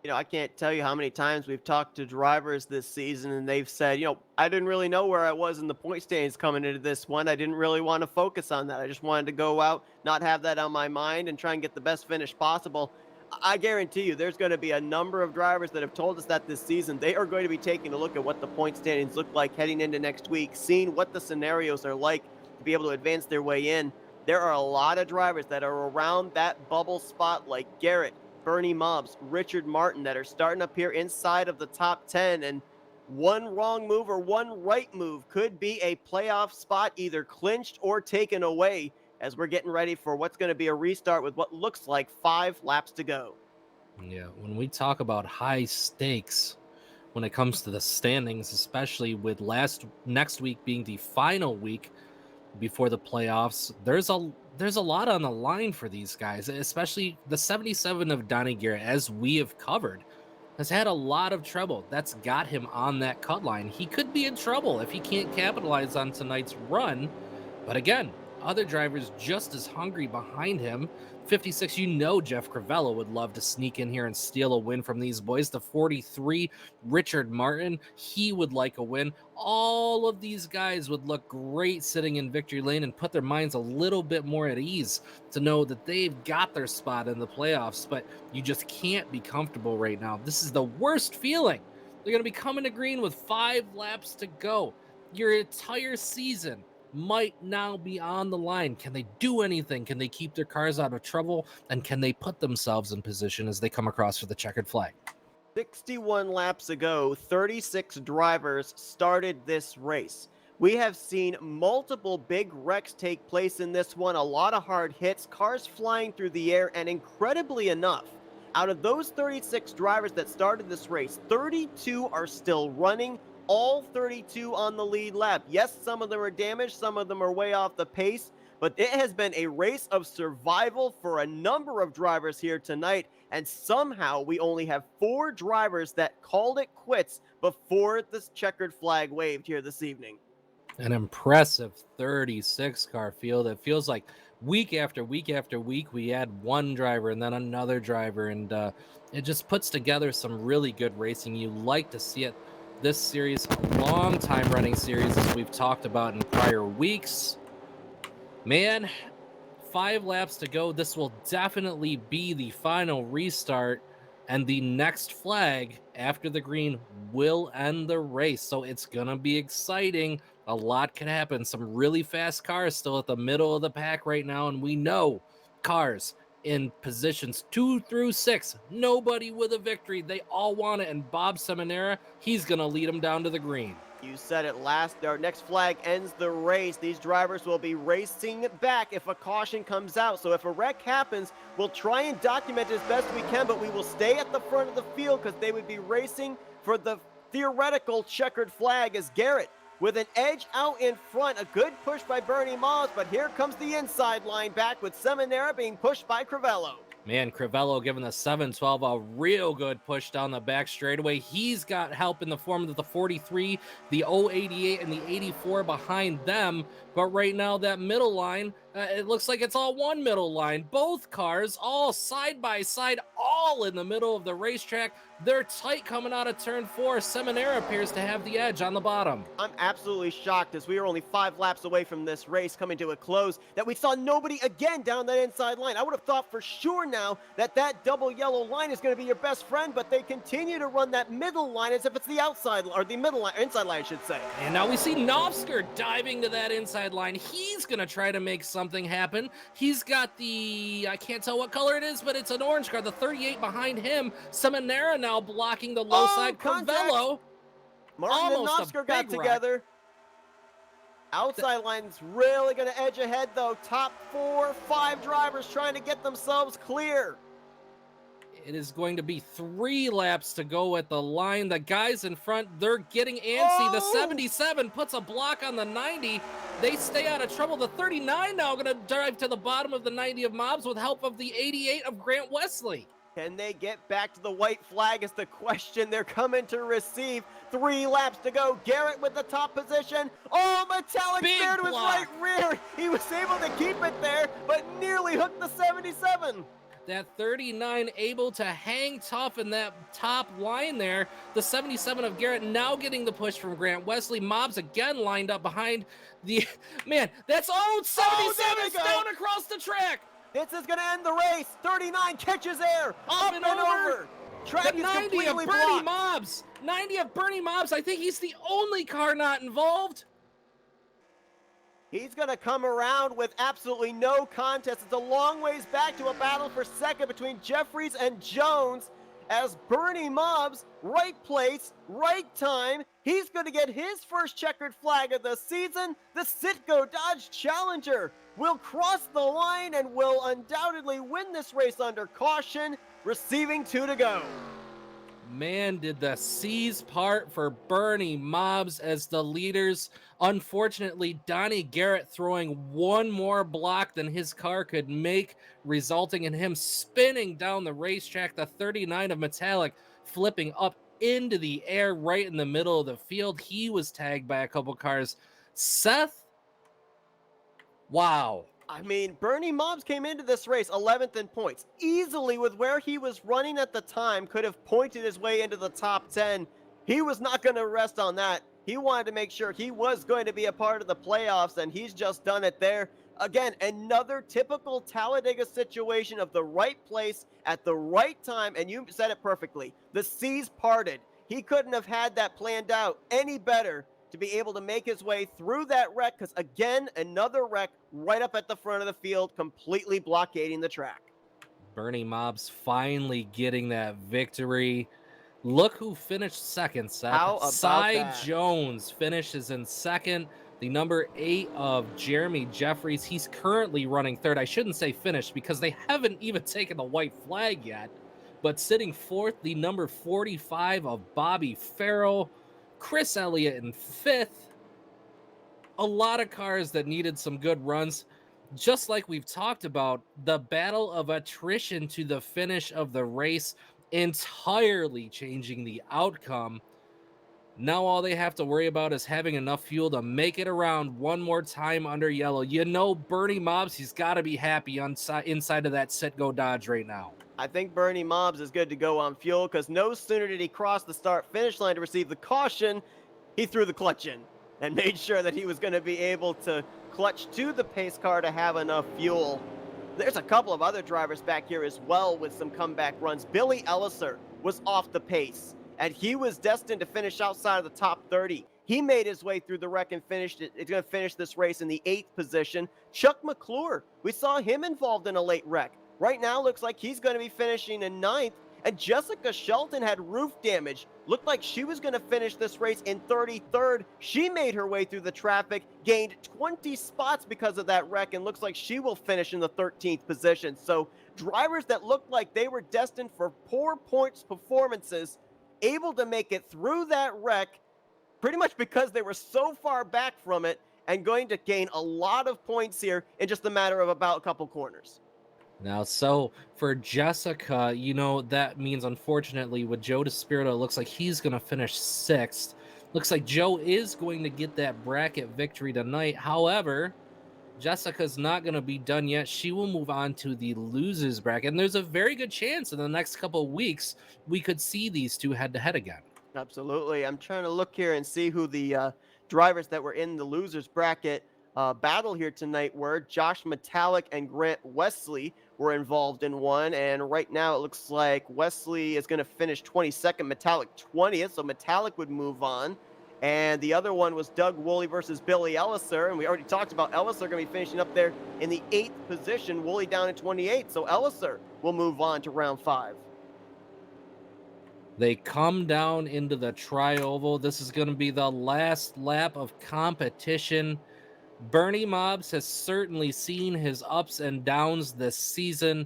I can't tell you how many times we've talked to drivers this season and they've said, I didn't really know where I was in the point standings coming into this one. I didn't really want to focus on that. I just wanted to go out, not have that on my mind, and try and get the best finish possible. I guarantee you there's going to be a number of drivers that have told us that this season. They are going to be taking a look at what the point standings look like heading into next week, seeing what the scenarios are like to be able to advance their way in. There are a lot of drivers that are around that bubble spot, like Garrett, Bernie Mobbs, Richard Martin, that are starting up here inside of the top 10, and one wrong move or one right move could be a playoff spot either clinched or taken away as we're getting ready for what's going to be a restart with what looks like 5 laps to go. Yeah, when we talk about high stakes when it comes to the standings, especially with next week being the final week before the playoffs, there's there's a lot on the line for these guys, especially the 77 of Donnie Garrett, as we have covered, has had a lot of trouble. That's got him on that cut line. He could be in trouble if he can't capitalize on tonight's run. But again, other drivers just as hungry behind him. 56, you know Jeff Crivello would love to sneak in here and steal a win from these boys. The 43, Richard Martin, he would like a win. All of these guys would look great sitting in victory lane and put their minds a little bit more at ease to know that they've got their spot in the playoffs, but you just can't be comfortable right now. This is the worst feeling. They're going to be coming to green with 5 laps to go. Your entire season might now be on the line. Can they do anything? Can they keep their cars out of trouble? And can they put themselves in position as they come across for the checkered flag? 61 laps ago, 36 drivers started this race. We have seen multiple big wrecks take place in this one, a lot of hard hits, cars flying through the air, and incredibly enough, out of those 36 drivers that started this race, 32 are still running, all 32 on the lead lap. Yes, some of them are damaged, some of them are way off the pace, but it has been a race of survival for a number of drivers here tonight, and somehow we only have 4 drivers that called it quits before this checkered flag waved here this evening. An impressive 36 car field. It feels like week after week after week we add one driver and then another driver, and it just puts together some really good racing. You like to see it. This series, a long time running series, as we've talked about in prior weeks. Man, 5 laps to go. This will definitely be the final restart, and the next flag after the green will end the race. So it's going to be exciting. A lot can happen. Some really fast cars still at the middle of the pack right now, and we know cars in positions 2 through 6, nobody with a victory. They all want it, and Bob Semanero, he's going to lead them down to the green. You said it last. Our next flag ends the race. These drivers will be racing back if a caution comes out. So if a wreck happens, we'll try and document it as best we can, but we will stay at the front of the field because they would be racing for the theoretical checkered flag as Garrett with an edge out in front. A good push by Bernie Moss, but here comes the inside line back with Semanero being pushed by Crivello. Man, Crivello giving the 712 a real good push down the back straightaway. He's got help in the form of the 43, the 088, and the 84 behind them. But right now, that middle line, it looks like it's all one middle line. Both cars all side by side, all in the middle of the racetrack. They're tight coming out of turn 4. Semanero appears to have the edge on the bottom. I'm absolutely shocked as we are only 5 laps away from this race coming to a close that we saw nobody again down that inside line. I would have thought for sure now that that double yellow line is going to be your best friend, but they continue to run that middle line as if it's the outside or the middle line, inside line, I should say. And now we see Nafsker diving to that inside line. He's going to try to make something happen. He's got the, I can't tell what color it is, but it's an orange car. The 38 behind him. Semanero now blocking the low side. Crivello. Martin and Nafsker got together. Outside line's really going to edge ahead, though. Top 4, 5 drivers trying to get themselves clear. It is going to be 3 laps to go at the line. The guys in front, they're getting antsy. The 77 puts a block on the 90. They stay out of trouble. The 39 now going to drive to the bottom of the 90 of Mobs with help of the 88 of Grant Wesley. Can they get back to the white flag is the question they're coming to receive. 3 laps to go. Garrett with the top position. Oh, Metallic Beard was right rear. He was able to keep it there, but nearly hooked the 77. That 39 able to hang tough in that top line there. The 77 of Garrett now getting the push from Grant Wesley. Mobs again lined up behind the... Man, that's... Oh, 77's down across the track. This is going to end the race. 39 catches air. Up and over. Track is 90 of completely Bernie blocked. Mobs. 90 of Bernie Mobs. I think he's the only car not involved. He's going to come around with absolutely no contest. It's a long ways back to a battle for second between Jeffries and Jones as Bernie Mobs, right place, right time. He's going to get his first checkered flag of the season. The Citgo Dodge Challenger will cross the line and will undoubtedly win this race under caution, receiving 2 to go. Man, did the C's part for Bernie Mobs as the leaders. Unfortunately, Donnie Garrett throwing one more block than his car could make, resulting in him spinning down the racetrack. The 39 of Metallic flipping up into the air right in the middle of the field. He was tagged by a couple cars. Seth, wow. I mean, Bernie Mobs came into this race 11th in points. Easily, with where he was running at the time, could have pointed his way into the top 10. He was not going to rest on that. He wanted to make sure he was going to be a part of the playoffs, and he's just done it there. Again, another typical Talladega situation of the right place at the right time, and you said it perfectly. The seas parted. He couldn't have had that planned out any better to be able to make his way through that wreck, because again, another wreck right up at the front of the field, completely blockading the track. Bernie Mobs finally getting that victory. Look who finished second, Seth. How about Cy that? Jones finishes in second. The number 8 of Jeremy Jeffries. He's currently running third. I shouldn't say finished because they haven't even taken the white flag yet. But sitting fourth, the number 45 of Bobby Farrell. Chris Elliott in fifth. A lot of cars that needed some good runs. Just like we've talked about, the battle of attrition to the finish of the race entirely changing the outcome. Now all they have to worry about is having enough fuel to make it around one more time under yellow. You know, Bernie Mobs, he's got to be happy inside of that sit-go Dodge right now. I think Bernie Mobs is good to go on fuel, because no sooner did he cross the start-finish line to receive the caution, he threw the clutch in and made sure that he was going to be able to clutch to the pace car to have enough fuel. There's a couple of other drivers back here as well with some comeback runs. Billy Elliser was off the pace, and he was destined to finish outside of the top 30. He made his way through the wreck and finished it. He's going to finish this race in the 8th position. Chuck McClure, we saw him involved in a late wreck. Right now, looks like he's going to be finishing in 9th. And Jessica Shelton had roof damage. Looked like she was going to finish this race in 33rd. She made her way through the traffic, gained 20 spots because of that wreck, and looks like she will finish in the 13th position. So drivers that looked like they were destined for poor points performances, able to make it through that wreck, pretty much because they were so far back from it, and going to gain a lot of points here in just a matter of about a couple corners. Now, so for Jessica, you know, that means unfortunately with Joe DeSpirito, it looks like he's going to finish 6th. Looks like Joe is going to get that bracket victory tonight. However, Jessica's not going to be done yet. She will move on to the losers bracket. And there's a very good chance in the next couple of weeks we could see these two head-to-head again. Absolutely. I'm trying to look here and see who the drivers that were in the losers bracket battle here tonight were. Josh Metallic and Grant Wesley were involved in one, and right now it looks like Wesley is going to finish 22nd, Metallic 20th, so Metallic would move on. And the other one was Doug Woolley versus Billy Elliser, and we already talked about Elliser going to be finishing up there in the 8th position, Woolley down at 28, so Elliser will move on to round 5. They come down into the tri-oval. This is going to be the last lap of competition. Bernie Mobs has certainly seen his ups and downs this season.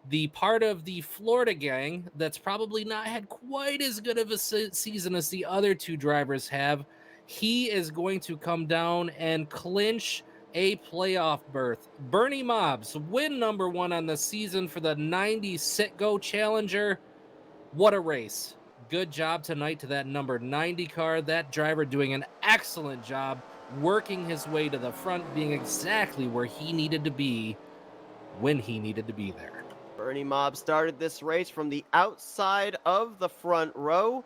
The part of the Florida gang that's probably not had quite as good of a season as the other two drivers have. He is going to come down and clinch a playoff berth. Bernie Mobs, win number 1 on the season for the 90 Sit-Go Challenger. What a race. Good job tonight to that number 90 car. That driver doing an excellent job, working his way to the front, being exactly where he needed to be when he needed to be there. Bernie Mobs started this race from the outside of the front row.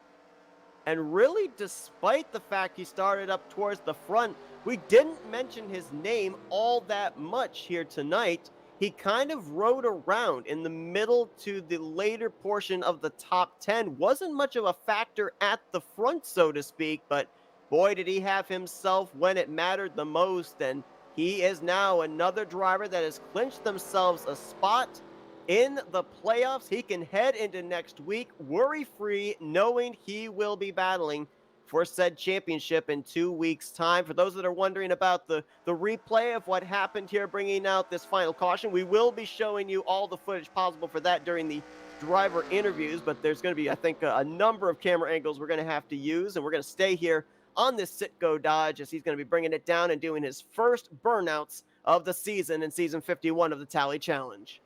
And really, despite the fact he started up towards the front, we didn't mention his name all that much here tonight. He kind of rode around in the middle to the later portion of the top 10. Wasn't much of a factor at the front, so to speak, but boy, did he have himself when it mattered the most. And he is now another driver that has clinched themselves a spot in the playoffs. He can head into next week worry-free, knowing he will be battling for said championship in 2 weeks' time. For those that are wondering about the replay of what happened here, bringing out this final caution, we will be showing you all the footage possible for that during the driver interviews, but there's going to be, I think, a number of camera angles we're going to have to use, and we're going to stay here on this Sit-Go Dodge as he's going to be bringing it down and doing his first burnouts of the season in Season 51 of the Tally Challenge.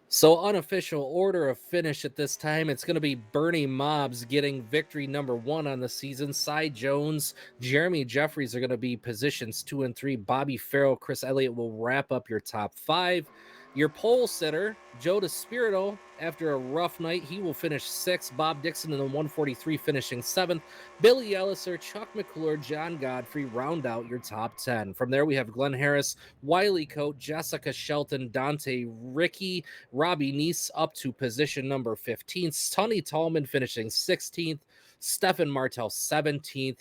So unofficial order of finish at this time, it's going to be Bernie Mobbs getting victory number 1 on the season. Cy Jones, Jeremy Jeffries are going to be positions 2 and 3. Bobby Farrell, Chris Elliott will wrap up your top 5. Your pole sitter, Joe DeSpirito, after a rough night, he will finish 6th. Bob Dixon in the 143 finishing 7th. Billy Elliser, Chuck McClure, John Godfrey round out your top 10. From there, we have Glenn Harris, Wiley Coate, Jessica Shelton, Dante Ricky, Robbie Neese up to position number 15. Sonny Tallman finishing 16th. Stefan Martel 17th.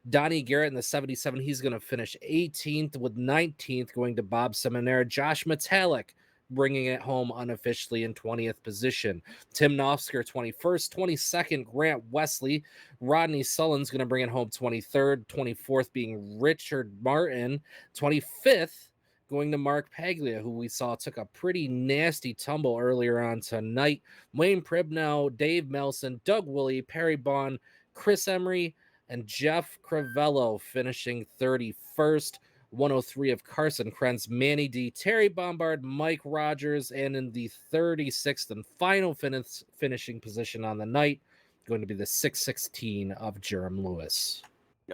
Donnie Garrett in the 77, he's going to finish 18th, with 19th going to Bob Semanero. Josh Metallic bringing it home unofficially in 20th position. Tim Nafsker 21st, 22nd Grant Wesley. Rodney Sullen's going to bring it home 23rd, 24th being Richard Martin, 25th going to Mark Paglia, who we saw took a pretty nasty tumble earlier on tonight. Wayne Pribnow, Dave Melson, Doug Woolley, Perry Bond, Chris Emery, and Jeff Cravello finishing 31st. 103 of Carson Krenz, Manny D, Terry Bombard, Mike Rogers, and in the 36th and final finishing position on the night, going to be the 616 of Jerem Lewis.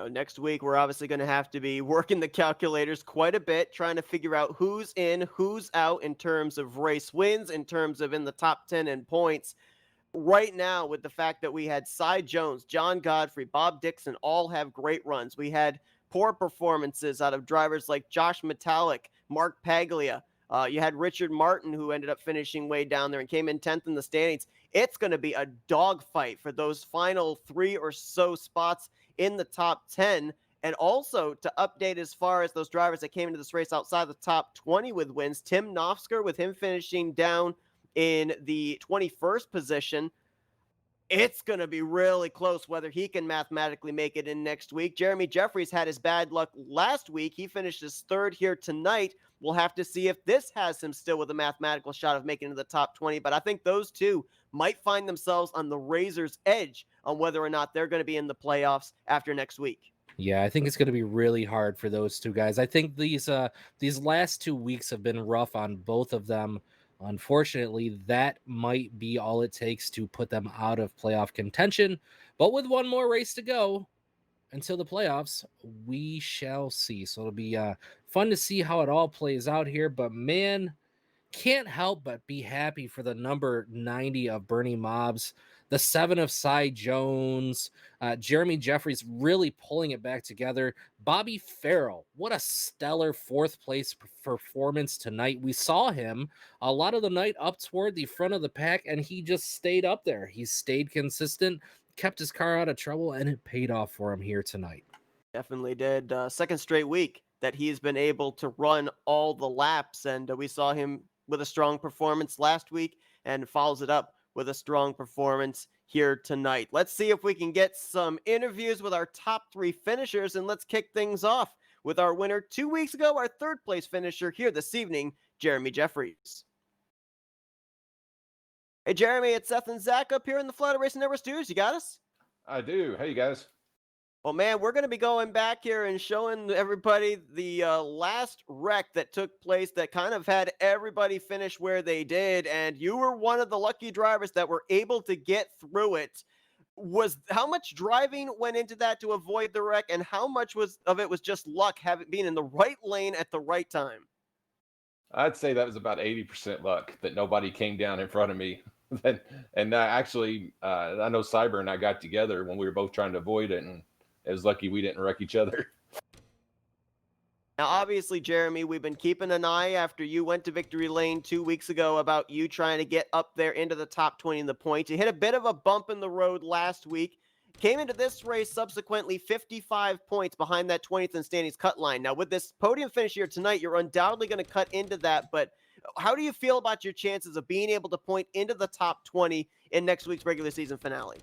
Next week, we're obviously going to have to be working the calculators quite a bit, trying to figure out who's in, who's out in terms of race wins, in terms of in the top 10 in points. Right now, with the fact that we had Cy Jones, John Godfrey, Bob Dixon all have great runs. We had poor performances out of drivers like Josh Metallic, Mark Paglia. You had Richard Martin, who ended up finishing way down there and came in 10th in the standings. It's going to be a dogfight for those final 3 or so spots in the top 10. And also to update as far as those drivers that came into this race outside the top 20 with wins, Tim Nafsker, with him finishing down in the 21st position. It's going to be really close whether he can mathematically make it in next week. Jeremy Jeffries had his bad luck last week. He finished his 3rd here tonight. We'll have to see if this has him still with a mathematical shot of making it to the top 20. But I think those two might find themselves on the razor's edge on whether or not they're going to be in the playoffs after next week. Yeah, I think it's going to be really hard for those two guys. I think these last 2 weeks have been rough on both of them. Unfortunately, that might be all it takes to put them out of playoff contention. But with one more race to go until the playoffs, we shall see. So it'll be fun to see how it all plays out here. But man, can't help but be happy for the number 90 of Bernie Mobbs, the 7 of Cy Jones, Jeremy Jeffries really pulling it back together. Bobby Farrell, what a stellar 4th place performance tonight. We saw him a lot of the night up toward the front of the pack, and he just stayed up there. He stayed consistent, kept his car out of trouble, and it paid off for him here tonight. Definitely did. Second straight week that he's been able to run all the laps, and we saw him with a strong performance last week and follows it up with a strong performance here tonight. Let's see if we can get some interviews with our top 3 finishers, and let's kick things off with our winner 2 weeks ago, our 3rd place finisher here this evening, Jeremy Jeffries. Hey, Jeremy, it's Seth and Zach up here in the Flatout Racing Network studios. You got us? I do. Hey, guys. Well, man, we're going to be going back here and showing everybody the last wreck that took place that kind of had everybody finish where they did. And you were one of the lucky drivers that were able to get through it. How much driving went into that to avoid the wreck, and how much of it was just luck, being in the right lane at the right time? I'd say that was about 80% luck that nobody came down in front of me. And actually, I know Cyber and I got together when we were both trying to avoid it, and it was lucky we didn't wreck each other. Now, obviously, Jeremy, we've been keeping an eye after you went to victory lane 2 weeks ago about you trying to get up there into the top 20 in the points. You hit a bit of a bump in the road last week. Came into this race subsequently 55 points behind that 20th in standings cut line. Now, with this podium finish here tonight, you're undoubtedly going to cut into that. But how do you feel about your chances of being able to point into the top 20 in next week's regular season finale?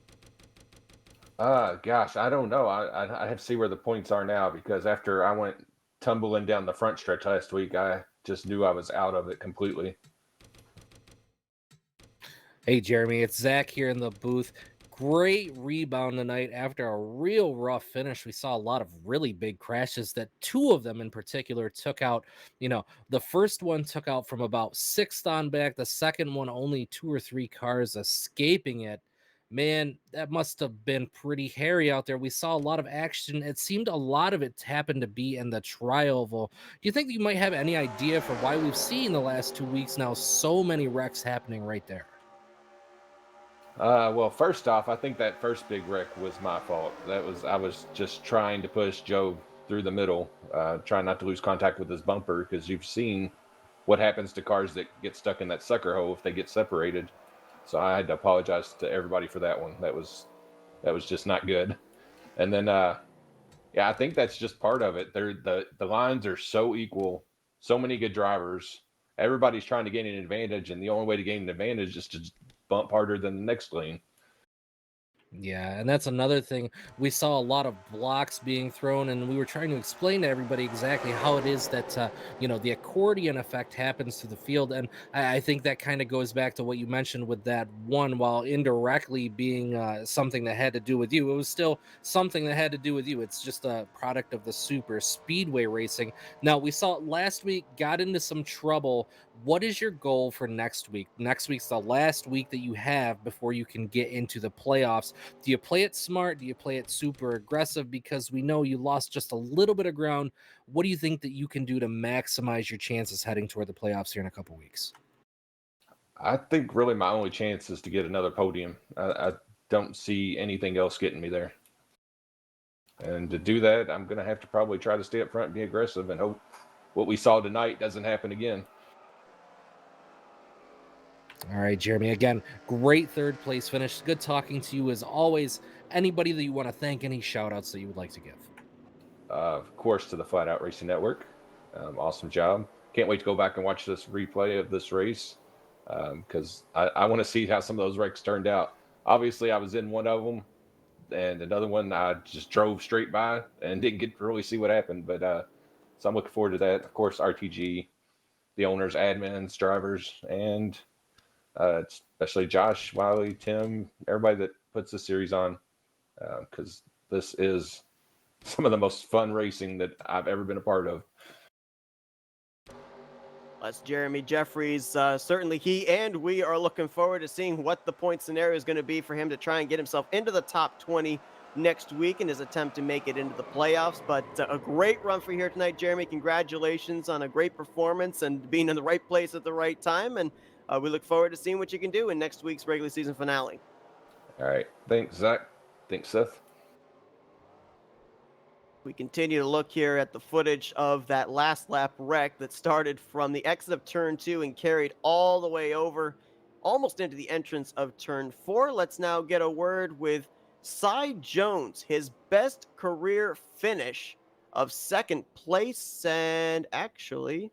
Gosh, I don't know. I have to see where the points are now, because after I went tumbling down the front stretch last week, I just knew I was out of it completely. Hey, Jeremy, it's Zach here in the booth. Great rebound tonight after a real rough finish. We saw a lot of really big crashes that two of them in particular took out. The first one took out from about sixth on back, the second one only two or three cars escaping it. Man, that must have been pretty hairy out there. We saw a lot of action. It seemed a lot of it happened to be in the tri-oval. Do you think you might have any idea for why we've seen the last 2 weeks now so many wrecks happening right there? Well, first off, I think that first big wreck was my fault. I was just trying to push Joe through the middle, trying not to lose contact with his bumper, because you've seen what happens to cars that get stuck in that sucker hole if they get separated. So I had to apologize to everybody for that one. That was just not good. And then yeah, I think that's just part of it. The lines are so equal, so many good drivers. Everybody's trying to gain an advantage, and the only way to gain an advantage is to bump harder than the next lane. Yeah, and that's another thing. We saw a lot of blocks being thrown, and we were trying to explain to everybody exactly how it is that the accordion effect happens to the field. And I think that kind of goes back to what you mentioned with that one, while indirectly being something that had to do with you. It was still something that had to do with you. It's just a product of the super speedway racing. Now, we saw it last week, got into some trouble. What is your goal for next week? Next week's the last week that you have before you can get into the playoffs. Do you play it smart? Do you play it super aggressive? Because we know you lost just a little bit of ground. What do you think that you can do to maximize your chances heading toward the playoffs here in a couple weeks? I think really my only chance is to get another podium. I don't see anything else getting me there. And to do that, I'm going to have to probably try to stay up front and be aggressive and hope what we saw tonight doesn't happen again. All right, Jeremy, again, great third place finish. Good talking to you as always. Anybody that you want to thank, any shout outs that you would like to give? Of course, to the Flatout Racing Network. Awesome job. Can't wait to go back and watch this replay of this race because I want to see how some of those wrecks turned out. Obviously, I was in one of them, and another one I just drove straight by and didn't get to really see what happened. But so I'm looking forward to that. Of course, RTG, the owners, admins, drivers, and especially Josh, Wiley, Tim, everybody that puts this series on, because this is some of the most fun racing that I've ever been a part of. That's Jeremy Jeffries. Certainly he and we are looking forward to seeing what the point scenario is going to be for him to try and get himself into the top 20 next week in his attempt to make it into the playoffs. But a great run for here tonight, Jeremy. Congratulations on a great performance and being in the right place at the right time. And we look forward to seeing what you can do in next week's regular season finale. All right. Thanks, Zach. Thanks, Seth. We continue to look here at the footage of that last lap wreck that started from the exit of turn 2 and carried all the way over almost into the entrance of turn 4. Let's now get a word with Cy Jones, his best career finish of second place. And actually,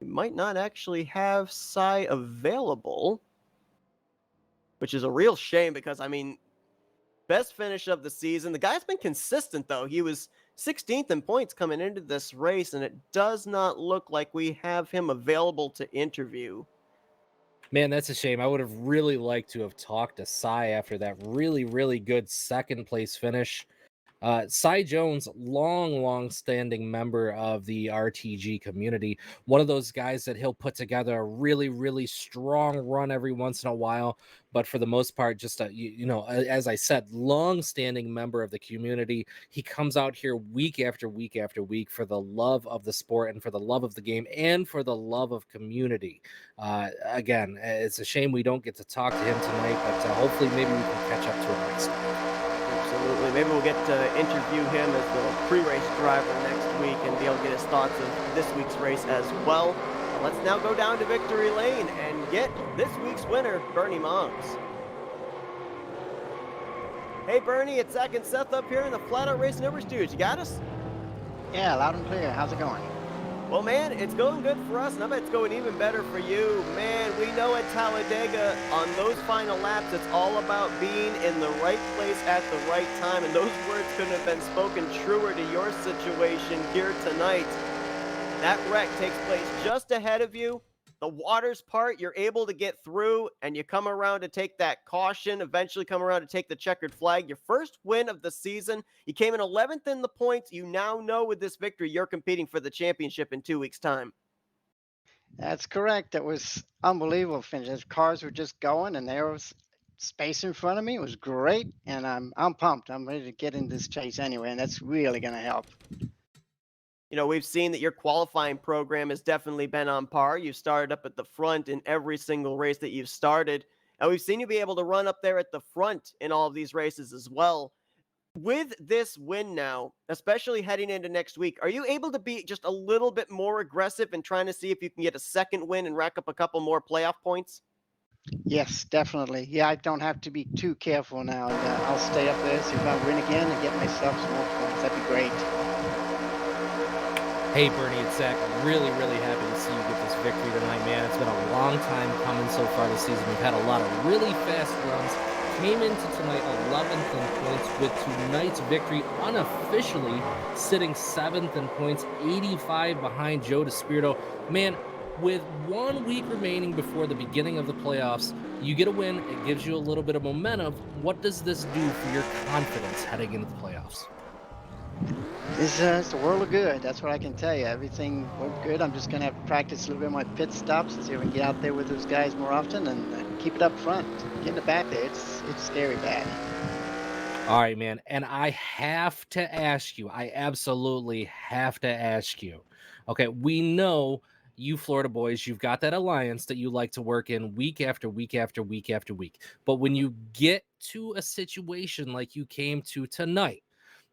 we might not actually have Cy available, which is a real shame because, I mean, best finish of the season. The guy's been consistent, though. He was 16th in points coming into this race, and it does not look like we have him available to interview. Man, that's a shame. I would have really liked to have talked to Cy after that really, really good second place finish. Cy Jones, long-standing member of the RTG community. One of those guys that he'll put together a really, really strong run every once in a while. But for the most part, just as I said, long-standing member of the community. He comes out here week after week after week for the love of the sport and for the love of the game and for the love of community. Again, it's a shame we don't get to talk to him tonight, but hopefully maybe we can catch up to him next week. Absolutely. Maybe we'll get to interview him as the pre-race driver next week and be able to get his thoughts of this week's race as well. Let's now go down to victory lane and get this week's winner, Bernie Mongs. Hey, Bernie, it's Zach and Seth up here in the Flatout Racing Network studios. You got us? Yeah, loud and clear. How's it going? Well, man, it's going good for us, and I bet it's going even better for you. Man, we know at Talladega, on those final laps, it's all about being in the right place at the right time, and those words couldn't have been spoken truer to your situation here tonight. That wreck takes place just ahead of you. the waters part, you're able to get through, and you come around to take that caution, eventually come around to take the checkered flag. Your first win of the season. You came in 11th in the points. You now know with this victory, you're competing for the championship in 2 weeks' time. That's correct. It was unbelievable finish. The cars were just going, and there was space in front of me. It was great, and I'm pumped. I'm ready to get in this chase anyway, and that's really going to help. You know, we've seen that your qualifying program has definitely been on par. You've started up at the front in every single race that you've started. And we've seen you be able to run up there at the front in all of these races as well. With this win now, especially heading into next week, are you able to be just a little bit more aggressive in trying to see if you can get a second win and rack up a couple more playoff points? Yes, definitely. Yeah, I don't have to be too careful now, and I'll stay up there, see if I win again, and get myself some more points. That'd be great. Hey, Bernie, it's Zach. Really, really happy to see you get this victory tonight, man. It's been a long time coming so far this season. We've had a lot of really fast runs. Came into tonight 11th in points, with tonight's victory unofficially sitting 7th in points, 85 behind Joe DeSpirito. Man, with 1 week remaining before the beginning of the playoffs, you get a win. It gives you a little bit of momentum. What does this do for your confidence heading into the playoffs? It's the world of good. That's what I can tell you. Everything went good. I'm just going to have to practice a little bit of my pit stops and see if I can get out there with those guys more often and keep it up front. Getting the back there, it's scary bad. All right, man. And I have to ask you, I absolutely have to ask you. Okay, we know you Florida boys, you've got that alliance that you like to work in week after week after week after week. But when you get to a situation like you came to tonight,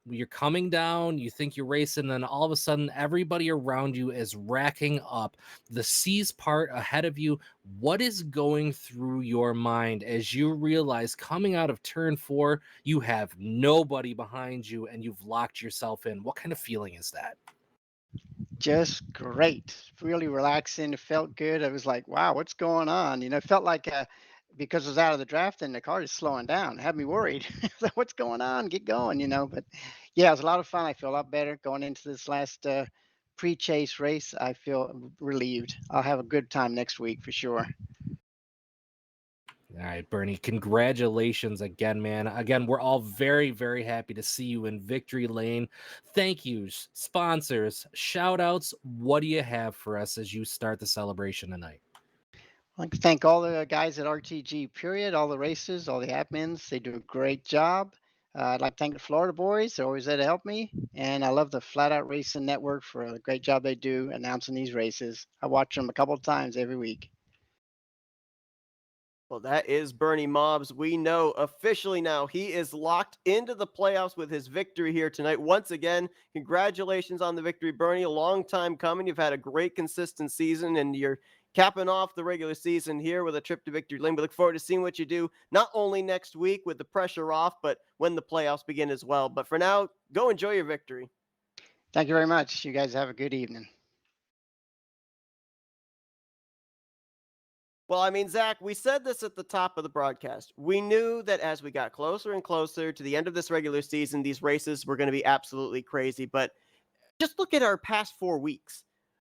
you're coming down, you think you're racing, then all of a sudden everybody around you is racking up. The seas part ahead of you. What is going through your mind as you realize coming out of turn 4, you have nobody behind you and you've locked yourself in? What kind of feeling is that? Just great. Really relaxing. It felt good. I was like, wow, what's going on? It felt like because it was out of the draft and the car is slowing down. It had me worried. Like, what's going on? Get going. But yeah, it was a lot of fun. I feel a lot better going into this last pre-chase race. I feel relieved. I'll have a good time next week for sure. All right, Bernie, congratulations again, man. Again, we're all very, very happy to see you in victory lane. Thank yous, sponsors, shout outs. What do you have for us as you start the celebration tonight? I'd like to thank all the guys at RTG, period, all the races, all the admins. They do a great job. I'd like to thank the Florida boys. They're always there to help me. And I love the Flatout Racing Network for the great job they do announcing these races. I watch them a couple of times every week. Well, that is Bernie Mobbs. We know officially now he is locked into the playoffs with his victory here tonight. Once again, congratulations on the victory, Bernie. A long time coming. You've had a great, consistent season, and you're capping off the regular season here with a trip to victory lane. We look forward to seeing what you do, not only next week with the pressure off, but when the playoffs begin as well. But for now, go enjoy your victory. Thank you very much. You guys have a good evening. Well, I mean, Zach, we said this at the top of the broadcast. We knew that as we got closer and closer to the end of this regular season, these races were going to be absolutely crazy. But just look at our past 4 weeks.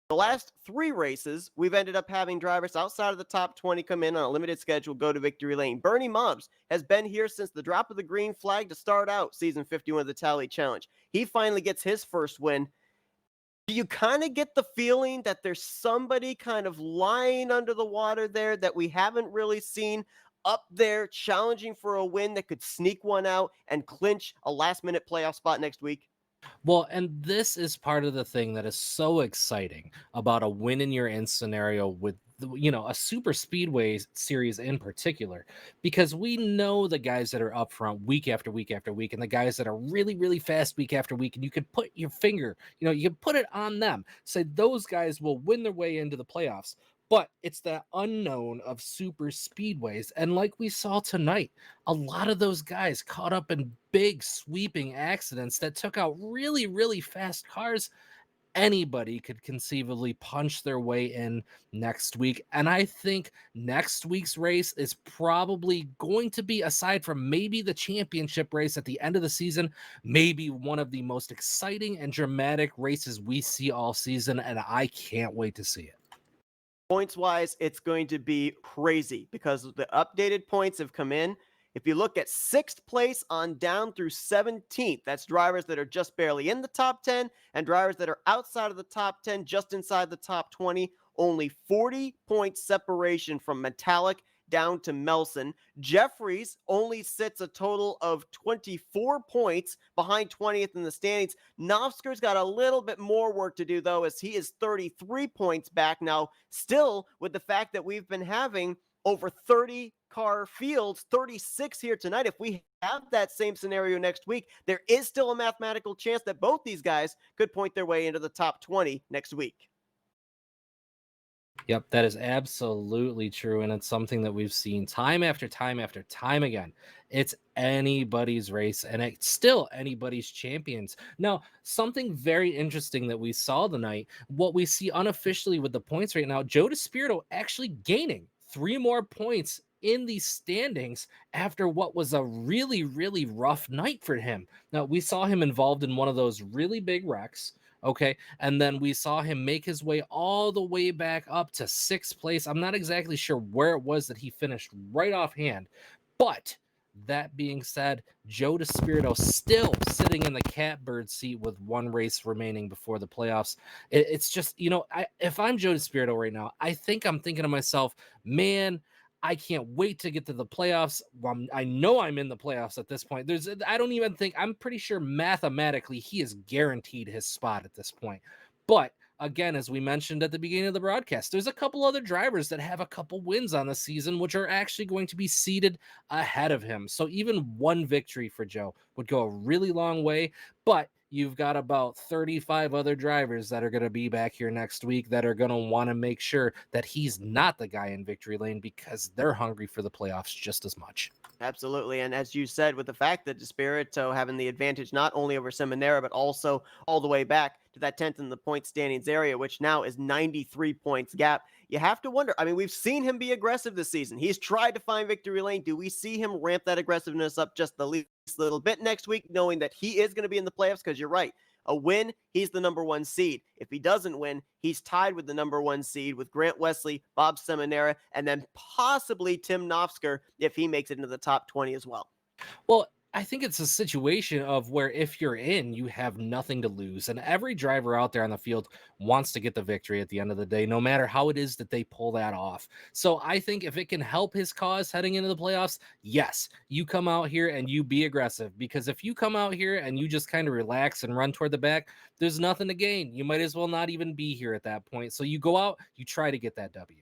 The last 3 races, we've ended up having drivers outside of the top 20 come in on a limited schedule, go to victory lane. Bernie Mobbs has been here since the drop of the green flag to start out season 51 of the Tally Challenge. He finally gets his first win. Do you kind of get the feeling that there's somebody kind of lying under the water there that we haven't really seen up there challenging for a win that could sneak one out and clinch a last-minute playoff spot next week? Well, and this is part of the thing that is so exciting about a win in your end scenario with a super speedway series in particular, because we know the guys that are up front week after week after week and the guys that are really, really fast week after week, and you could put your finger, you can put it on them, say those guys will win their way into the playoffs. But it's that unknown of super speedways. And like we saw tonight, a lot of those guys caught up in big sweeping accidents that took out really, really fast cars. Anybody could conceivably punch their way in next week. And I think next week's race is probably going to be, aside from maybe the championship race at the end of the season, maybe one of the most exciting and dramatic races we see all season. And I can't wait to see it. Points-wise, it's going to be crazy because the updated points have come in. If you look at 6th place on down through 17th, that's drivers that are just barely in the top 10 and drivers that are outside of the top 10, just inside the top 20. Only 40 points separation from Metallic down to Melson. Jeffries only sits a total of 24 points behind 20th in the standings. Nafsker's got a little bit more work to do, though, as he is 33 points back now, still with the fact that we've been having over 30 car fields, 36 here tonight. If we have that same scenario next week, there is still a mathematical chance that both these guys could point their way into the top 20 next week. Yep, that is absolutely true. And it's something that we've seen time after time after time again. It's anybody's race and it's still anybody's champions. Now, something very interesting that we saw tonight, what we see unofficially with the points right now, Joe DeSpirito actually gaining 3 more points in the standings after what was a really, really rough night for him. Now, we saw him involved in one of those really big wrecks. Okay. And then we saw him make his way all the way back up to 6th place. I'm not exactly sure where it was that he finished right offhand. But that being said, Joe DeSpirito still sitting in the catbird seat with 1 race remaining before the playoffs. It's just, if I'm Joe DeSpirito right now, I think I'm thinking to myself, man, I can't wait to get to the playoffs. Well, I know I'm in the playoffs at this point. I'm pretty sure mathematically he is guaranteed his spot at this point. But again, as we mentioned at the beginning of the broadcast, there's a couple other drivers that have a couple wins on the season, which are actually going to be seated ahead of him. So even 1 victory for Joe would go a really long way. But you've got about 35 other drivers that are going to be back here next week that are going to want to make sure that he's not the guy in victory lane because they're hungry for the playoffs just as much. Absolutely. And as you said, with the fact that DeSpirito having the advantage not only over Semanero, but also all the way back to that 10th in the point standings area, which now is 93 points gap, you have to wonder. I mean, we've seen him be aggressive this season. He's tried to find victory lane. Do we see him ramp that aggressiveness up just the least little bit next week, knowing that he is going to be in the playoffs? Because you're right. A win, he's the number 1 seed. If he doesn't win, he's tied with the number 1 seed with Grant Wesley, Bob Semanero, and then possibly Tim Nafsker if he makes it into the top 20 as well. Well, I think it's a situation of where if you're in, you have nothing to lose. And every driver out there on the field wants to get the victory at the end of the day, no matter how it is that they pull that off. So I think if it can help his cause heading into the playoffs, yes, you come out here and you be aggressive. Because if you come out here and you just kind of relax and run toward the back, there's nothing to gain. You might as well not even be here at that point. So you go out, you try to get that W.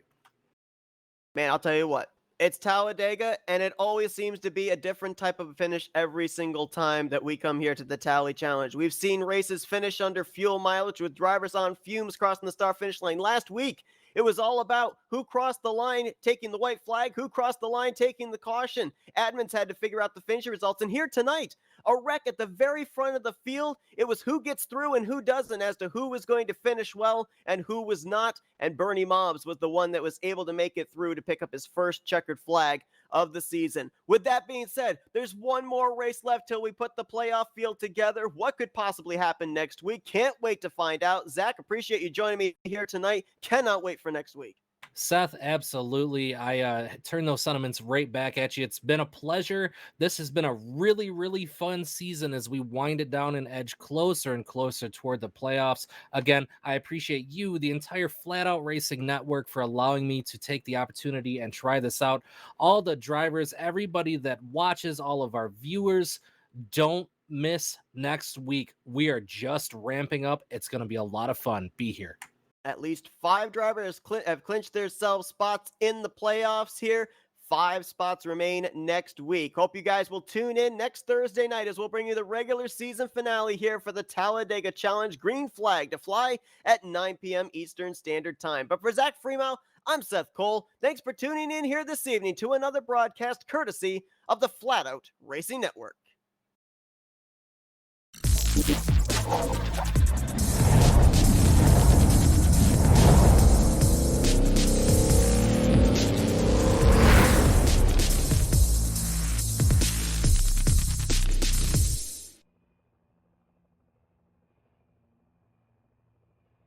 Man, I'll tell you what. It's Talladega, and it always seems to be a different type of finish every single time that we come here to the Tally Challenge. We've seen races finish under fuel mileage with drivers on fumes crossing the start finish line. Last week, it was all about who crossed the line taking the white flag, who crossed the line taking the caution. Admins had to figure out the finish results. And here tonight, a wreck at the very front of the field. It was who gets through and who doesn't as to who was going to finish well and who was not. And Bernie Mobbs was the one that was able to make it through to pick up his first checkered flag of the season. With that being said, there's 1 more race left till we put the playoff field together. What could possibly happen next week? Can't wait to find out. Zach, appreciate you joining me here tonight. Cannot wait for next week. Seth, absolutely. I turn those sentiments right back at you. It's been a pleasure. This has been a really, really fun season as we wind it down and edge closer and closer toward the playoffs. Again, I appreciate you, the entire Flatout Racing Network, for allowing me to take the opportunity and try this out. All the drivers, everybody that watches, all of our viewers, don't miss next week. We are just ramping up. It's going to be a lot of fun. Be here. At least 5 drivers have clinched themselves spots in the playoffs here. 5 spots remain next week. Hope you guys will tune in next Thursday night as we'll bring you the regular season finale here for the Talladega Challenge. Green flag to fly at 9 p.m. Eastern Standard Time. But for Zach Freeman, I'm Seth Cole. Thanks for tuning in here this evening to another broadcast courtesy of the Flatout Racing Network.